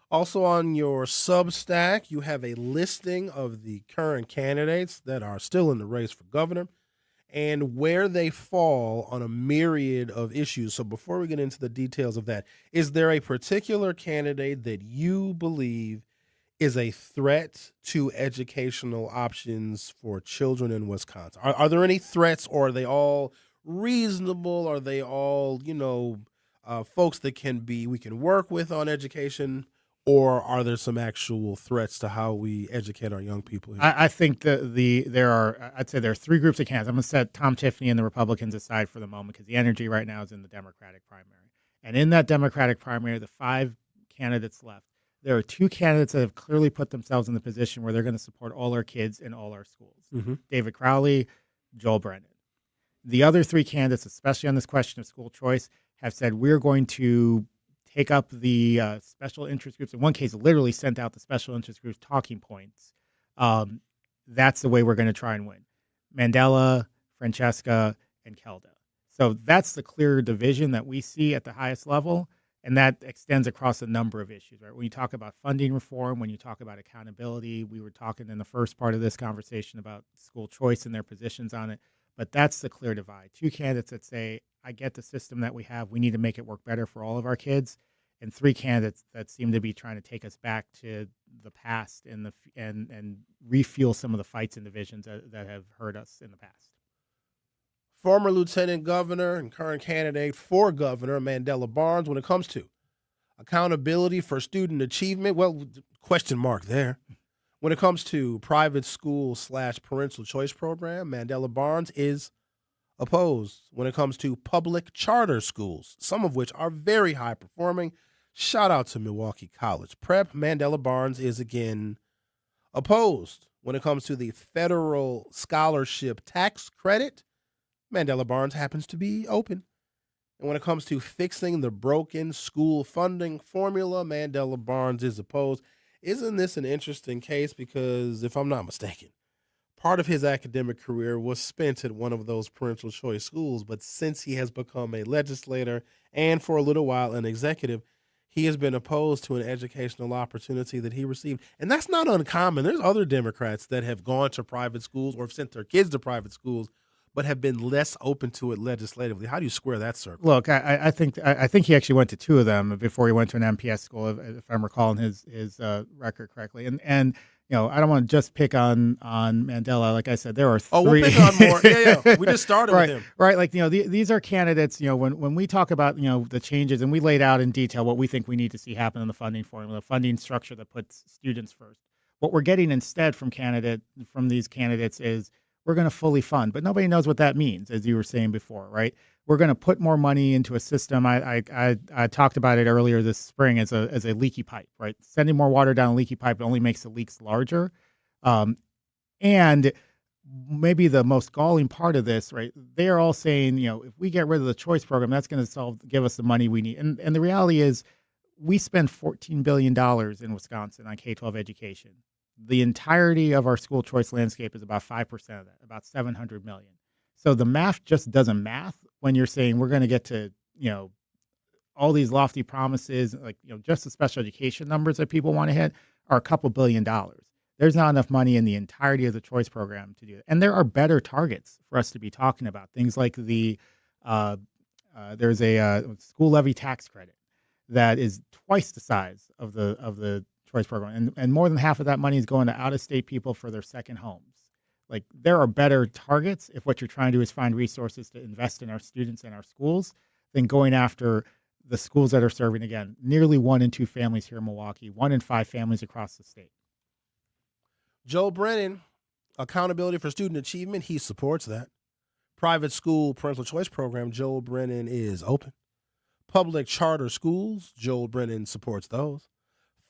Also on your Substack, you have a listing of the current candidates that are still in the race for governor and where they fall on a myriad of issues. So before we get into the details of that, is there a particular candidate that you believe is a threat to educational options for children in Wisconsin? Are there any threats, or are they all reasonable? Are they all, folks that we can work with on education? Or are there some actual threats to how we educate our young people here? I think I'd say there are three groups of candidates. I'm going to set Tom Tiffany and the Republicans aside for the moment, because the energy right now is in the Democratic primary. And in that Democratic primary, the 5 candidates left, there are 2 candidates that have clearly put themselves in the position where they're going to support all our kids in all our schools. Mm-hmm. David Crowley, Joel Brennan. The other 3 candidates, especially on this question of school choice, have said we're going to take up the special interest groups. In one case, literally sent out the special interest groups talking points. That's the way we're going to try and win. Mandela, Francesca, and Kelda. So that's the clear division that we see at the highest level, and that extends across a number of issues. Right? When you talk about funding reform, when you talk about accountability, we were talking in the first part of this conversation about school choice and their positions on it, but that's the clear divide. 2 candidates that say, I get the system that we have, we need to make it work better for all of our kids, and 3 candidates that seem to be trying to take us back to the past and refuel some of the fights and divisions that have hurt us in the past. Former Lieutenant Governor and current candidate for governor, Mandela Barnes, when it comes to accountability for student achievement, well, question mark there. When it comes to private school / parental choice program, Mandela Barnes is opposed. When it comes to public charter schools, some of which are very high performing, shout out to Milwaukee College Prep, Mandela Barnes is again opposed. When it comes to the federal scholarship tax credit, Mandela Barnes happens to be open. And when it comes to fixing the broken school funding formula, Mandela Barnes is opposed. Isn't this an interesting case? Because if I'm not mistaken, part of his academic career was spent at one of those parental choice schools. But since he has become a legislator and for a little while an executive, he has been opposed to an educational opportunity that he received. And that's not uncommon. There's other Democrats that have gone to private schools or have sent their kids to private schools but have been less open to it legislatively. How do you square that circle? Look, I think he actually went to two of them before he went to an MPS school, if I'm recalling his record correctly. And I don't want to just pick on Mandela. Like I said, there are three. Oh, we'll pick on more. Yeah. We just started right, with him. Right. Like, these are candidates, when we talk about, the changes, and we laid out in detail what we think we need to see happen in the funding formula, funding structure that puts students first. What we're getting instead from these candidates is, we're going to fully fund, but nobody knows what that means, as you were saying before, right? We're going to put more money into a system. I talked about it earlier this spring as a leaky pipe, right? Sending more water down a leaky pipe only makes the leaks larger. And maybe the most galling part of this, right? They are all saying, if we get rid of the choice program, that's going to give us the money we need. And the reality is, we spend $14 billion in Wisconsin on K-12 education. The entirety of our school choice landscape is about 5% of that, about $700 million. So the math just doesn't math when you're saying we're going to get to, all these lofty promises, like, just the special education numbers that people want to hit are a couple $2 billion. There's not enough money in the entirety of the choice program to do it. And there are better targets for us to be talking about. Things like there's a school levy tax credit that is twice the size of the choice program, and more than half of that money is going to out-of-state people for their second homes. Like, there are better targets if what you're trying to do is find resources to invest in our students and our schools than going after the schools that are serving, again, nearly 1 in 2 families here in Milwaukee, 1 in 5 families across the state. Joe Brennan, accountability for student achievement, he supports that. Private school parental choice program, Joe Brennan is open. Public charter schools, Joe Brennan supports those.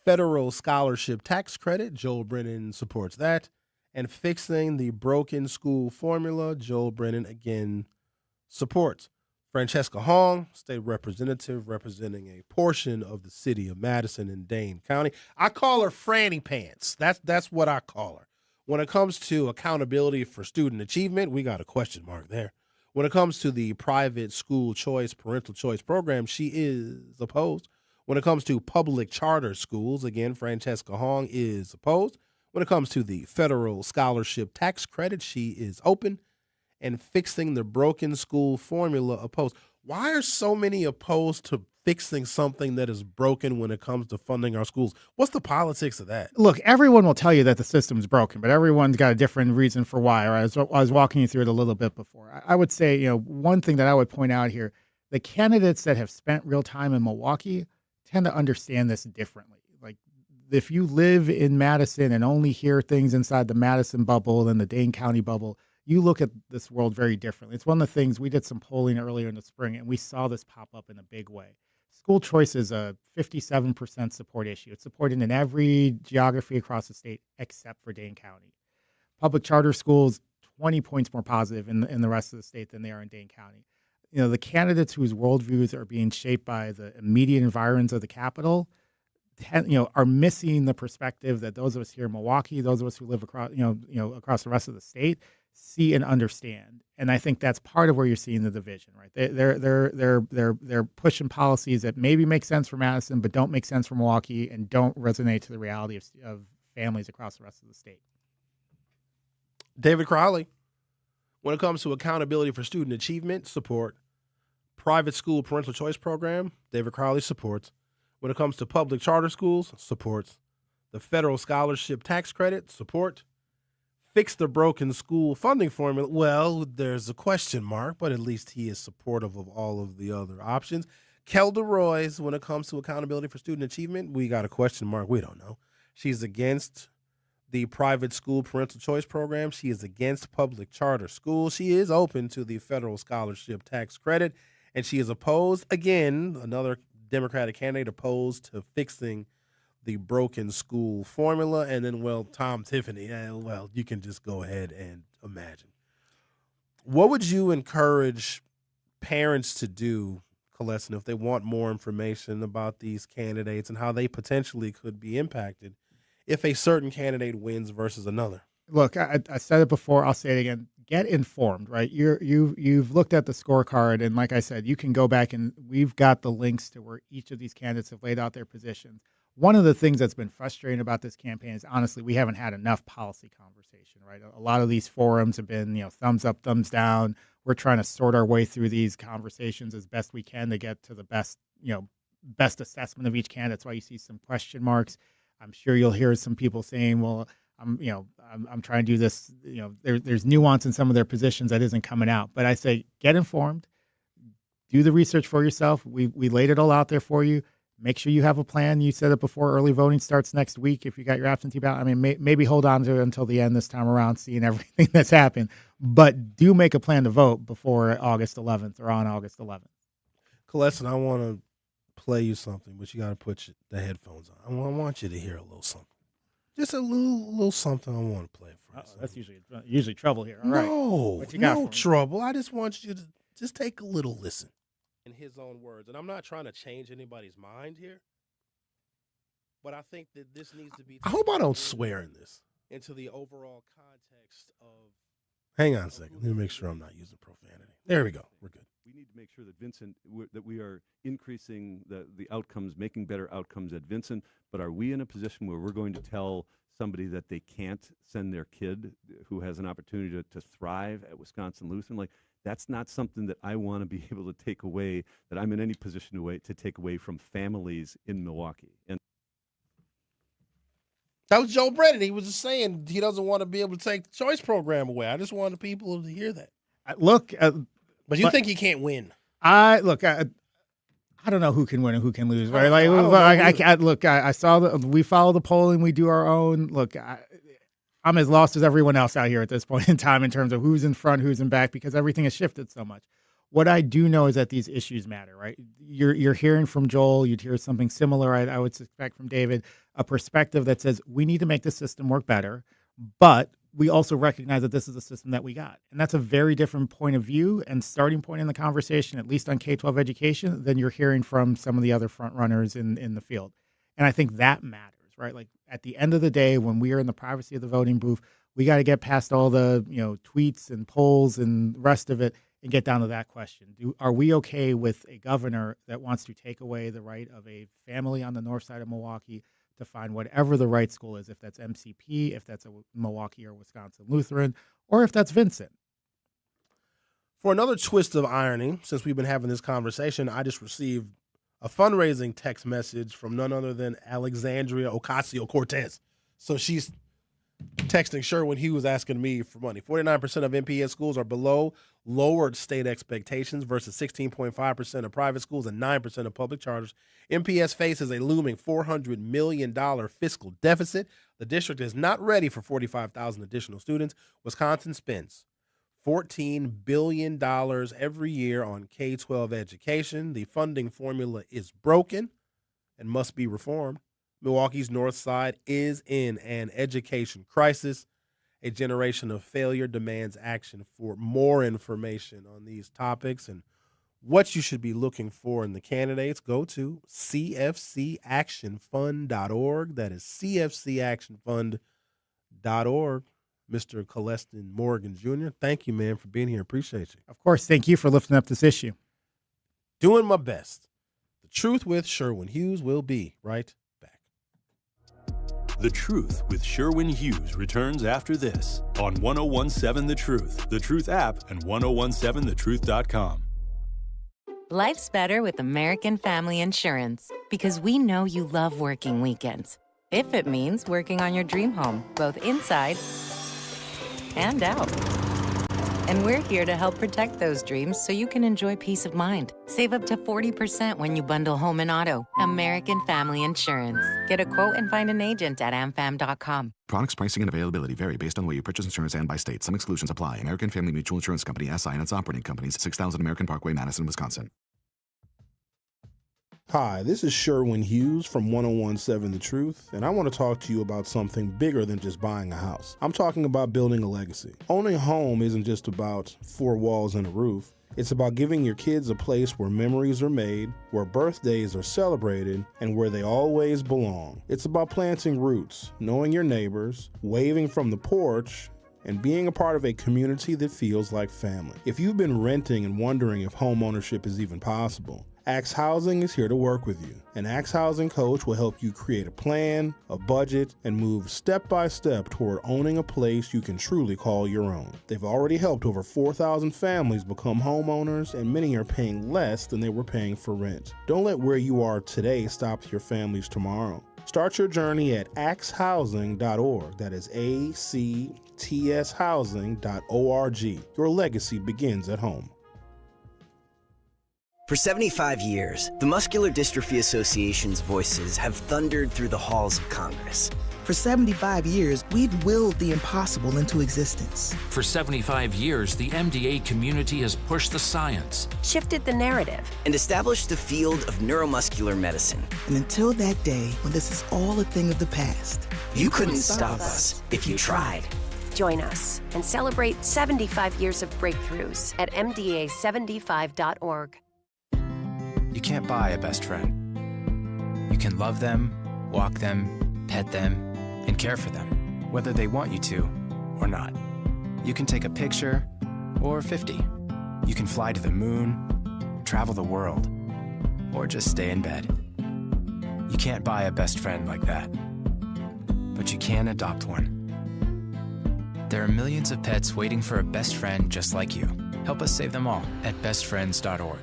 Federal scholarship tax credit, Joel Brennan supports that. And fixing the broken school formula, Joel Brennan again supports. Francesca Hong, state representative representing a portion of the city of Madison and Dane County. I call her Franny Pants. That's what I call her. When it comes to accountability for student achievement, we got a question mark there. When it comes to the private school choice, parental choice program, she is opposed. When it comes to public charter schools, again, Francesca Hong is opposed. When it comes to the federal scholarship tax credit, she is open. And fixing the broken school formula, opposed. Why are so many opposed to fixing something that is broken when it comes to funding our schools? What's the politics of that? Look, everyone will tell you that the system's broken, but everyone's got a different reason for why. Right? I was walking you through it a little bit before. I would say, one thing that I would point out here, the candidates that have spent real time in Milwaukee tend to understand this differently. Like, if you live in Madison and only hear things inside the Madison bubble and the Dane County bubble, you look at this world very differently. It's one of the things, we did some polling earlier in the spring, and we saw this pop up in a big way. School choice is a 57% support issue. It's supported in every geography across the state except for Dane County. Public charter schools, 20 points more positive in the rest of the state than they are in Dane County. The candidates whose worldviews are being shaped by the immediate environs of the Capitol, are missing the perspective that those of us here in Milwaukee, those of us who live across, across the rest of the state, see and understand. And I think that's part of where you're seeing the division, right? They're pushing policies that maybe make sense for Madison, but don't make sense for Milwaukee and don't resonate to the reality of families across the rest of the state. David Crowley, when it comes to accountability for student achievement, support. Private school parental choice program, David Crowley supports. When it comes to public charter schools, supports. The federal scholarship tax credit, support. fix the broken school funding formula. Well, there's a question mark, but at least he is supportive of all of the other options. Kelda Royce, when it comes to accountability for student achievement, we got a question mark. We don't know. She's against the private school parental choice program. She is against public charter schools. She is open to the federal scholarship tax credit, and she is opposed, again, another Democratic candidate opposed to fixing the broken school formula. And then, well, Tom Tiffany, well, you can just go ahead and imagine. What would you encourage parents to do, Colestin, if they want more information about these candidates and how they potentially could be impacted if a certain candidate wins versus another? Look, I said it before. I'll say it again. Get informed, right? You've looked at the scorecard, and like I said, you can go back and we've got the links to where each of these candidates have laid out their positions. One of the things that's been frustrating about this campaign is honestly we haven't had enough policy conversation, right? A lot of these forums have been, thumbs up, thumbs down. We're trying to sort our way through these conversations as best we can to get to the best assessment of each candidate. That's why you see some question marks. I'm sure you'll hear some people saying, well, I'm trying to do this. There's nuance in some of their positions that isn't coming out. But I say, get informed, do the research for yourself. We laid it all out there for you. Make sure you have a plan. You said it before. Early voting starts next week. If you got your absentee ballot, maybe hold on to it until the end this time around, seeing everything that's happened. But do make a plan to vote before August 11th or on August 11th. Colestin, I want to play you something, but you got to put the headphones on. I want you to hear a little something. Just a little something I want to play for you. That's usually trouble here. All right. What you got No for me? trouble. I just want you to just take a little listen. In his own words, and I'm not trying to change anybody's mind here, but I think that this needs to be. I hope I don't swear in this. Into the overall context of. Hang on a second. Let me make sure I'm not using profanity. There we go. We're good. We need to make sure that that we are increasing the outcomes, making better outcomes at Vincent. But are we in a position where we're going to tell somebody that they can't send their kid who has an opportunity to thrive at Wisconsin Lutheran? Like, that's not something that I want to be able to take away, that I'm in any position to take away from families in Milwaukee. And That was Joe Brennan. He was just saying he doesn't want to be able to take the choice program away. I just wanted people to hear that. But you think he can't win? I don't know who can win and who can lose. Right? I saw we follow the polling. We do our own. Look, I'm as lost as everyone else out here at this point in time in terms of who's in front, who's in back, because everything has shifted so much. What I do know is that these issues matter, right? You're hearing from Joel. You'd hear something similar, I would suspect, from David, a perspective that says we need to make the system work better, but we also recognize that this is a system that we got. And that's a very different point of view and starting point in the conversation, at least on K-12 education, than you're hearing from some of the other front runners in the field. And I think that matters, right? Like at the end of the day, when we are in the privacy of the voting booth, we got to get past all the tweets and polls and the rest of it and get down to that question. Are we okay with a governor that wants to take away the right of a family on the north side of Milwaukee to find whatever the right school is, if that's MCP, if that's a Milwaukee or Wisconsin Lutheran, or if that's Vincent? For another twist of irony, since we've been having this conversation, I just received a fundraising text message from none other than Alexandria Ocasio-Cortez. So she's texting Sherwin Hughes asking me for money. 49% of MPS schools are below lowered state expectations versus 16.5% of private schools and 9% of public charters. MPS faces a looming $400 million fiscal deficit. The district is not ready for 45,000 additional students. Wisconsin spends $14 billion every year on K-12 education. The funding formula is broken and must be reformed. Milwaukee's North Side is in an education crisis. A generation of failure demands action. For more information on these topics and what you should be looking for in the candidates, go to cfcactionfund.org. That is cfcactionfund.org. Mr. Colestin Morgan Jr., thank you, man, for being here. Appreciate you. Of course, thank you for lifting up this issue. Doing my best. The Truth with Sherwin Hughes will be right back. The Truth with Sherwin Hughes returns after this on 1017 The Truth app, and 1017thetruth.com. Life's better with American Family Insurance because we know you love working weekends. If it means working on your dream home, both inside and out. And we're here to help protect those dreams so you can enjoy peace of mind. Save up to 40% when you bundle home and auto. American Family Insurance. Get a quote and find an agent at amfam.com. Products, pricing, and availability vary based on where you purchase insurance and by state. Some exclusions apply. American Family Mutual Insurance Company, SI, and its operating companies, 6000 American Parkway, Madison, Wisconsin. Hi, this is Sherwin Hughes from 1017 The Truth, and I want to talk to you about something bigger than just buying a house. I'm talking about building a legacy. Owning a home isn't just about four walls and a roof. It's about giving your kids a place where memories are made, where birthdays are celebrated, and where they always belong. It's about planting roots, knowing your neighbors, waving from the porch, and being a part of a community that feels like family. If you've been renting and wondering if home ownership is even possible, Axe Housing is here to work with you. An Axe Housing coach will help you create a plan, a budget, and move step by step toward owning a place you can truly call your own. They've already helped over 4,000 families become homeowners, and many are paying less than they were paying for rent. Don't let where you are today stop your family's tomorrow. Start your journey at axehousing.org. That is ACTS housing.org. Your legacy begins at home. For 75 years, the Muscular Dystrophy Association's voices have thundered through the halls of Congress. For 75 years, we've willed the impossible into existence. For 75 years, the MDA community has pushed the science, shifted the narrative, and established the field of neuromuscular medicine. And until that day, when this is all a thing of the past, you couldn't stop us if you tried. Join us and celebrate 75 years of breakthroughs at MDA75.org. You can't buy a best friend. You can love them, walk them, pet them, and care for them, whether they want you to or not. You can take a picture or 50. You can fly to the moon, travel the world, or just stay in bed. You can't buy a best friend like that, but you can adopt one. There are millions of pets waiting for a best friend just like you. Help us save them all at bestfriends.org.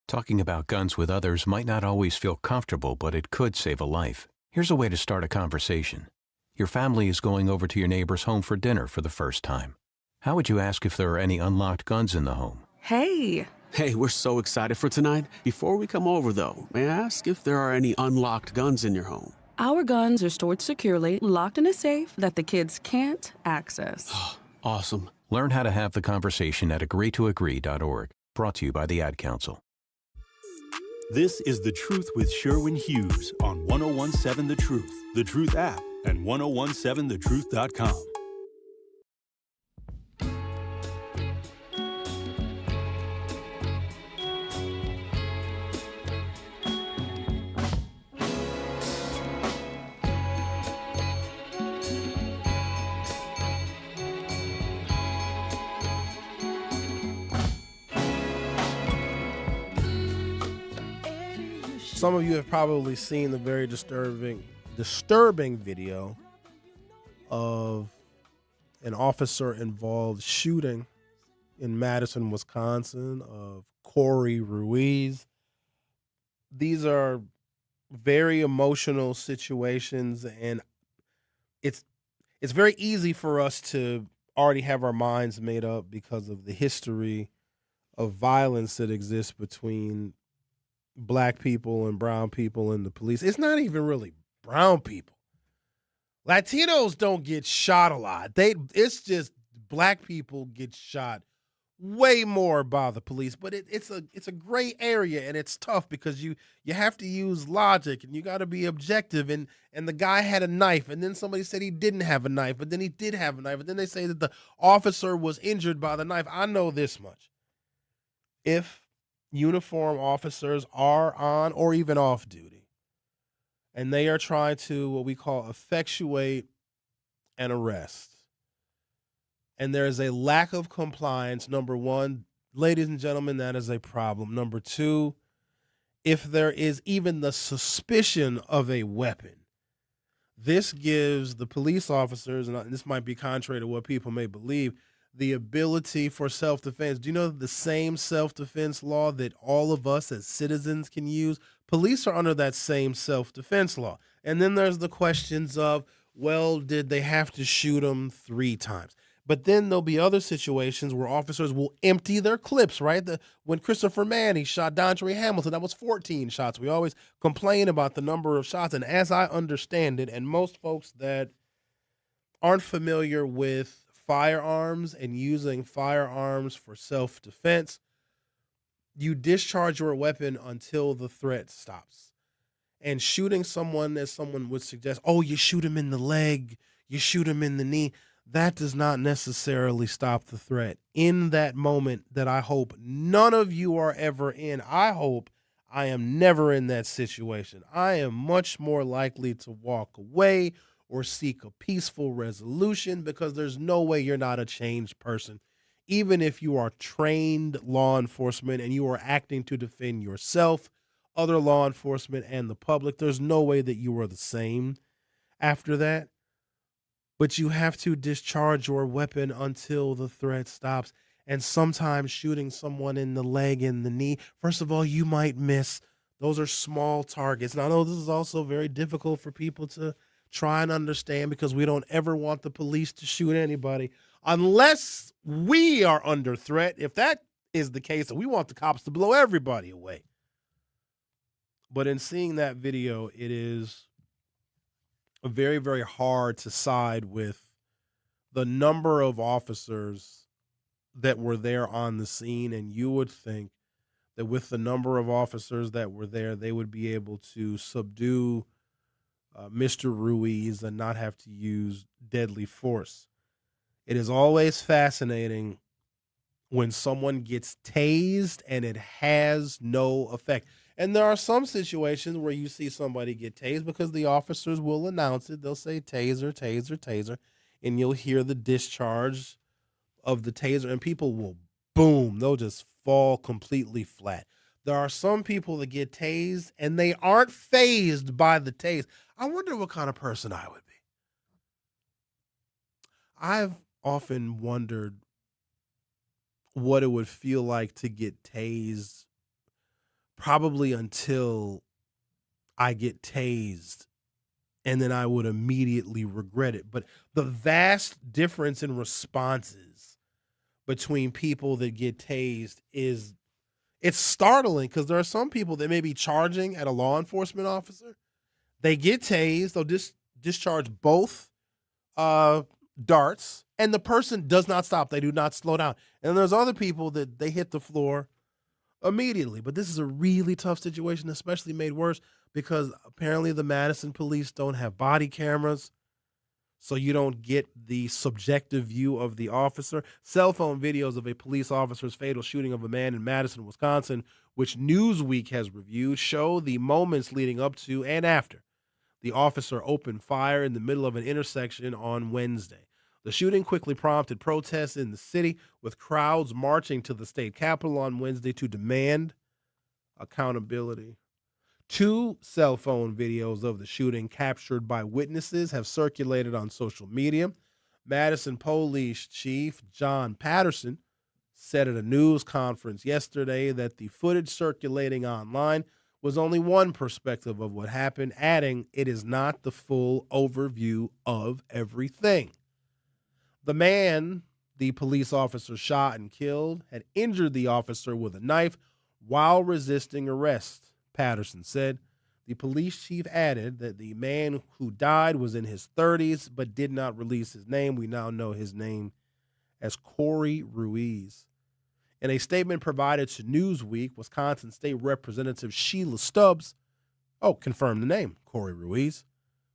Talking about guns with others might not always feel comfortable, but it could save a life. Here's a way to start a conversation. Your family is going over to your neighbor's home for dinner for the first time. How would you ask if there are any unlocked guns in the home? Hey, we're so excited for tonight. Before we come over, though, may I ask if there are any unlocked guns in your home? Our guns are stored securely, locked in a safe that the kids can't access. Awesome. Learn how to have the conversation at agreetoagree.org. Brought to you by the Ad Council. This is The Truth with Sherwin Hughes on 1017 The Truth app, and 1017thetruth.com. Some of you have probably seen the very disturbing video of an officer-involved shooting in Madison, Wisconsin, of Corey Ruiz. These are very emotional situations, and it's very easy for us to already have our minds made up because of the history of violence that exists between Black people and brown people and the police. It's not even really brown people. Latinos don't get shot a lot. It's just Black people get shot way more by the police. But it's a gray area, and it's tough because you have to use logic, and you got to be objective. And the guy had a knife, and then somebody said he didn't have a knife, but then he did have a knife, and then they say that the officer was injured by the knife. I know this much: if uniform officers are on or even off duty, and they are trying to what we call effectuate an arrest, and there is a lack of compliance, number one, ladies and gentlemen, that is a problem. Number two, if there is even the suspicion of a weapon, this gives the police officers, and this might be contrary to what people may believe, the ability for self-defense. Do you know the same self-defense law that all of us as citizens can use? Police are under that same self-defense law. And then there's the questions of, well, did they have to shoot him 3 times? But then there'll be other situations where officers will empty their clips, right? When Christopher Manning shot Dontre Hamilton, that was 14 shots. We always complain about the number of shots. And as I understand it, and most folks that aren't familiar with firearms and using firearms for self-defense, you discharge your weapon until the threat stops. And shooting someone, as someone would suggest, oh, you shoot him in the leg, you shoot him in the knee, that does not necessarily stop the threat. In that moment that I hope none of you are ever in, I hope I am never in that situation. I am much more likely to walk away or seek a peaceful resolution because there's no way you're not a changed person. Even if you are trained law enforcement and you are acting to defend yourself, other law enforcement, and the public, there's no way that you are the same after that. But you have to discharge your weapon until the threat stops. And sometimes shooting someone in the leg and the knee, first of all, you might miss. Those are small targets. Now, I know this is also very difficult for people to try and understand because we don't ever want the police to shoot anybody unless we are under threat. If that is the case, then we want the cops to blow everybody away. But in seeing that video, it is very, very hard to side with the number of officers that were there on the scene. And you would think that with the number of officers that were there, they would be able to subdue Mr. Ruiz and not have to use deadly force. It is always fascinating when someone gets tased and it has no effect. And there are some situations where you see somebody get tased because the officers will announce it. They'll say taser, taser, taser, and you'll hear the discharge of the taser, and people will boom. They'll just fall completely flat. There are some people that get tased, and they aren't fazed by the tase. I wonder what kind of person I would be. I've often wondered what it would feel like to get tased, probably until I get tased, and then I would immediately regret it. But the vast difference in responses between people that get tased it's startling because there are some people that may be charging at a law enforcement officer. They get tased, they'll discharge both darts, and the person does not stop. They do not slow down. And there's other people that they hit the floor immediately. But this is a really tough situation, especially made worse because apparently the Madison police don't have body cameras, so you don't get the subjective view of the officer. Cell phone videos of a police officer's fatal shooting of a man in Madison, Wisconsin, which Newsweek has reviewed, show the moments leading up to and after the officer opened fire in the middle of an intersection on Wednesday. The shooting quickly prompted protests in the city, with crowds marching to the state capitol on Wednesday to demand accountability. 2 cell phone videos of the shooting captured by witnesses have circulated on social media. Madison Police Chief John Patterson said at a news conference yesterday that the footage circulating online was only one perspective of what happened, adding, "It is not the full overview of everything." The man the police officer shot and killed had injured the officer with a knife while resisting arrest, Patterson said. The police chief added that the man who died was in his 30s but did not release his name. We now know his name as Corey Ruiz. In a statement provided to Newsweek, Wisconsin State Representative Sheila Stubbs confirmed the name, Corey Ruiz.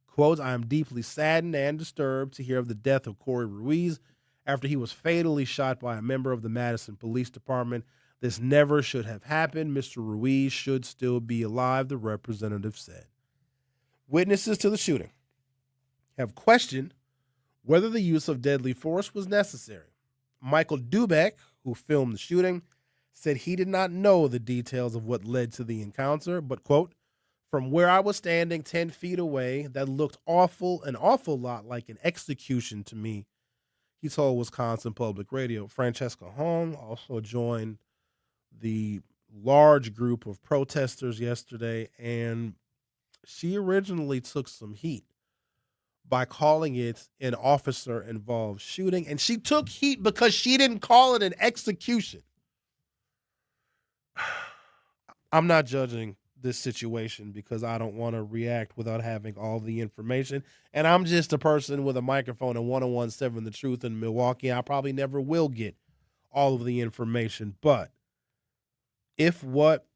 Quote, "I am deeply saddened and disturbed to hear of the death of Corey Ruiz after he was fatally shot by a member of the Madison Police Department. This never should have happened. Mr. Ruiz should still be alive," the representative said. Witnesses to the shooting have questioned whether the use of deadly force was necessary. Michael Dubeck, who filmed the shooting, said he did not know the details of what led to the encounter, but, quote, "From where I was standing 10 feet away, that looked an awful lot like an execution to me," he told Wisconsin Public Radio. Francesca Hong also joined the large group of protesters yesterday, and she originally took some heat by calling it an officer-involved shooting, and she took heat because she didn't call it an execution. I'm not judging this situation because I don't want to react without having all the information, and I'm just a person with a microphone and 1017 The Truth in Milwaukee. I probably never will get all of the information, but if what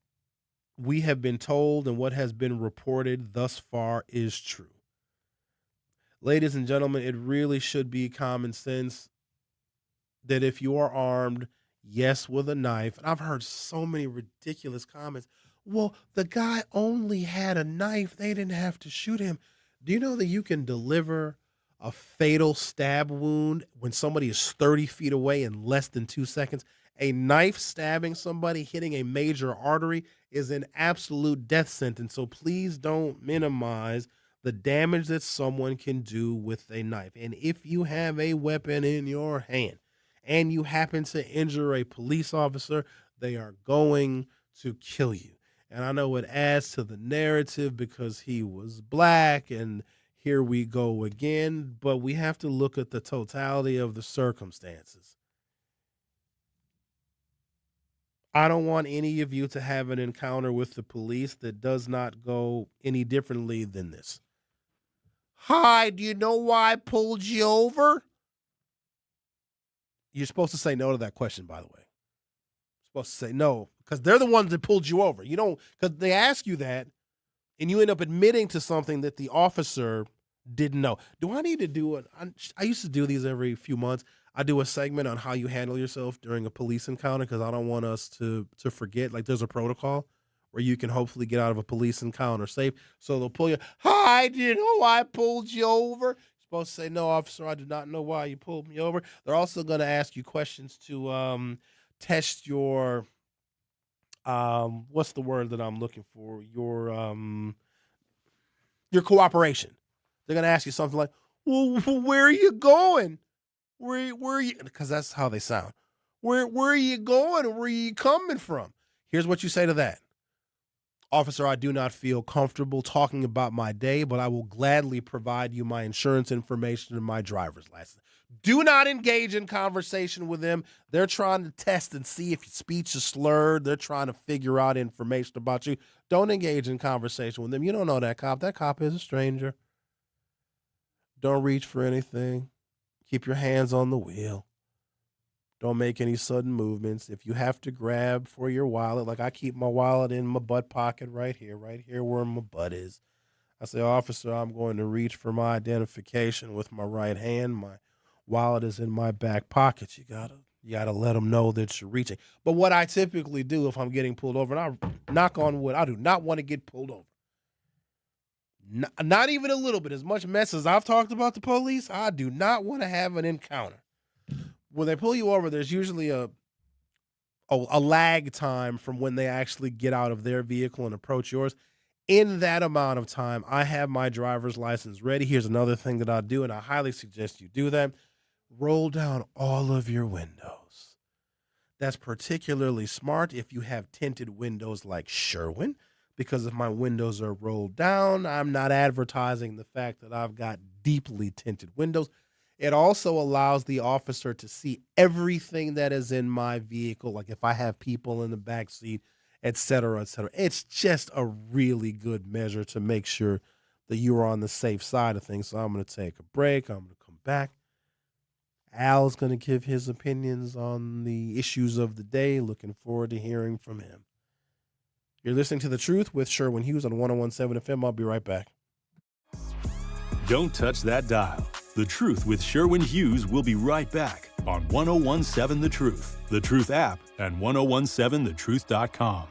we have been told and what has been reported thus far is true, ladies and gentlemen, it really should be common sense that if you are armed, yes, with a knife, and I've heard so many ridiculous comments. Well, the guy only had a knife. They didn't have to shoot him. Do you know that you can deliver a fatal stab wound when somebody is 30 feet away in less than 2 seconds? A knife stabbing somebody, hitting a major artery, is an absolute death sentence. So please don't minimize the damage that someone can do with a knife. And if you have a weapon in your hand and you happen to injure a police officer, they are going to kill you. And I know it adds to the narrative because he was black and here we go again, but we have to look at the totality of the circumstances. I don't want any of you to have an encounter with the police that does not go any differently than this. Hi, do you know why I pulled you over? You're supposed to say no to that question, by the way. You're supposed to say no, because they're the ones that pulled you over. You don't, because they ask you that, and you end up admitting to something that the officer didn't know. Do I need to do it? I used to do these every few months. I do a segment on how you handle yourself during a police encounter because I don't want us to forget. Like, there's a protocol where you can hopefully get out of a police encounter safe. So they'll pull you. Hi, do you know why I pulled you over? You're supposed to say, no, officer, I do not know why you pulled me over. They're also going to ask you questions to test your, what's the word that I'm looking for? Your cooperation. They're going to ask you something like, well, where are you going? Where are you? Because that's how they sound. Where are you going? Where are you coming from? Here's what you say to that. Officer, I do not feel comfortable talking about my day, but I will gladly provide you my insurance information and my driver's license. Do not engage in conversation with them. They're trying to test and see if your speech is slurred. They're trying to figure out information about you. Don't engage in conversation with them. You don't know that cop. That cop is a stranger. Don't reach for anything. Keep your hands on the wheel. Don't make any sudden movements. If you have to grab for your wallet, like I keep my wallet in my butt pocket right here where my butt is. I say, officer, I'm going to reach for my identification with my right hand. My wallet is in my back pocket. You gotta let them know that you're reaching. But what I typically do if I'm getting pulled over, and I knock on wood, I do not want to get pulled over. Not even a little bit. As much mess as I've talked about the police, I do not want to have an encounter. When they pull you over, there's usually a lag time from when they actually get out of their vehicle and approach yours. In that amount of time, I have my driver's license ready. Here's another thing that I do, and I highly suggest you do that. Roll down all of your windows. That's particularly smart if you have tinted windows like Sherwin, because if my windows are rolled down, I'm not advertising the fact that I've got deeply tinted windows. It also allows the officer to see everything that is in my vehicle, like if I have people in the back seat, et cetera, et cetera. It's just a really good measure to make sure that you are on the safe side of things. So I'm going to take a break. I'm going to come back. Al's going to give his opinions on the issues of the day. Looking forward to hearing from him. You're listening to The Truth with Sherwin Hughes on 1017 FM. I'll be right back. Don't touch that dial. The Truth with Sherwin Hughes will be right back on 1017 The Truth, The Truth app, and 1017thetruth.com.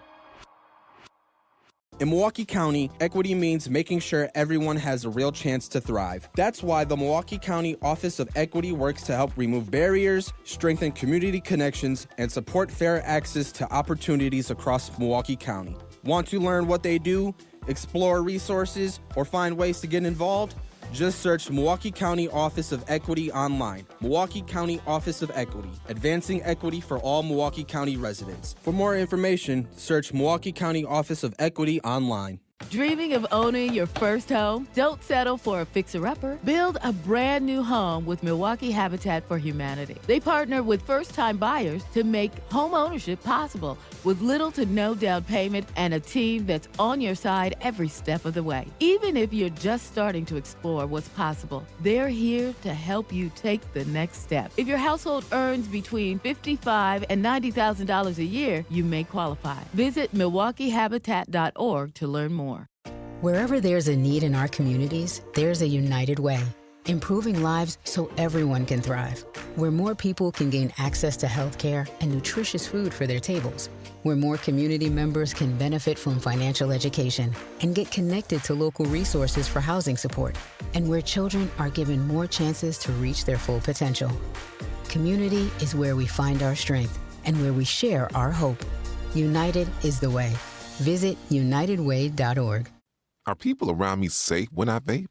In Milwaukee County, equity means making sure everyone has a real chance to thrive. That's why the Milwaukee County Office of Equity works to help remove barriers, strengthen community connections, and support fair access to opportunities across Milwaukee County. Want to learn what they do, explore resources, or find ways to get involved? Just search Milwaukee County Office of Equity online. Milwaukee County Office of Equity, advancing equity for all Milwaukee County residents. For more information, search Milwaukee County Office of Equity online. Dreaming of owning your first home? Don't settle for a fixer-upper. Build a brand new home with Milwaukee Habitat for Humanity. They partner with first-time buyers to make home ownership possible with little to no down payment and a team that's on your side every step of the way. Even if you're just starting to explore what's possible, they're here to help you take the next step. If your household earns between $55,000 and $90,000 a year, you may qualify. Visit MilwaukeeHabitat.org to learn more. Wherever there's a need in our communities, there's a United Way, improving lives so everyone can thrive. Where more people can gain access to health care and nutritious food for their tables. Where more community members can benefit from financial education and get connected to local resources for housing support. And where children are given more chances to reach their full potential. Community is where we find our strength and where we share our hope. United is the way. Visit unitedway.org. Are people around me safe when I vape?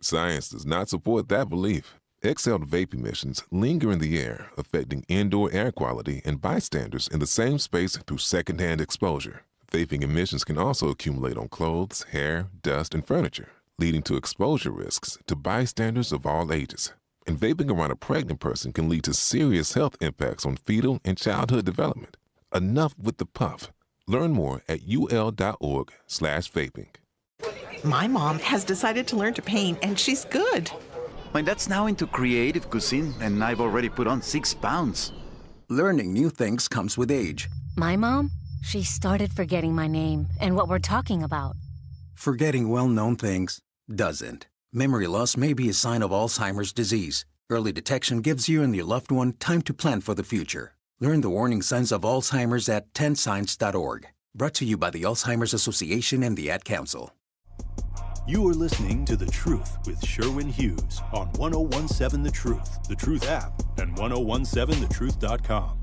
Science does not support that belief. Exhaled vape emissions linger in the air, affecting indoor air quality and bystanders in the same space through secondhand exposure. Vaping emissions can also accumulate on clothes, hair, dust, and furniture, leading to exposure risks to bystanders of all ages. And vaping around a pregnant person can lead to serious health impacts on fetal and childhood development. Enough with the puff. Learn more at ul.org/vaping. My mom has decided to learn to paint, and she's good. My dad's now into creative cuisine, and I've already put on 6 pounds. Learning new things comes with age. My mom, she started forgetting my name and what we're talking about. Forgetting well-known things doesn't. Memory loss may be a sign of Alzheimer's disease. Early detection gives you and your loved one time to plan for the future. Learn the warning signs of Alzheimer's at 10signs.org. Brought to you by the Alzheimer's Association and the Ad Council. You are listening to The Truth with Sherwin Hughes on 1017 The Truth app, and 1017thetruth.com.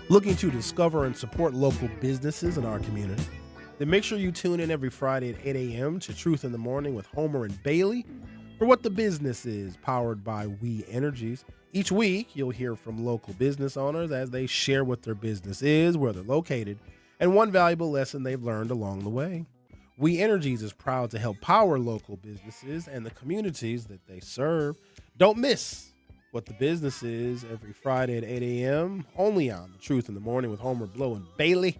Looking to discover and support local businesses in our community? Then make sure you tune in every Friday at 8 a.m. to Truth in the Morning with Homer and Bailey for What the Business Is, powered by We Energies. Each week, you'll hear from local business owners as they share what their business is, where they're located, and one valuable lesson they've learned along the way. We Energies is proud to help power local businesses and the communities that they serve. Don't miss What the Business Is every Friday at 8 a.m. only on The Truth in the Morning with Homer, Blow, and Bailey.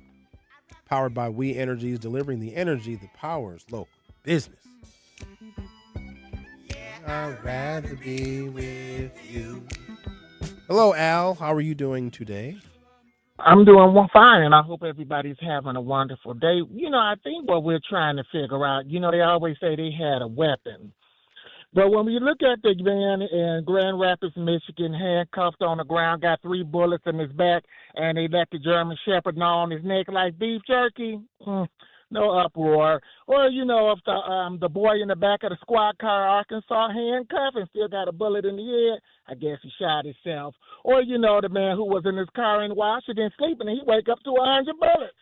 Powered by We Energies, delivering the energy that powers local business. I'd rather be with you. Hello, Al. How are you doing today? I'm doing fine, and I hope everybody's having a wonderful day. You know, I think what we're trying to figure out, you know, they always say they had a weapon. But when we look at the man in Grand Rapids, Michigan, handcuffed on the ground, got 3 bullets in his back, and they let the German Shepherd gnaw on his neck like beef jerky, no uproar. Or, you know, if the boy in the back of the squad car, Arkansas, handcuffed and still got a bullet in the head, I guess he shot himself. Or, you know, the man who was in his car in Washington sleeping, and he wake up to 100 bullets.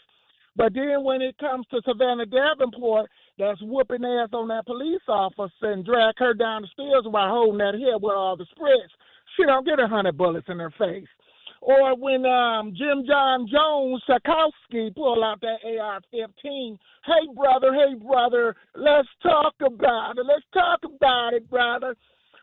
But then when it comes to Savannah Davenport, that's whooping ass on that police officer and drag her down the stairs while holding that head with all the spritz, she don't get 100 bullets in her face. Or when Jim John Jones, Sakowski, pull out that AR-15, hey, brother, let's talk about it, brother.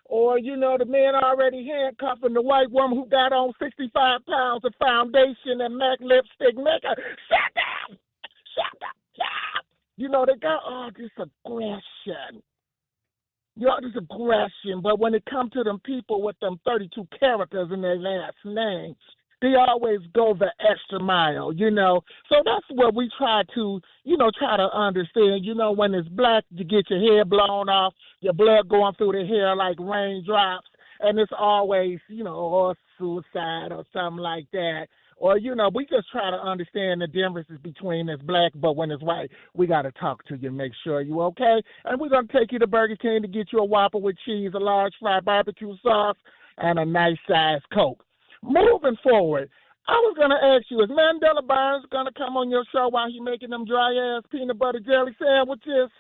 Or, you know, the man already handcuffing the white woman who got on 65 pounds of foundation and MAC lipstick makeup. Shut up! You know, they got all this aggression. But when it comes to them people with them 32 characters in their last name, they always go the extra mile, you know. So that's what we try to understand. You know, when it's black, you get your hair blown off, your blood going through the hair like raindrops, and it's always, you know, or suicide or something like that. Or, you know, we just try to understand the differences between this black, but when it's white, we got to talk to you and make sure you okay. And we're going to take you to Burger King to get you a Whopper with cheese, a large fried barbecue sauce, and a nice-sized Coke. Moving forward, I was going to ask you, is Mandela Barnes going to come on your show while he making them dry-ass peanut butter jelly sandwiches?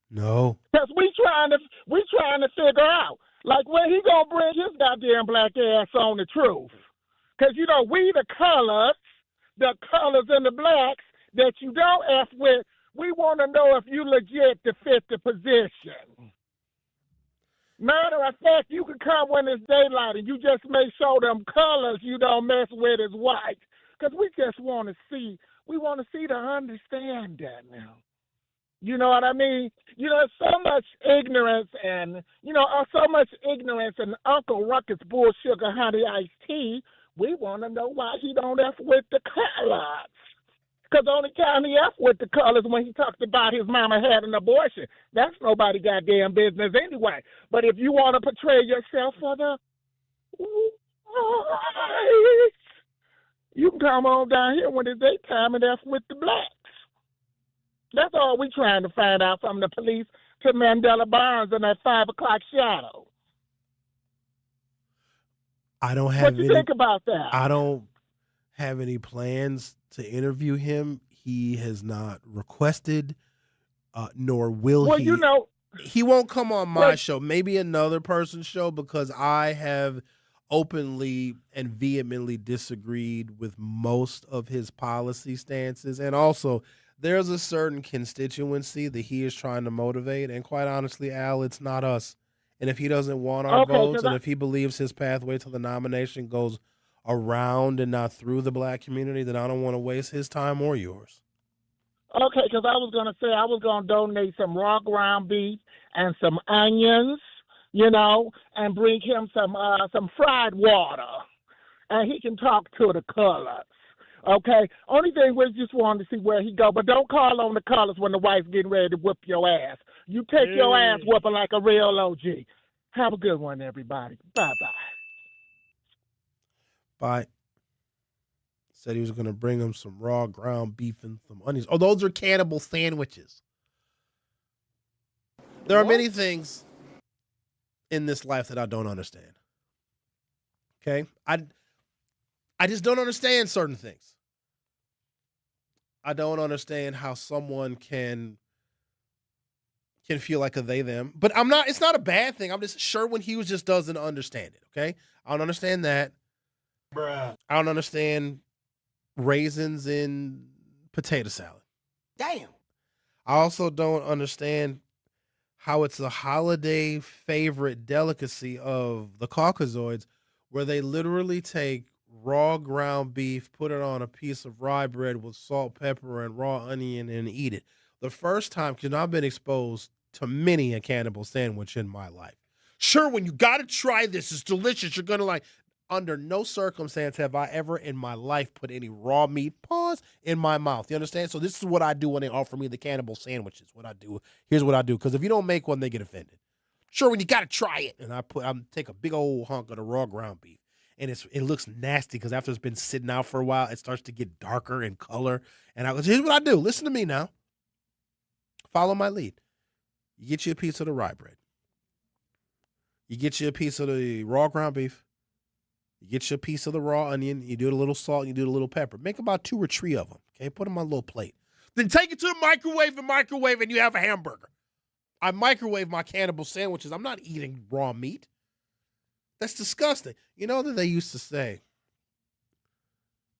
No. Because we trying to figure out, like, when he going to bring his goddamn black ass on the truth. Because, we the colors and the blacks that you don't F with, we want to know if you legit to fit the position. Matter of fact, you can come when it's daylight and you just make sure them colors you don't mess with is white. Because we just want to see to understand that now. You know what I mean? So much ignorance and, Uncle Ruckus Bull Sugar Honey Iced Tea, we want to know why he don't F with the colors. Because the only time he F with the colors when he talked about his mama had an abortion. That's nobody goddamn business anyway. But if you want to portray yourself for the whites, you can come on down here when it's daytime and F with the blacks. That's all we trying to find out from the police to Mandela Barnes and that 5 o'clock shadow. I don't have what you think about that? I don't have any plans to interview him. He has not requested, nor will he. He won't come on my show. Maybe another person's show, because I have openly and vehemently disagreed with most of his policy stances. And also, there's a certain constituency that he is trying to motivate. And quite honestly, Al, it's not us. And if he doesn't want our votes, and if he believes his pathway to the nomination goes around and not through the black community, then I don't want to waste his time or yours. Okay, because I was going to say I was going to donate some raw ground beef and some onions, and bring him some fried water, and he can talk to the colors. Okay? Only thing we just wanted to see where he go, but don't call on the colors when the wife's getting ready to whip your ass. You take your ass whooping like a real OG. Have a good one, everybody. Bye-bye. Bye. Said he was going to bring him some raw ground beef and some onions. Oh, those are cannibal sandwiches. There are many things in this life that I don't understand. Okay? I just don't understand certain things. I don't understand how someone can feel like a they, them. But it's not a bad thing. I'm just Sherwin Hughes just doesn't understand it, okay? I don't understand that. Bruh. I don't understand raisins in potato salad. Damn. I also don't understand how it's a holiday favorite delicacy of the Caucasoids where they literally take raw ground beef, put it on a piece of rye bread with salt, pepper, and raw onion and eat it. The first time, because I've been exposed to many a cannibal sandwich in my life. Sherwin, you got to try this. It's delicious. You're going to like. Under no circumstance have I ever in my life put any raw meat, in my mouth. You understand? So this is what I do when they offer me the cannibal sandwiches. Here's what I do. Because if you don't make one, they get offended. Sherwin, you got to try it. And I take a big old hunk of the raw ground beef. And it looks nasty because after it's been sitting out for a while, it starts to get darker in color. And I go, here's what I do. Listen to me now. Follow my lead. You get you a piece of the rye bread. You get you a piece of the raw ground beef. You get you a piece of the raw onion. You do a little salt. You do a little pepper. Make about 2 or 3 of them. Okay, put them on a little plate. Then take it to the microwave, and you have a hamburger. I microwave my cannibal sandwiches. I'm not eating raw meat. That's disgusting. You know that they used to say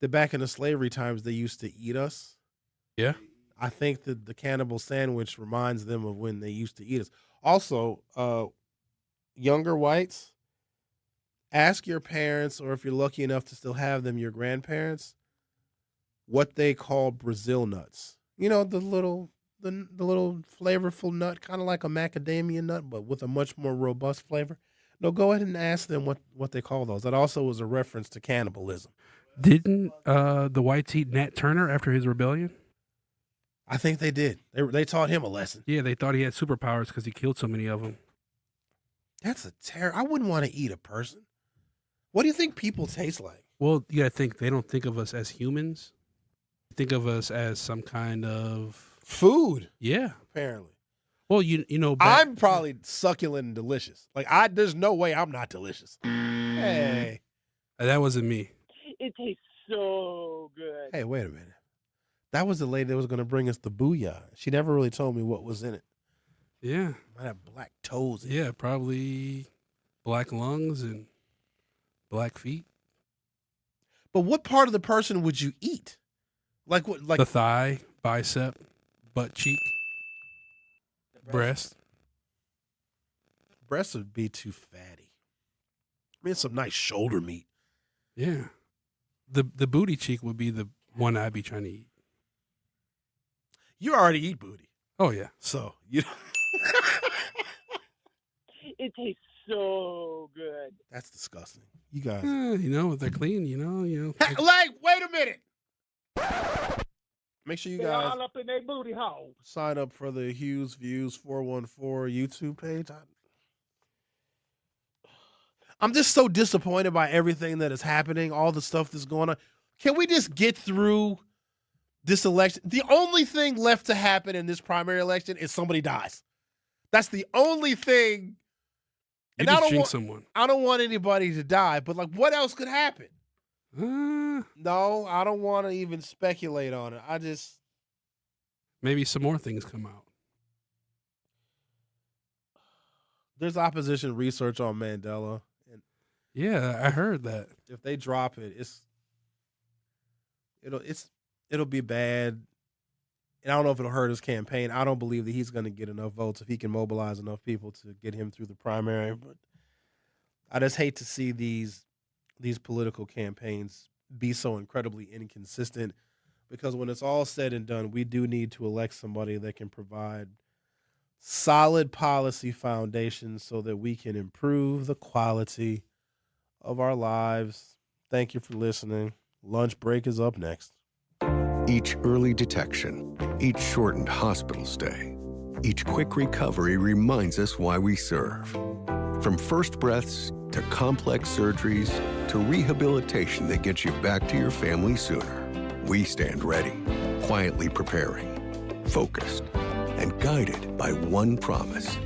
that back in the slavery times they used to eat us? Yeah. I think that the cannibal sandwich reminds them of when they used to eat us. Also, younger whites, ask your parents, or if you're lucky enough to still have them, your grandparents, what they call Brazil nuts. You know, the little flavorful nut, kind of like a macadamia nut, but with a much more robust flavor. No, go ahead and ask them what they call those. That also was a reference to cannibalism. Didn't the whites eat Nat Turner after his rebellion? I think they did. They taught him a lesson. Yeah, they thought he had superpowers because he killed so many of them. That's a terror. I wouldn't want to eat a person. What do you think people taste like? Well, you gotta think they don't think of us as humans. They think of us as some kind of food. Yeah, apparently. Well, you know, I'm probably succulent and delicious. Like there's no way I'm not delicious. Hey, that wasn't me. It tastes so good. Hey, wait a minute. That was the lady that was going to bring us the booyah. She never really told me what was in it. Yeah, might have black toes. Yeah, probably black lungs and black feet. But what part of the person would you eat? Like what? Like the thigh, bicep, butt cheek, breast. Breasts would be too fatty. I mean, some nice shoulder meat. Yeah. The booty cheek would be the one I'd be trying to eat. You already eat booty. Oh, yeah. So, you It tastes so good. That's disgusting. You guys. If they're clean, Hey, like, wait a minute. Make sure you They guys all up in their booty hole. sign up for the Hughes Views 414 YouTube page. I'm just so disappointed by everything that is happening, all the stuff that's going on. Can we just get through this election? The only thing left to happen in this primary election is somebody dies. That's the only thing. And I don't someone. I don't want anybody to die, but like, what else could happen? No, I don't want to even speculate on it. I just maybe some more things come out. There's opposition research on Mandela. And yeah, I heard that. If they drop it, it'll be bad. And I don't know if it'll hurt his campaign. I don't believe that he's going to get enough votes if he can mobilize enough people to get him through the primary. But I just hate to see these political campaigns be so incredibly inconsistent, because when it's all said and done, we do need to elect somebody that can provide solid policy foundations so that we can improve the quality of our lives. Thank you for listening. Lunch break is up next. Each early detection, each shortened hospital stay, each quick recovery reminds us why we serve. From first breaths to complex surgeries to rehabilitation that gets you back to your family sooner, we stand ready, quietly preparing, focused, and guided by one promise: